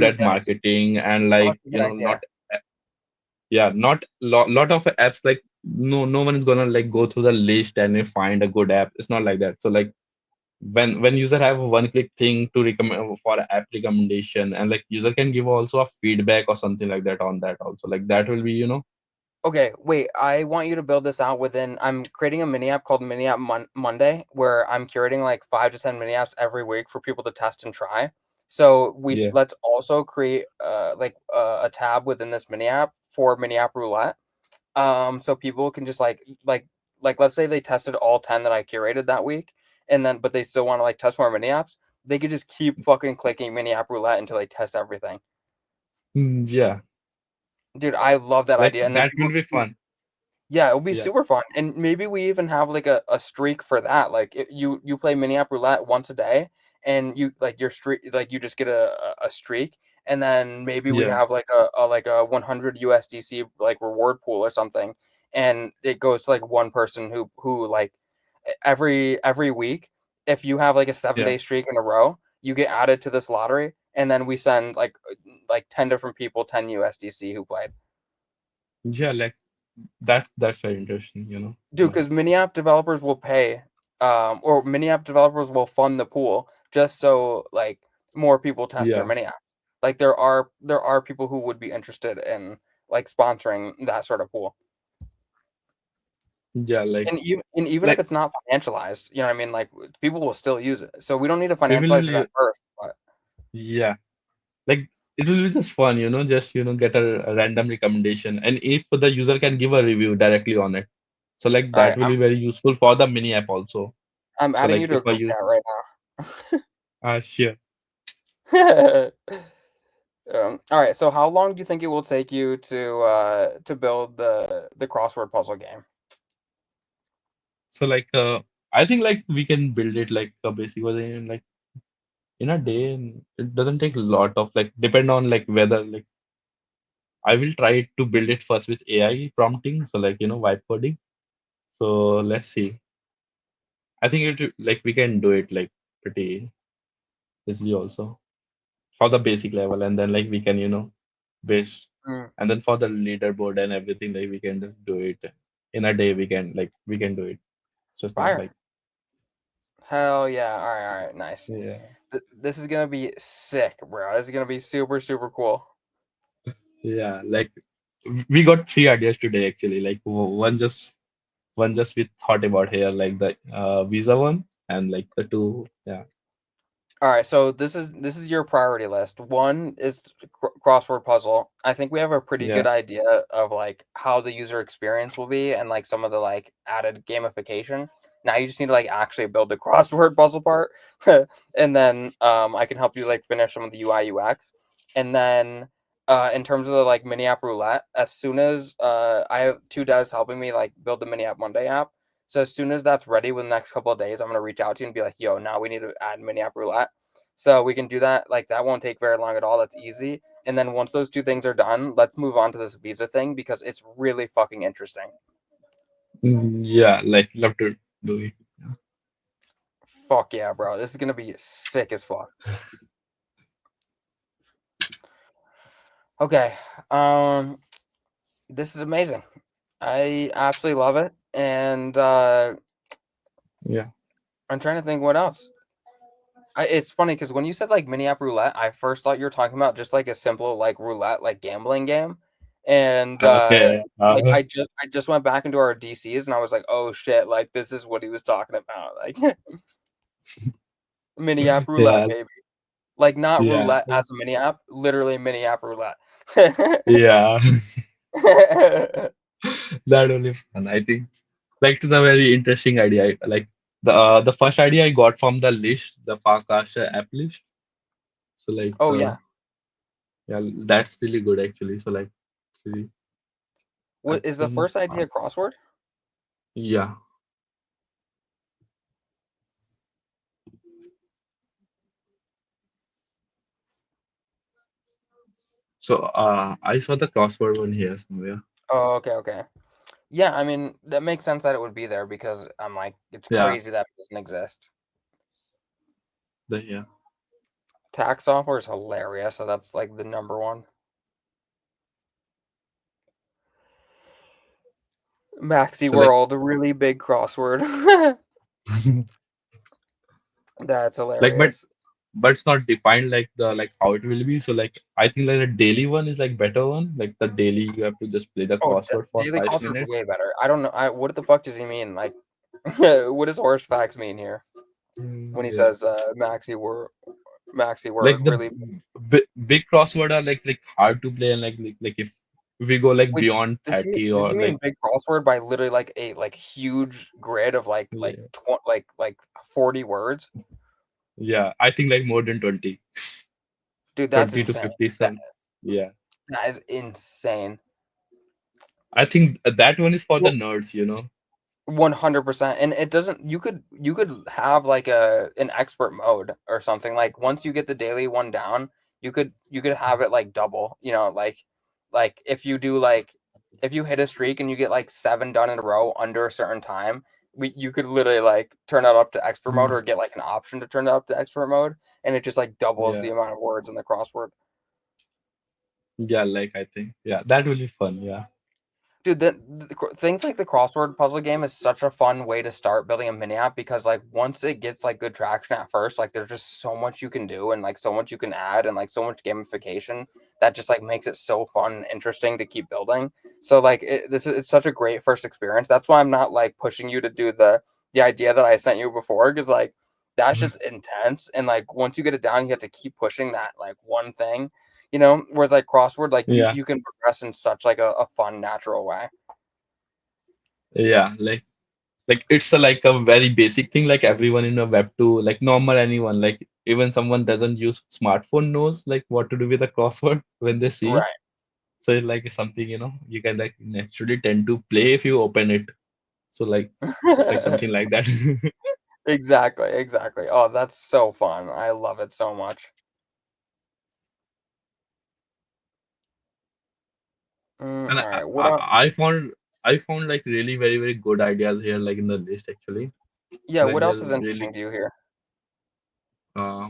Dude, at that is marketing, and such like a good not idea. not lot of apps like no one is gonna like go through the list and find a good app. It's not like that. So like when user have a one click thing to recommend for app recommendation, and like user can give also a feedback or something like that on that also, like that will be Okay, wait. I want you to build this out within. I'm creating a mini app called Mini App Monday, where I'm curating like 5 to 10 mini apps every week for people to test and try. So yeah, let's also create like a tab within this mini app for mini app roulette. So people can just like let's say they tested all 10 that I curated that week, and then but they still want to like test more mini apps. They could just keep fucking clicking mini app roulette until they test everything. Yeah, Dude, I love that like idea. And then that will people, be fun. yeah, it'll be Yeah, super fun. And maybe we even have like a streak for that. Like you play mini app roulette once a day, and you like your streak, like you just get a streak, and then maybe we yeah, have like a 100 USDC like reward pool or something, and it goes to like one person who like every week, if you have like a 7 day yeah, streak in a row, you get added to this lottery, and then we send like 10 different people 10 USDC who played. yeah. Like that's very interesting. Dude, Like because mini app developers will pay, or mini app developers will fund the pool just so like more people test their yeah, mini app. Like there are people who would be interested in like sponsoring that sort of pool. yeah. And even if Like it's not financialized, you know what I mean? Like people will still use it. So we don't need to people financialize will it at first, but yeah. Like it will be just fun. Just get a random recommendation, and if the user can give a review directly on it, so like all that right, will be very useful for the mini app also. I'm So adding like you to a if I group use chat right sure. now. All right, so how long do you think it will take you to build the crossword puzzle game? So like I think like we can build it like basically in a day, and it doesn't take a lot of like depend on like whether like I will try to build it first with AI prompting, so like vibe coding. So let's see. I think like we can do it like pretty easily also for the basic level, and then like we can base, Mm, and then for the leaderboard and everything, like we can just do it in a day. We can do it. So it's not fire. like Hell yeah. All right, nice. yeah, This is gonna be sick, bro. This is gonna be super, super cool. yeah. Like we got three ideas today actually. Like one just we thought about here, like the visa one, and like the two, yeah, All right, so this is your priority list. One is crossword puzzle. I think we have a pretty good yeah. idea of like how the user experience will be and like some of the like added gamification. Now you just need to like actually build the crossword puzzle part, and then I can help you like finish some of the UI UX. And then in terms of the like mini app roulette, as soon as I have two devs helping me like build the mini app Monday app. So as soon as that's ready within the next couple of days, I'm gonna reach out to you and be like, "Yo, now we need to add mini app roulette." So we can do that. Like that won't take very long at all. That's easy. And then once those two things are done, let's move on to this visa thing because it's really fucking interesting. Yeah, like love to do it. Fuck yeah, bro. This is gonna be sick as fuck. Okay. Um, this is amazing. I absolutely love it. And Yeah, I'm trying to think what else. It's funny because when you said like mini app roulette, I first thought you were talking about just like a simple like roulette like gambling game, and okay. like I just went back into our DCs and I was like, oh shit, like this is what he was talking about, like mini app roulette, Yeah, baby, like not yeah, roulette as a mini app, literally mini app roulette. yeah. That only fun. I think like it's a very interesting idea. Like the first idea I got from the list, the Farcaster app list. So like Oh yeah, yeah, that's really good actually. So like see, I what is the think first idea crossword? yeah. So I saw the crossword one here somewhere. Oh, okay. Yeah, I mean that makes sense that it would be there because I'm like it's Yeah, crazy that it doesn't exist. the yeah. Tax software is hilarious, so that's like the number one. Maxi So like World, a really big crossword. That's like hilarious. but it's not defined like the like how it will be. So like I think like the daily one is like better one. Like the daily you have to just play the Oh, crossword for daily five crossword's minutes. way better. I don't know. What the fuck does he mean? Like, what does horse facts mean here when he Yeah. says Maxi Like word the really? big crossword are like hard to play, and like if we go like Wait, beyond does 30 he or mean like big crossword by literally like a like huge grid of like yeah, 40 words? Yeah, I think like more than Dude, that's 20 to insane. 50 That some. Yeah. that is insane. I think that one is for the Well, nerds, 100%. And it doesn't you could have like an expert mode or something. Like once you get the daily one down, you could have it like double, like if you do like if you hit a streak and you get like 7 done in a row under a certain time, you could literally like turn it up to expert mode Mm. or get like an option to turn it up to expert mode, and it just like doubles Yeah. the amount of words in the crossword. Yeah, like I think. Yeah, that will be fun. Yeah. Dude, things like the crossword puzzle game is such a fun way to start building a mini app because like once it gets like good traction at first, like there's just so much you can do and like so much you can add and like so much gamification that just like makes it so fun and interesting to keep building. So like it's such a great first experience. That's why I'm not like pushing you to do the idea that I sent you before, because like that shit's intense, and like once you get it down, you have to keep pushing that like one thing. Whereas like crossword, like you Yeah. you can progress in such like a fun, natural way. Yeah, like it's like a very basic thing like everyone in a web 2 like normal anyone like even someone doesn't use smartphone knows like what to do with a crossword when they see. Right. So it's like something you can like naturally tend to play if you open it. So like something like that. Exactly, exactly. Oh, that's so fun. I love it so much. And All right, what up? I found like really very very good ideas here like in the list actually. Yeah, Like what else there's is interesting really to you here? uh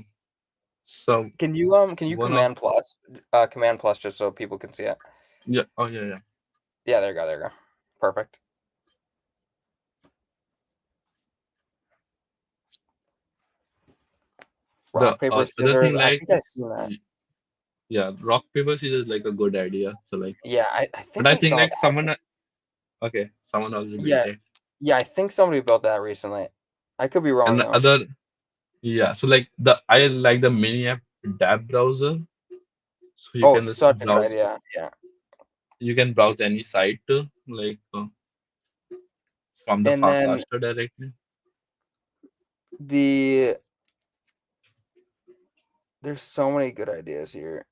some Can you one of command plus just so people can see it? yeah, oh yeah, yeah. Yeah, there you go, there you go. Perfect. The Rock, paper, other scissors. thing I like think I've seen that. yeah, rock paper scissors is like a good idea. So like, Yeah, I but think I I think saw like that. okay, someone already built Yeah, it. yeah, I think somebody built that recently. I could be And wrong the though. other, yeah, so like I like the mini app dab browser. So you Oh, can just such a good browse, idea. Yeah. you can browse any site like from the And then Farcaster directly. the there's so many good ideas here.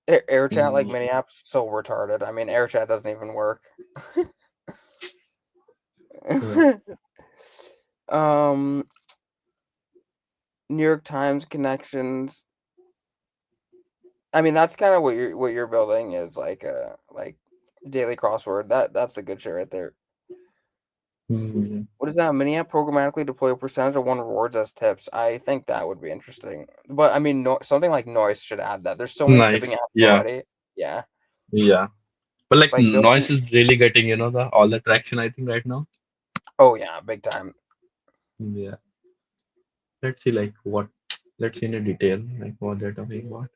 Air chat like Mm, mini apps so retarded. I mean, air chat doesn't even work. yeah. um, New York Times connections. I mean, that's kind of what you're building is like daily crossword. That's the good shit right there. Mm, What is that? Mini app programmatically deploy a percentage of one rewards as tips. I think that would be interesting. But I mean, something like Noise should add that. There's so many tipping nice. apps Yeah, already. Yeah, yeah. But like like noise building. is really getting the all the traction I think right now. Oh yeah, big time. Yeah. Let's see like what. Let's see in a detail like what they're talking about.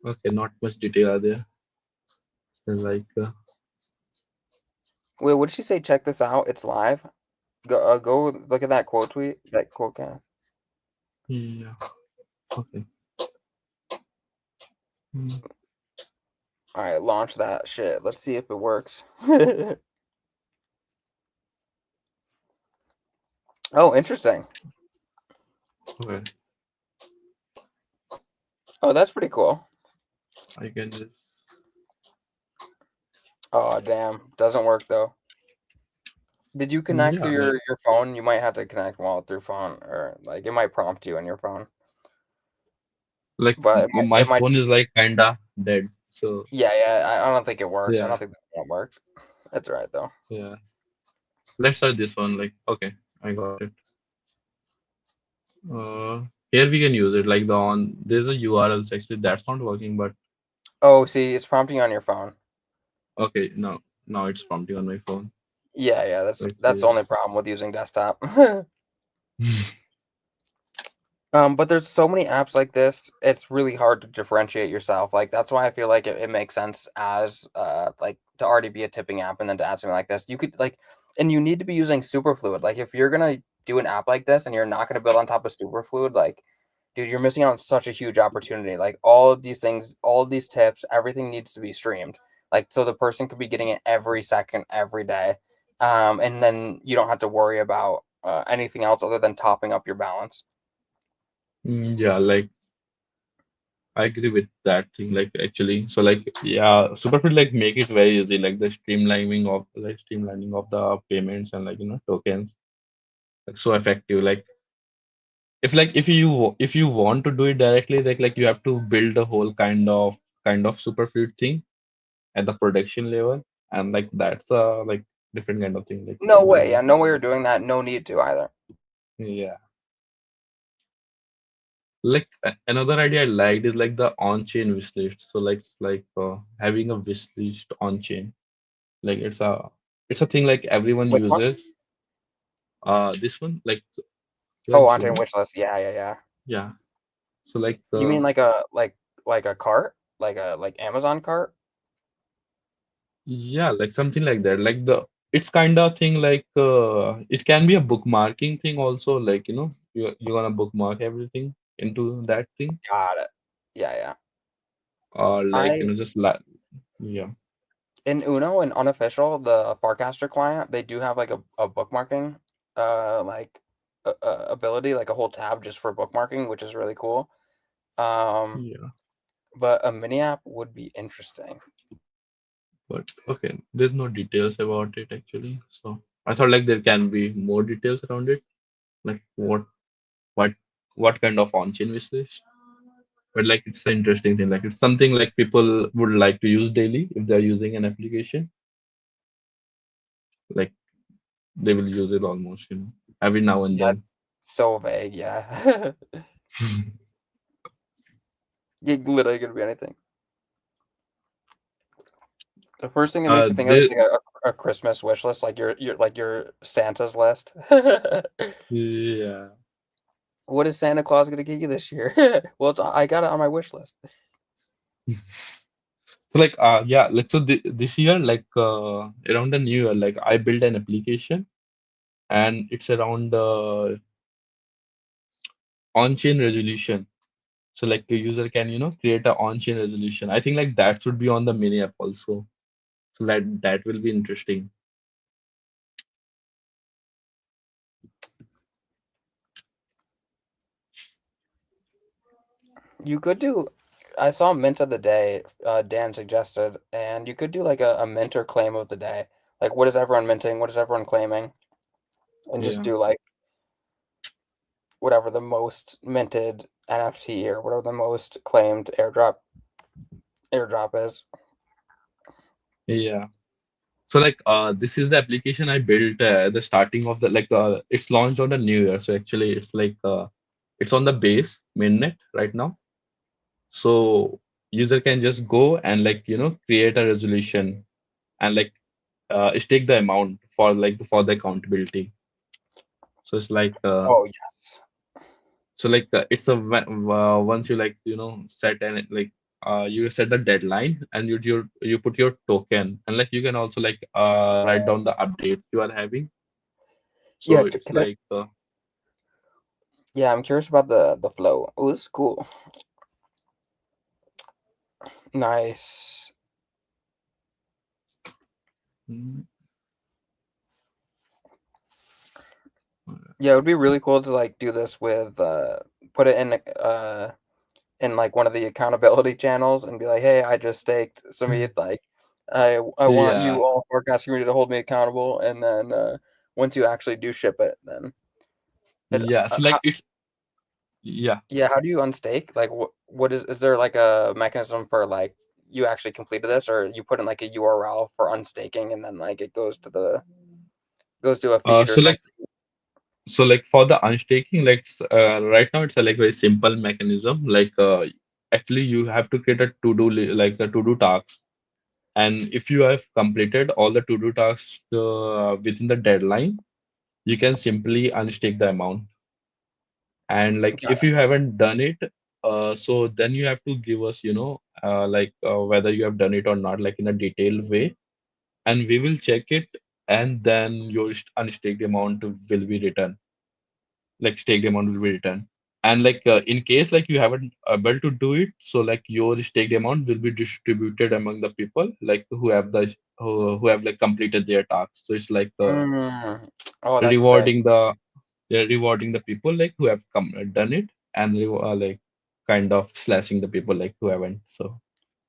Okay, not much detail are there. So, like Wait, what did she say? Check this out. It's live. Go look at that quote tweet. That quote count. yeah. Okay. Mm, All right, launch that shit. Let's see if it works. Oh, interesting. okay. Oh, that's pretty cool. I can just Oh, damn. Doesn't work though. Did you connect yeah through like your phone? You might have to connect while through phone, or like it might prompt you on your phone, like but it might my it might phone just is like kinda dead. So yeah, yeah. I don't think it works. I yeah, don't think that works. That's all right though. yeah. Let's try this one. Like okay, I got it. Uh, Here we can use it like the on. There's a URL actually that's not working, but Oh, see, it's prompting on your phone. okay, now it's prompting on my phone. Yeah, yeah. That's Let's that's the see. only problem with using desktop. But there's so many apps like this, it's really hard to differentiate yourself. Like that's why I feel like it makes sense as like to already be a tipping app and then to add something like this. You could like and you need to be using Superfluid. Like if you're gonna do an app like this and you're not gonna build on top of Superfluid, like dude, you're missing out on such a huge opportunity. Like all of these things, all of these tips, everything needs to be streamed. Like so the person could be getting it every second, every day. And then you don't have to worry about anything else other than topping up your balance. Yeah, like I agree with that thing. Like actually, so like yeah, Superfruit like make it very easy, like the streamlining of the payments and like tokens, like so effective. If you want to do it directly, like you have to build a whole kind of Superfruit thing at the production level, and like that's a like different kind of thing. Like No way. you Yeah, no way you're doing that. No need to either. yeah. Like another idea I liked is like the on-chain wish list. So like it's like having a wish list on chain. Like it's a thing like everyone Which one? uses. This one like you Oh, like on-chain Zoom. wish list. Yeah, yeah, yeah. Yeah. So like You mean like a cart, like Amazon cart? yeah, like something like that. Like the it's kind of thing like it can be a bookmarking thing also. Like you're gonna bookmark everything into that thing, Got it. Yeah, yeah. or like I just like yeah. In Uno and unofficial, the Farcaster client, they do have like a bookmarking like ability, like a whole tab just for bookmarking, which is really cool. Um, Yeah. but a mini app would be interesting. But okay, there's no details about it actually. So I thought like there can be more details around it, like what what kind of on-chain wish list. But like it's an interesting thing. Like it's something like people would like to use daily if they're using an application. Like they will use it almost, every now and Yeah, then. it's so vague. Yeah, it literally could be anything. The first thing that makes you think of is There, like a Christmas wish list, like your Santa's list. yeah, What is Santa Claus gonna get you this year? Well, I got it on my wish list. so like yeah, like so this year like around the new year, like I built an application and it's around on-chain resolution. So like the user can, create a on-chain resolution. I think like that should be on the mini app also. So that will be interesting. You could do. I saw mint of the day. Dan suggested, and you could do like a mint or claim of the day. Like, what is everyone minting? What is everyone claiming? And just Yeah, do like whatever the most minted NFT or whatever the most claimed airdrop is. yeah. So like this is the application I built at the starting of the like it's launched on the new year. So actually it's like it's on the base mainnet right now. So user can just go and like create a resolution and like stake the amount for the accountability. So it's like Oh yes. so like it's once you like set and like you set the deadline and you put your token and like you can also like write down the update you are having. Yeah. So it's Can I? like Yeah, I'm curious about the flow. Oh, this is cool. Nice. mm, Yeah, it would be really cool to like do this with put it in like one of the accountability channels and be like, "Hey, I just staked some ETH. Like, I want yeah, you all forecast community to hold me accountable." And then once you actually do ship it, then it yeah. So like it's yeah. yeah, how do you unstake? Like, what is there like a mechanism for like you actually completed this, or you put in like a URL for unstaking, and then like it goes to a feed or So like something? for the unstaking, like right now it's a like very simple mechanism. Like actually you have to create a like the to do task. And if you have completed all the to do tasks within the deadline, you can simply unstake the amount. And like Got if you haven't done it, so then you have to give us, like whether you have done it or not, like in a detailed way, and we will check it, and then your unstaked amount will be returned. Like staked amount will be returned. And like in case like you haven't able to do it, so like your staked amount will be distributed among the people like who have like completed their tasks. So it's like Mm. Oh, that's sick. rewarding the they're rewarding the people like who have come done it, and like kind of slashing the people like who haven't. So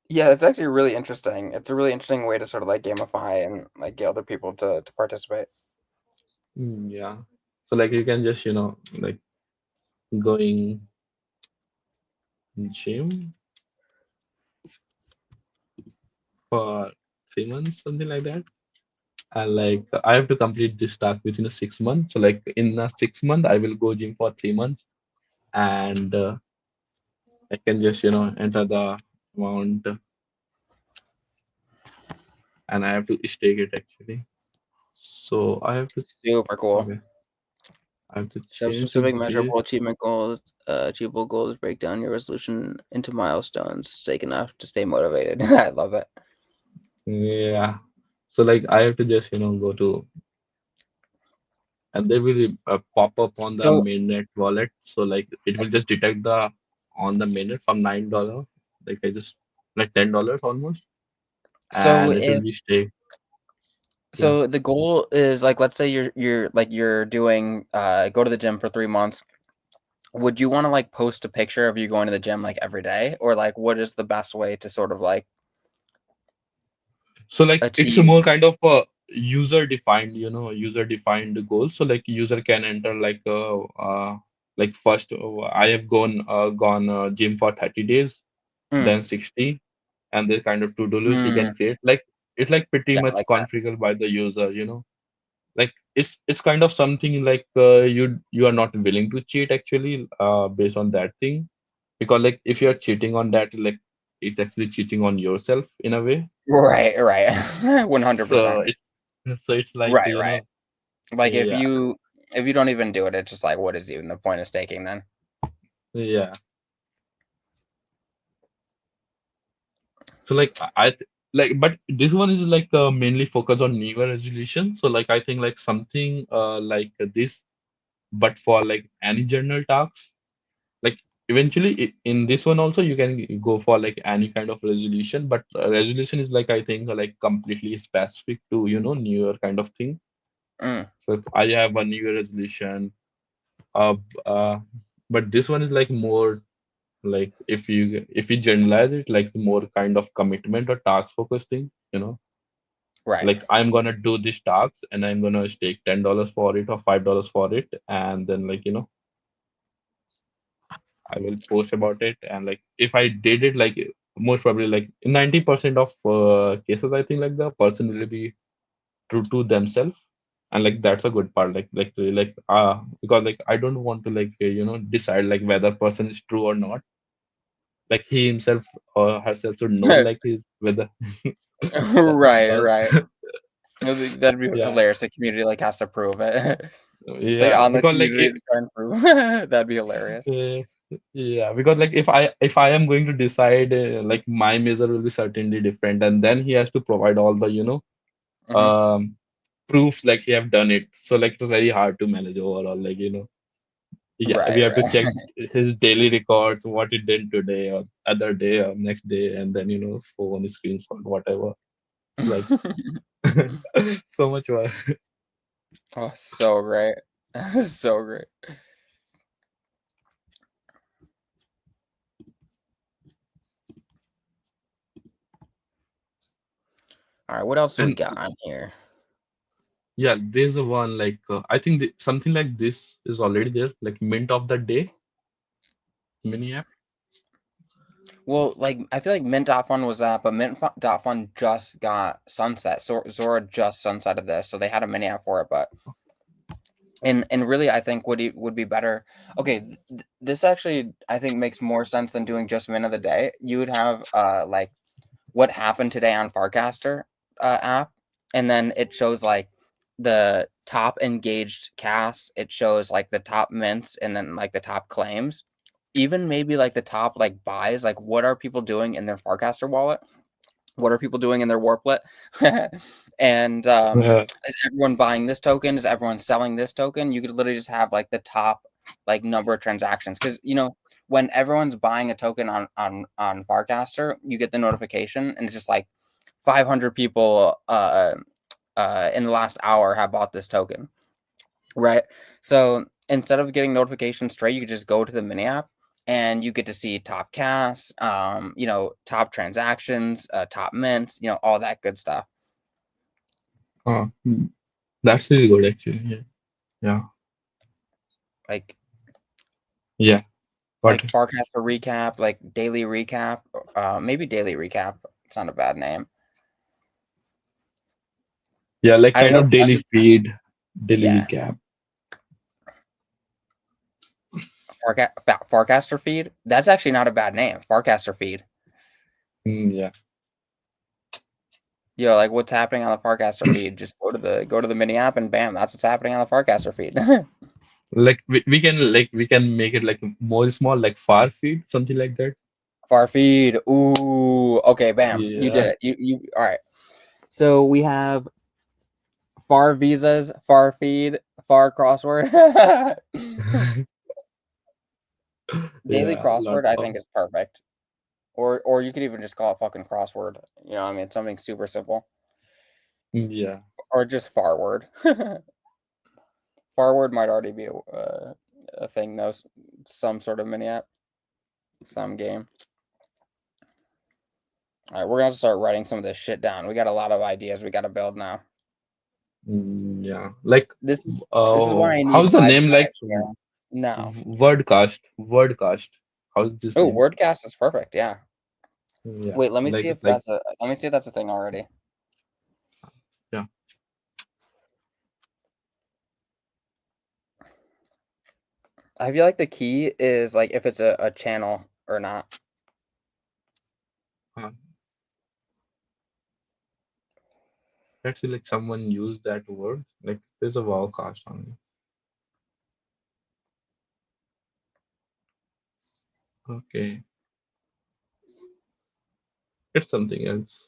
Yeah, it's actually really interesting. It's a really interesting way to sort of like gamify and like get other people to participate. yeah. So like you can just like going gym for 3 months, something like that. And like I have to complete this task within a 6 months. So like in a 6 month, I will go gym for 3 months, and I can just enter the amount, and I have to stake it actually. So I have to Super cool. okay, I have to Set change to specific this. measurable achievement goals. Achievable goals break down your resolution into milestones. Stake enough to stay motivated. I love it. Yeah. So like I have to just go to, and they will pop up on the So mainnet wallet. So like it will just detect the on the mainnet from $9, like I just like $10 almost, so and it will if be stake. Yeah. so the goal is like, let's say you're doing go to the gym for 3 months. Would you want to like post a picture of you going to the gym like every day, or like what is the best way to sort of like So like it's a achieve? more kind of user defined, user defined goal. So like user can enter like first I have gone gym for 30 days, Mm, then 60, and this kind of to-do list he can mm, create. Like it's like pretty yeah, much like that. configured by the user. Like it's kind of something like you are not willing to cheat actually based on that thing, because like if you are cheating on that, like it's actually cheating on yourself in a way. Right, right. 100%. So it's like Right, right. Like yeah, if you don't even do it, it's just like what is even the point of staking then? yeah. So like like, but this one is like mainly focused on New Year resolution. So like I think like something like this, but for like any general tasks, like eventually in this one also you can go for like any kind of resolution, but resolution is like I think like completely specific to New Year kind of thing. Mm, So if I have a New Year resolution, uh, uh, but this one is like more like if you generalize it like more kind of commitment or task focused thing. right. Like I'm gonna do this task and I'm gonna stake $10 for it or $5 for it, and then like I will post about it. And like if I did it, like most probably like in 90% of cases I think like the person will be true to themselves. And like that's a good part, like really, like because like I don't want to like decide like whether person is true or not. Like he himself or herself should know like his whether yeah, Right, because right. That'd be yeah, hilarious. The community like has to prove it. It's like yeah, on the because like community to try and prove. That'd be hilarious. uh, yeah, because like if I am going to decide like my measure will be certainly different, and then he has to provide all the Hmm. um proofs like he have done it. So like it's very hard to manage overall. Like yeah, we Right, have to check right. his daily records, what he did today or other day or next day, and then phone screenshot whatever. It's like so much work. Oh, so great. So great. All right, what else do we And got on here? yeah, there's a one like I think something like this is already there, like mint of the day mini app. Well, like I feel like Mint.fun was that, but Mint.fun just got sunset. So Zora just sunsetted this, so they had a mini app for it. But and really, I think would be better. Okay, this actually I think makes more sense than doing just Mint of the day. You would have like what happened today on Farcaster app, and then it shows like the top engaged cast. It shows like the top mints, and then like the top claims. Even maybe like the top like buys. Like what are people doing in their Farcaster wallet? What are people doing in their Warplet? And Yeah. is everyone buying this token? Is everyone selling this token? You could literally just have like the top like number of transactions, because when everyone's buying a token on Farcaster, you get the notification, and it's just like 500 people in the last hour have bought this token, right? So instead of getting notifications straight, you could just go to the mini app and you get to see top casts, top transactions, top mints, all that good stuff. Uh, mm, that's really good actually. Yeah. Yeah. Like Yeah. Got like it. Farcaster recap, like daily recap, maybe daily recap. It's not a bad name. Yeah, like I kind like of daily feed, daily yeah, recap. Farcaster feed. That's actually not a bad name. Farcaster feed. Yeah. Like what's happening on the Farcaster feed? Just go to the mini app and bam, that's what's happening on the Farcaster feed. Like we can make it like more small, like far feed, something like that. Far feed. Ooh, okay, bam. You did Yeah. it. You all right. So we have far visas, far feed, far crossword. Daily Yeah, lot crossword, I think of is perfect. Or you could even just call it fucking crossword. I mean, something super simple. yeah. Or just farword. Farword might already be a thing though. Some sort of mini app, some game. All right, we're gonna have to start writing some of this shit down. We got a lot of ideas we got to build now. Yeah. Like This is why I need how's the name Wi-Fi like here now. Wordcast. How's this Oh, name? Wordcast is perfect. Yeah. Yeah. Wait, let me see Like if like that's a thing already. yeah. I feel like the key is like if it's a channel or not. Uh, actually like someone used that word. Like there's a wowcast on it. Okay. It's something else.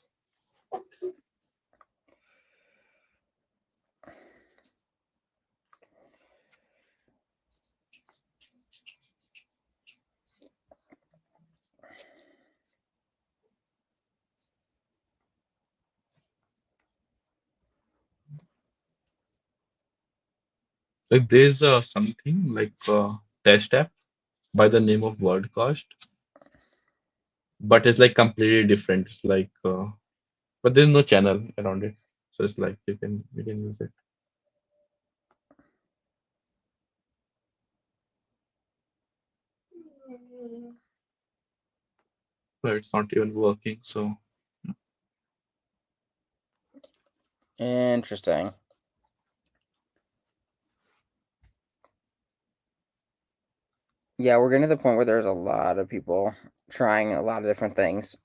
Like there's something like test app by the name of Wordcast, but it's like completely different. It's like but there's no channel around it. So it's like you can use it. But it's not even working. So Interesting. Yeah, we're getting to the point where there's a lot of people trying a lot of different things.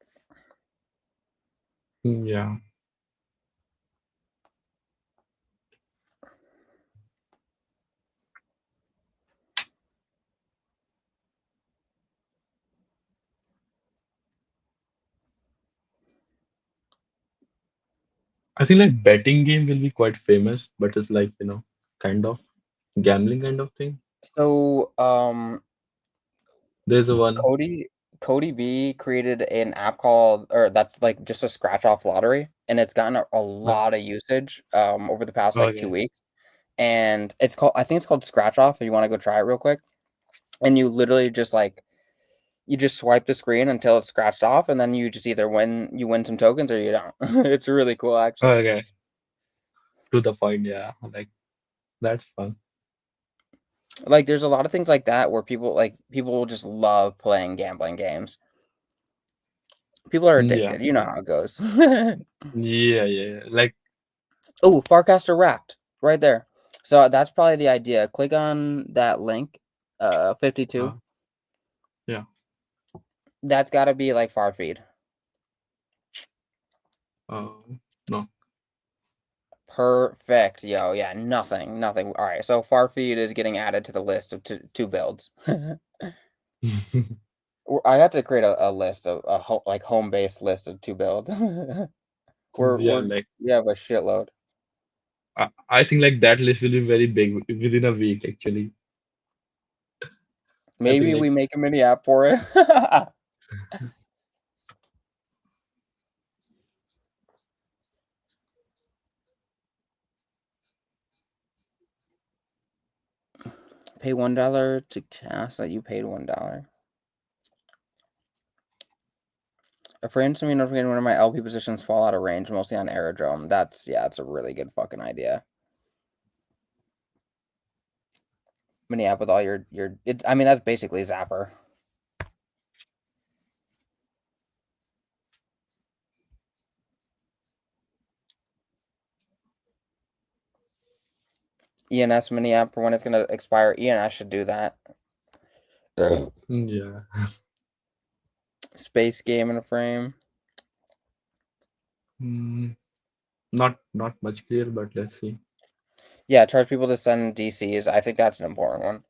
yeah. I think like betting game will be quite famous, but it's like, kind of gambling kind of thing. So, There's a one. Cody B created an app called, or that's like just a scratch off lottery, and it's gotten a uh, lot of usage over the past like 2 Okay. weeks. And I think it's called Scratch Off. If you want to go try it real quick, and you literally just you just swipe the screen until it's scratched off, and then you win some tokens or you don't. It's really cool, actually. Okay. To the point, yeah. Like that's fun. Like, there's a lot of things like that where people will just love playing gambling games. People are Yeah. addicted. You know how it goes. Yeah, yeah. Like Oh, Farcaster Wrapped right there. So that's probably the idea. Click on that link, 52. uh, yeah. That's got to be like far feed. Uh, no. Perfect, yo. Yeah, nothing. All right, so far feed is getting added to the list of two builds. I have to create a list of like home based list of two build. we're Yeah, we're like we have a shitload. I think like that list will be very big within a week actually. I think Maybe like we make a mini app for it. Pay $1 to cast that you paid $1. A frame to me notificating when my LP positions fall out of range, mostly on aerodrome. That's a really good fucking idea. Mini app with all your I mean, that's basically Zapper. ENS mini app for when it's gonna expire. ENS should do that. Yeah. Space game in a frame. Not much clear, but let's see. Yeah, charge people to send DCs. I think that's an important one.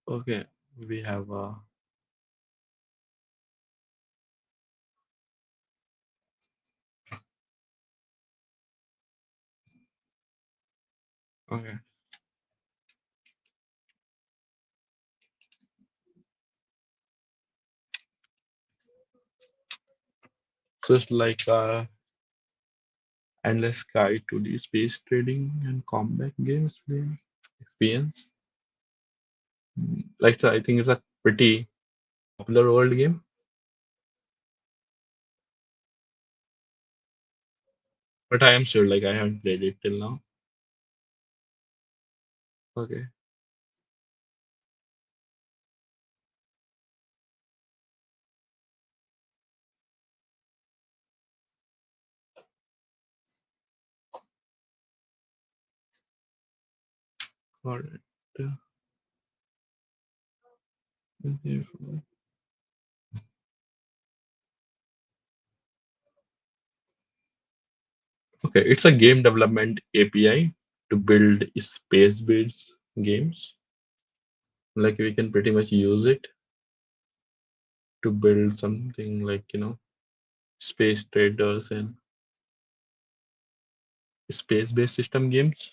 Okay, we have okay. So it's like Endless Sky 2D space trading and combat games experience. Like so I think it's a pretty popular old game. But I am sure like I haven't played it till now. Okay. All right. Okay, it's a game development API to build space-based games. Like we can pretty much use it to build something like, space traders and space-based system games.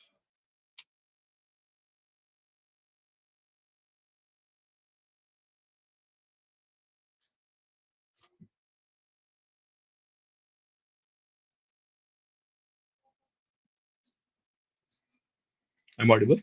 I'm audible.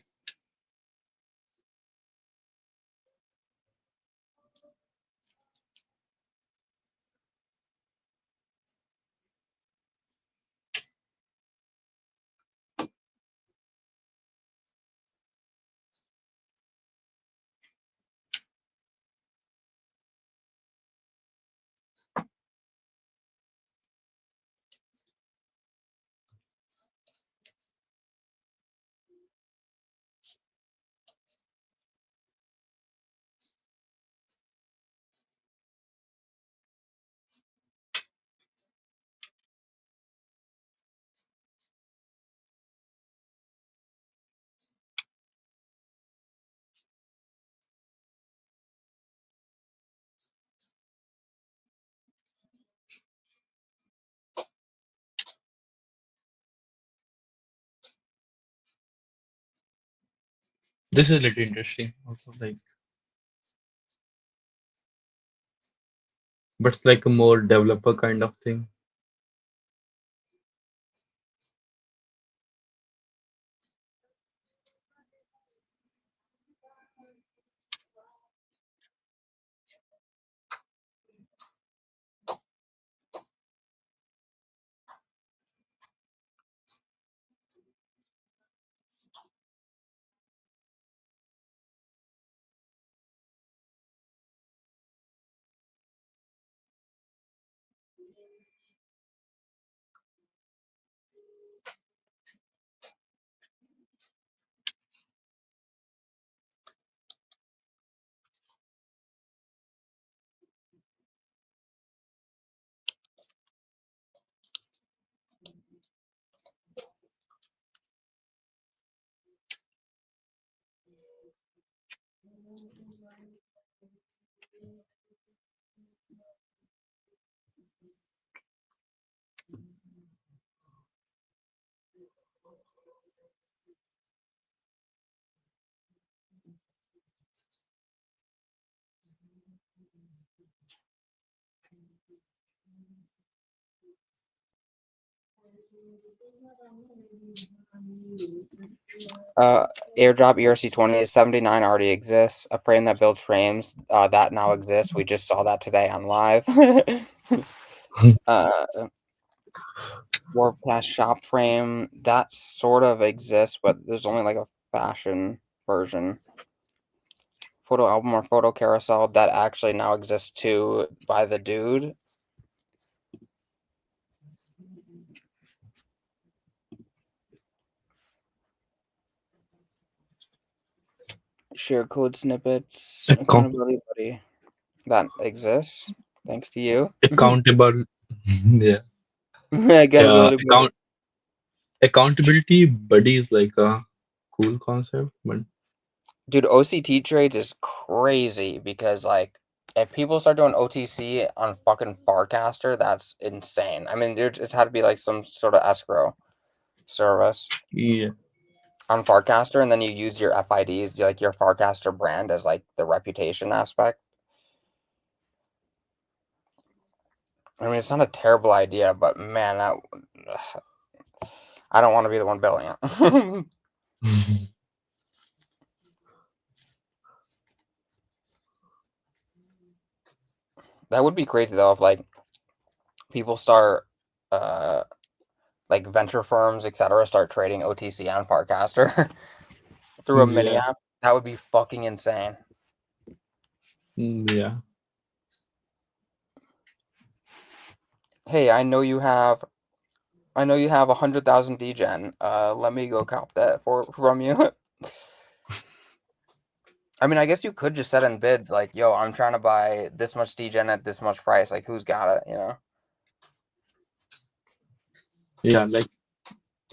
This is a little interesting also, like, but it's like a more developer kind of thing. Airdrop ERC20 79 already exists. A frame that builds frames that now exists. We just saw that today on live. uh, Warpcast shop frame that sort of exists, but there's only like a fashion version. Photo album or photo carousel that actually now exists too by the dude. Share code snippets, Account accountability buddy that exists thanks to you. accountable. Yeah. Yeah. Accountability buddy. Accountability buddy is like a cool concept, but Dude, OCT trades is crazy because like if people start doing OTC on fucking Farcaster, that's insane. I mean, dude, it's had to be like some sort of escrow service yeah. on Farcaster, and then you use your FIDs, like your Farcaster brand, as like the reputation aspect. I mean, it's not a terrible idea, but man, I don't want to be the one billing it. That would be crazy though if like people start like venture firms, etc., start trading OTC on Farcaster through a mini Yeah. app. That would be fucking insane. Yeah. Hey, I know you have 100,000 degen. Let me go cop that from you. I mean, I guess you could just set in bids like, yo, I'm trying to buy this much degen at this much price. Like, who's got it, you know? Yeah. Like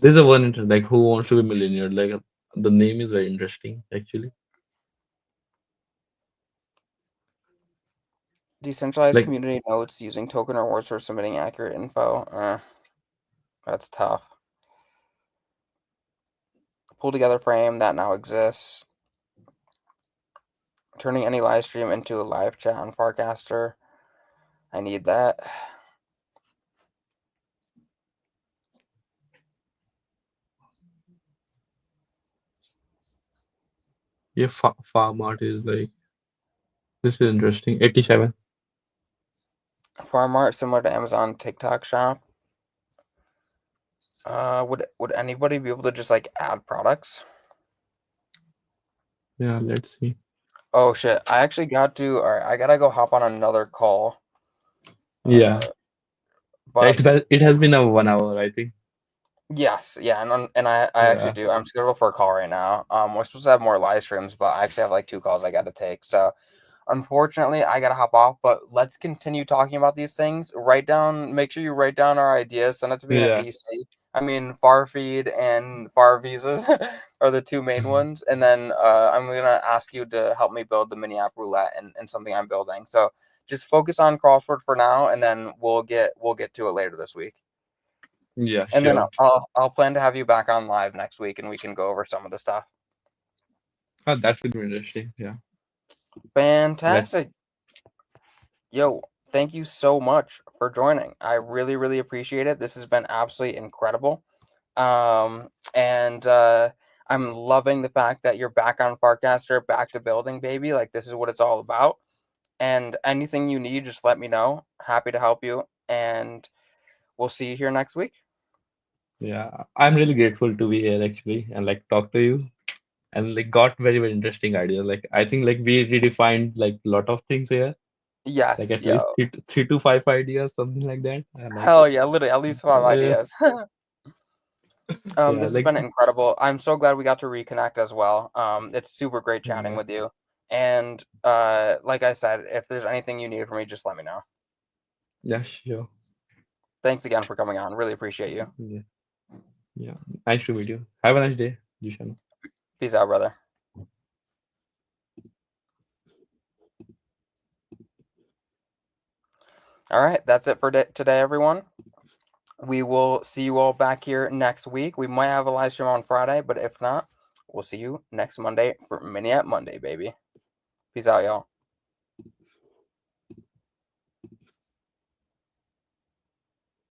there's a one like who wants to be millionaire. Like the name is very interesting actually. Decentralized Like community notes using token rewards for submitting accurate info. That's tough. Pull together frame that now exists. Turning any live stream into a live chat on Farcaster. I need that. yeah, farm art is like this is interesting. 87. Farm art similar to Amazon TikTok shop. Would anybody be able to just like add products? Yeah, let's see. Oh shit! I actually got to. All right, I gotta go hop on another call. Yeah. But It has been a 1 hour, I think. yes, yeah, and I actually Yeah. do. I'm scheduled for a call right now. We're supposed to have more live streams, but I actually have like 2 calls I got to take. So unfortunately, I gotta hop off. But let's continue talking about these things. Make sure you write down our ideas. Send it to me in a Yeah. PC. I mean, far feed and far visas are the 2 main ones, and then I'm gonna ask you to help me build the mini app roulette and something I'm building. So just focus on crossword for now, and then we'll get to it later this week. Yeah, And then sure. I'll plan to have you back on live next week, and we can go over some of the stuff. That would be interesting. Yeah. Let's Fantastic. Yo, thank you so much for joining. I really, really appreciate it. This has been absolutely incredible. And I'm loving the fact that you're back on Farcaster, back to building, baby. Like, this is what it's all about. And anything you need, just let me know. Happy to help you. And we'll see you here next week. Yeah, I'm really grateful to be here actually and like talk to you and like got very, very interesting ideas. Like I think like we redefined like a lot of things here. Like Yes, at least yo. three to five ideas, something like that. And like Hell yeah, literally, at least 5 uh, ideas. yeah, This has like been incredible. I'm so glad we got to reconnect as well. It's super great chatting yeah, with you. And like I said, if there's anything you need from me, just let me know. yeah, sure. Thanks again for coming on. Really appreciate you. Yeah, yeah. Nice to meet you. Have a nice day, Jishan. Peace out, brother. All right, that's it for today, everyone. We will see you all back here next week. We might have a live stream on Friday, but if not, we'll see you next Monday for Mini App Monday, baby. Peace out, y'all.